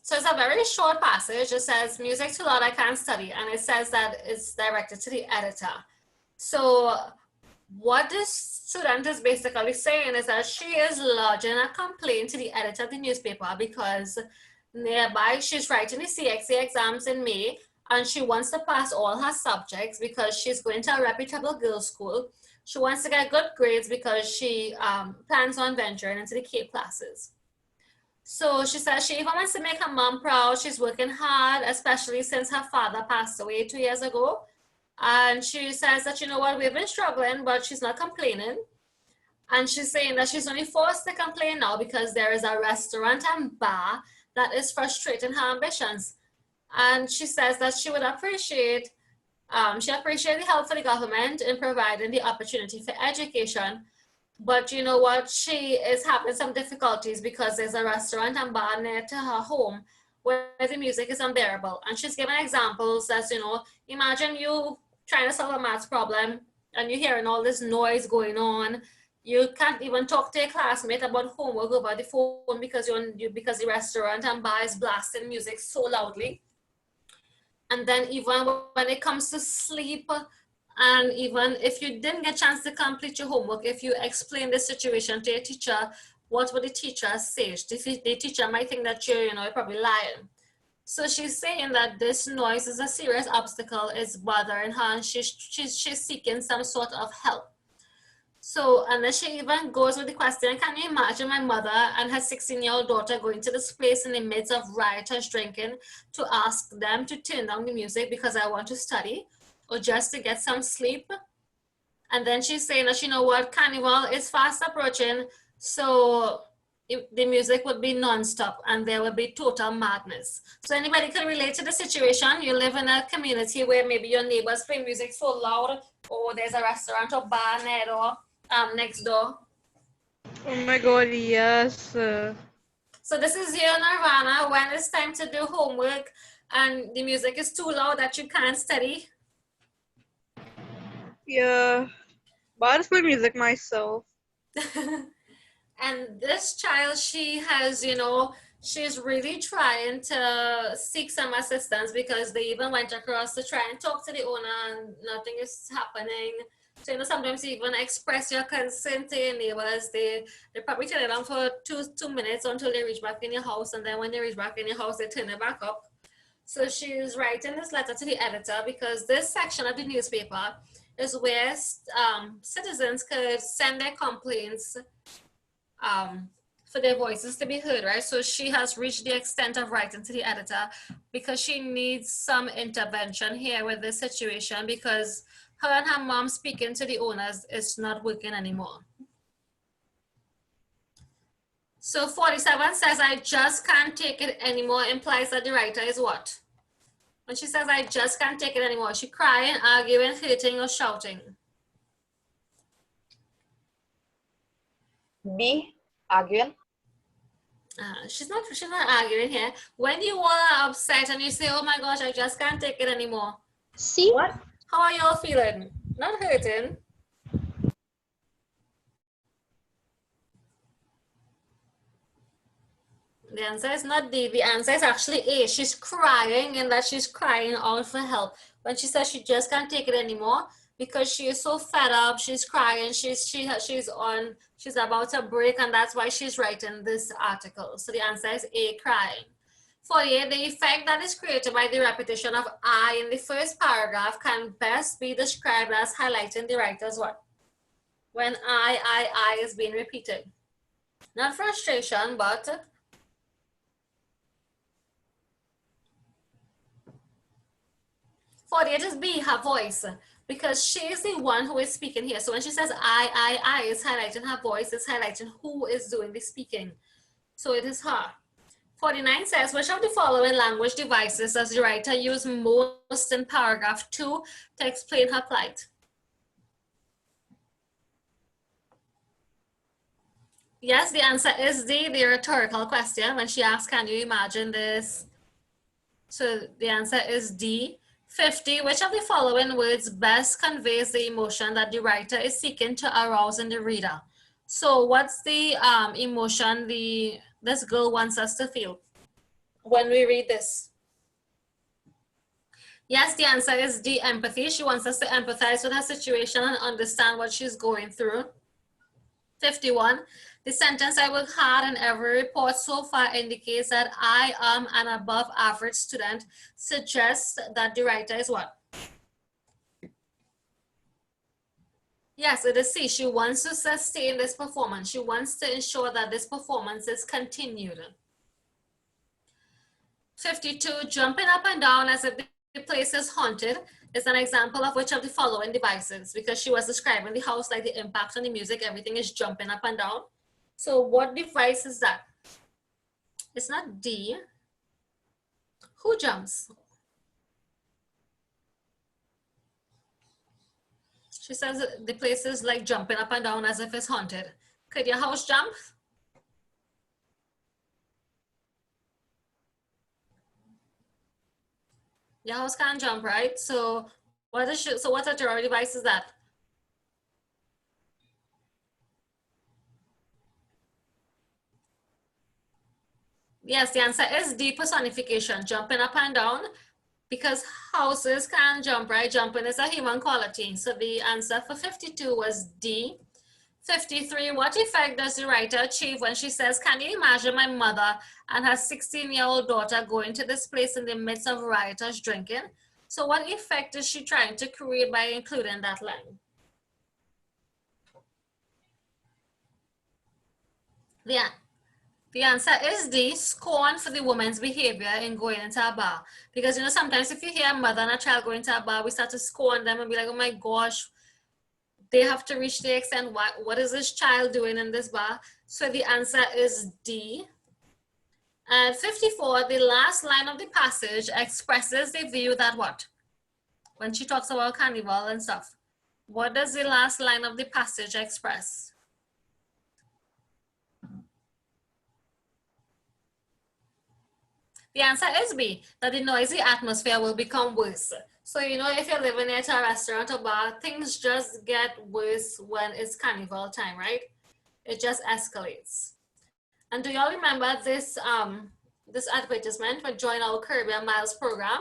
So it's a very short passage. It says, music too loud, I can't study. And it says that it's directed to the editor. So what this student is basically saying is that she is lodging a complaint to the editor of the newspaper because nearby she's writing the CSEC exams in May and she wants to pass all her subjects because she's going to a reputable girls' school. She wants to get good grades because she plans on venturing into the K classes. So she says she even wants to make her mom proud. She's working hard, especially since her father passed away 2 years ago. And she says that, you know what, we've been struggling, but she's not complaining. And she's saying that she's only forced to complain now because there is a restaurant and bar that is frustrating her ambitions. And she says that she would appreciate, she appreciates the help for the government in providing the opportunity for education. But you know what, she is having some difficulties because there's a restaurant and bar near to her home where the music is unbearable. And she's given examples as, you know, imagine you trying to solve a maths problem and you're hearing all this noise going on. You can't even talk to your classmate about homework over the phone because because the restaurant and bar is blasting music so loudly. And then even when it comes to sleep, and even if you didn't get a chance to complete your homework, if you explain the situation to your teacher, what would the teacher say? The teacher might think that you're probably lying. So she's saying that this noise is a serious obstacle, it's bothering her, and she's seeking some sort of help. So, and then she even goes with the question, can you imagine my mother and her 16-year-old daughter going to this place in the midst of rioters drinking to ask them to turn down the music because I want to study? Or just to get some sleep? And then she's saying that, you know what, Carnival is fast approaching, so the music would be non-stop and there would be total madness. So anybody can relate to the situation. You live in a community where maybe your neighbors play music so loud, or there's a restaurant or bar next door. Oh my god, yes. So this is your nirvana when it's time to do homework and the music is too loud that you can't study. Yeah, but I just play music myself. And this child, she has, she's really trying to seek some assistance because they even went across to try and talk to the owner and nothing is happening. So, sometimes you even express your concern to your neighbors. They probably turn it on for two minutes until they reach back in your house. And then when they reach back in your house, they turn it back up. So she's writing this letter to the editor because this section of the newspaper is where citizens could send their complaints for their voices to be heard, right? So she has reached the extent of writing to the editor because she needs some intervention here with this situation because her and her mom speaking to the owners is not working anymore. So 47 says, I just can't take it anymore, implies that the writer is what? When she says, I just can't take it anymore, is she crying, arguing, hurting, or shouting? B, arguing. She's not arguing here. When you are upset and you say, oh my gosh, I just can't take it anymore. C. What? How are y'all feeling? Not hurting. The answer is not D. The answer is actually A. She's crying, and that she's crying out for help. When she says she just can't take it anymore because she is so fed up, she's crying, she's about to break, and that's why she's writing this article. So the answer is A, crying. 48, the effect that is created by the repetition of I in the first paragraph can best be described as highlighting the writer's what? When I is being repeated. Not frustration, but 48 is B, her voice, because she is the one who is speaking here. So when she says I is highlighting her voice, is highlighting who is doing the speaking. So it is her. 49 says, which of the following language devices does the writer use most in paragraph 2 to explain her plight? Yes, the answer is D, the rhetorical question. When she asks, can you imagine this? So the answer is D. 50, which of the following words best conveys the emotion that the writer is seeking to arouse in the reader? So what's the emotion this girl wants us to feel when we read this? Yes, the answer is D, empathy. She wants us to empathize with her situation and understand what she's going through. 51, the sentence I work hard in every report so far indicates that I am an above average student, suggests that the writer is what? Yes, it is C. She wants to sustain this performance. She wants to ensure that this performance is continued. 52, jumping up and down as if the place is haunted is an example of which of the following devices, because she was describing the house like the impact on the music, everything is jumping up and down. So what device is that? It's not D. Who jumps? She says the place is like jumping up and down as if it's haunted. Could your house jump? Your house can't jump, right? So what a terror device is that? Yes, the answer is D, personification, jumping up and down, because houses can jump, right? Jumping is a human quality. So the answer for 52 was D. 53, what effect does the writer achieve when she says, can you imagine my mother and her 16-year-old daughter going to this place in the midst of rioters drinking? So what effect is she trying to create by including that line? The answer is D, scorn for the woman's behavior in going into a bar. Because, you know, sometimes if you hear a mother and a child going to a bar, we start to scorn them and be like, oh my gosh, they have to reach the extent, what is this child doing in this bar? So the answer is D. And 54, the last line of the passage expresses the view that what? When she talks about carnival and stuff, what does the last line of the passage express? The answer is B, that the noisy atmosphere will become worse. So, you know, if you're living at a restaurant or bar, things just get worse when it's carnival time, right? It just escalates. And do y'all remember this, this advertisement for join our Caribbean Miles program?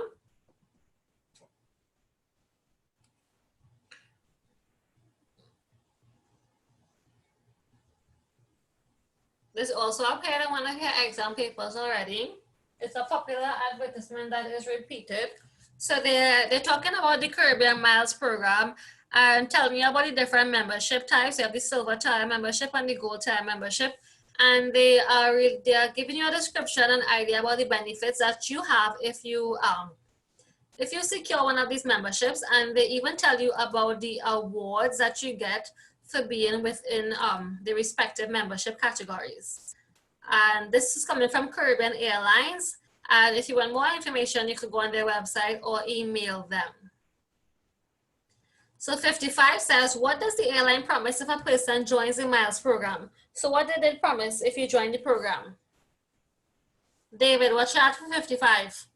This also appeared in one of your exam papers already. It's a popular advertisement that is repeated. So they're talking about the Caribbean Miles program and tell me about the different membership types. You have the silver tier membership and the gold tier membership. And they are giving you a description and idea about the benefits that you have if you secure one of these memberships, and they even tell you about the awards that you get for being within the respective membership categories. And this is coming from Caribbean Airlines. And if you want more information, you could go on their website or email them. So 55 says, what does the airline promise if a person joins the Miles program? So what did they promise if you join the program? David, what's your for 55?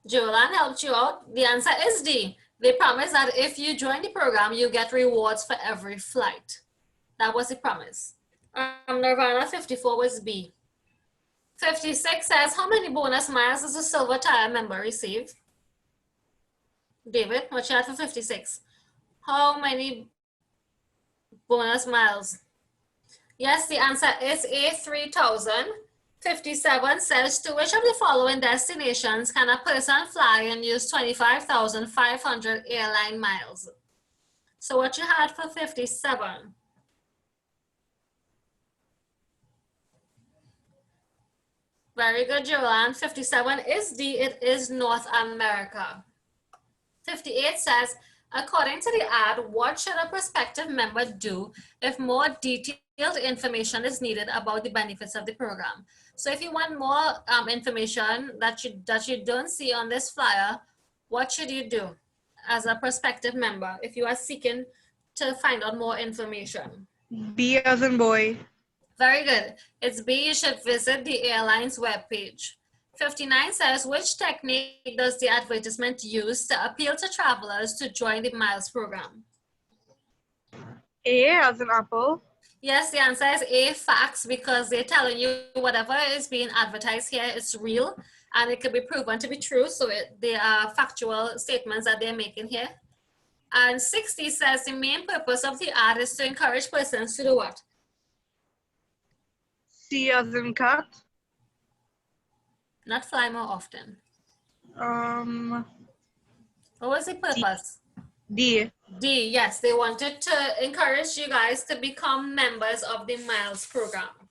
Jolan helped you out. The answer is D. They promise that if you join the program, you get rewards for every flight. That was the promise. Nirvana 54 was B. 56 says, how many bonus miles does a silver tier member receive? David, what you had for 56? How many bonus miles? Yes, the answer is A, 3,000. 57 says, to which of the following destinations can a person fly and use 25,500 airline miles? So what you had for 57? Very good, Joanne. 57 is D, it is North America. 58 says, according to the ad, what should a prospective member do if more detailed information is needed about the benefits of the program? So if you want more information that you don't see on this flyer, what should you do as a prospective member if you are seeking to find out more information? B as in boy. Very good. It's B, you should visit the airline's webpage. 59 says, which technique does the advertisement use to appeal to travelers to join the Miles program? A as in apple. Yes, the answer is A, facts, because they're telling you whatever is being advertised here is real and it could be proven to be true. So they are factual statements that they're making here. And 60 says the main purpose of the ad is to encourage persons to do what? C as in cat. Not fly more often. What was the purpose? D. D, yes, they wanted to encourage you guys to become members of the Miles program.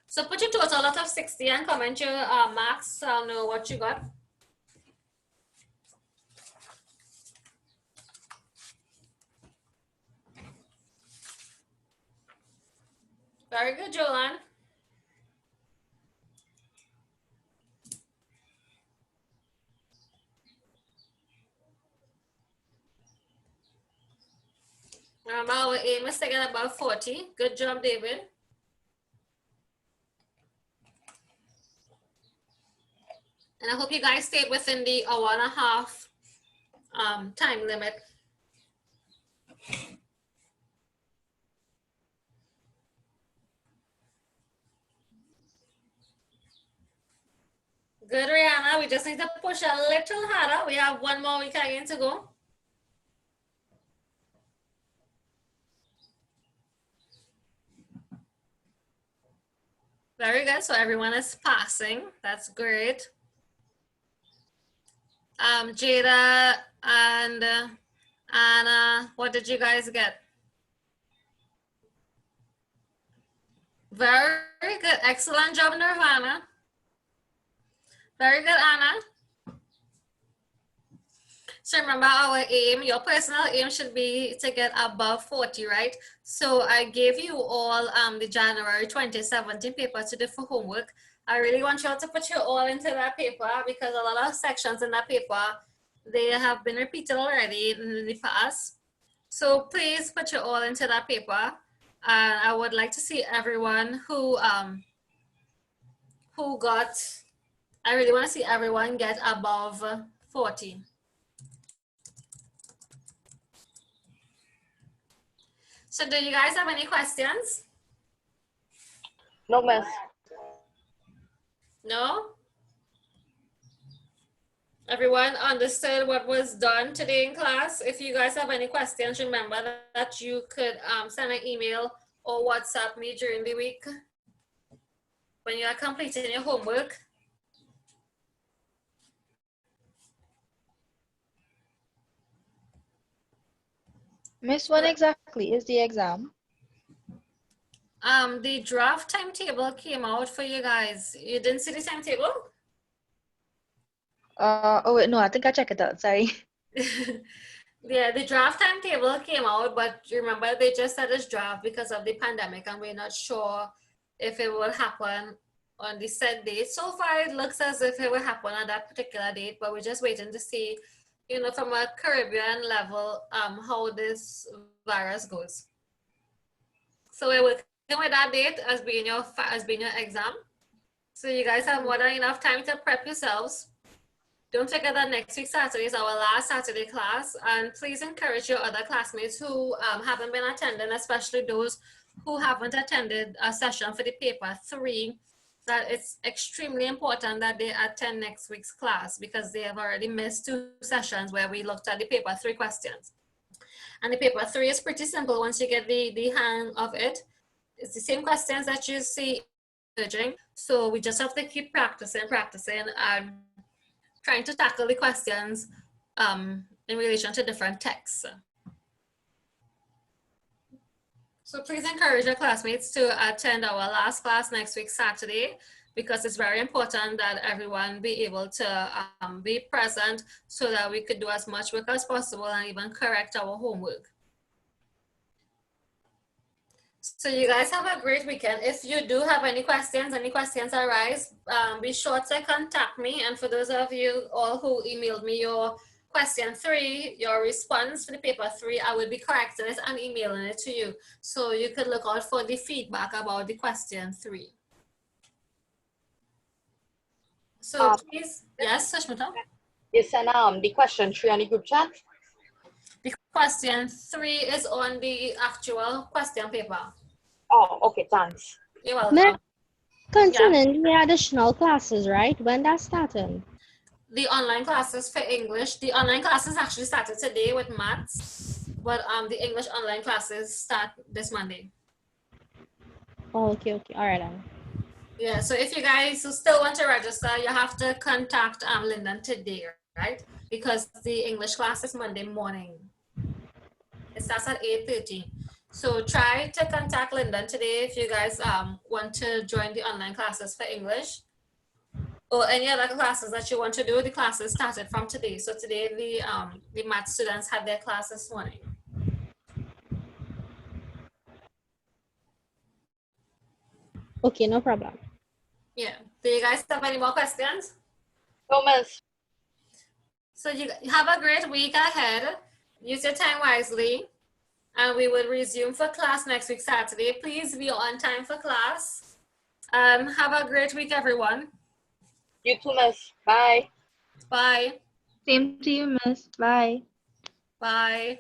So put your total out of 60 and comment your marks so I'll know what you got. Very good, Joanne. Remember, our aim is to get about 40. Good job, David. And I hope you guys stayed within the hour-and-a-half time limit. Good, Rihanna. We just need to push a little harder. We have one more week again to go. Very good. So everyone is passing. That's great. Jada and Anna, what did you guys get? Very good. Excellent job, Nirvana. Very good, Anna. So remember our aim, your personal aim should be to get above 40, right? So I gave you all the January 2017 paper to do for homework. I really want you all to put you all into that paper because a lot of sections in that paper, they have been repeated already in the past. So please put you all into that paper. And I would like to see everyone who got, I really want to see everyone get above 40. So do you guys have any questions? No, miss. No? Everyone understood what was done today in class? If you guys have any questions, remember that you could send an email or WhatsApp me during the week when you are completing your homework. Miss, when exactly is the exam? The draft timetable came out for you guys. You didn't see the timetable? Oh wait, no, I think I checked it out. Sorry. Yeah, the draft timetable came out, but remember they just said it's draft because of the pandemic and we're not sure if it will happen on the set date. So far it looks as if it will happen on that particular date, but we're just waiting to see, you know, from a Caribbean level, how this virus goes. So we're working with that date as being your exam. So you guys have more than enough time to prep yourselves. Don't forget that next week Saturday is our last Saturday class, and please encourage your other classmates who haven't been attending, especially those who haven't attended a session for the paper 3, that it's extremely important that they attend next week's class because they have already missed 2 sessions where we looked at the paper 3 questions. And the paper 3 is pretty simple once you get the hang of it. It's the same questions that you see emerging. So we just have to keep practicing and trying to tackle the questions in relation to different texts. So please encourage your classmates to attend our last class next week, Saturday, because it's very important that everyone be able to be present so that we could do as much work as possible and even correct our homework. So you guys have a great weekend. If you do have any questions arise, be sure to contact me. And for those of you all who emailed me your question 3, your response for the paper 3, I will be correcting it and emailing it to you. So you could look out for the feedback about the question 3. So please, yes, Sushmita? You send the question 3 on the group chat? The question 3 is on the actual question paper. Oh, okay, thanks. You're welcome. Concerning the additional classes, right? When that started? The online classes for English, the online classes actually started today with maths, but the English online classes start this Monday. Oh, okay, all right then. Yeah, so if you guys still want to register, you have to contact Lyndon today, right? Because the English class is Monday morning. It starts at 8:30. So try to contact Lyndon today if you guys want to join the online classes for English. Or any other classes that you want to do. The classes started from today. So today the math students had their class this morning. Okay, no problem. Yeah. Do you guys have any more questions? No, miss. So you have a great week ahead. Use your time wisely. And we will resume for class next week, Saturday. Please be on time for class. Have a great week, everyone. You too, miss. Bye. Bye. Same to you, miss. Bye. Bye.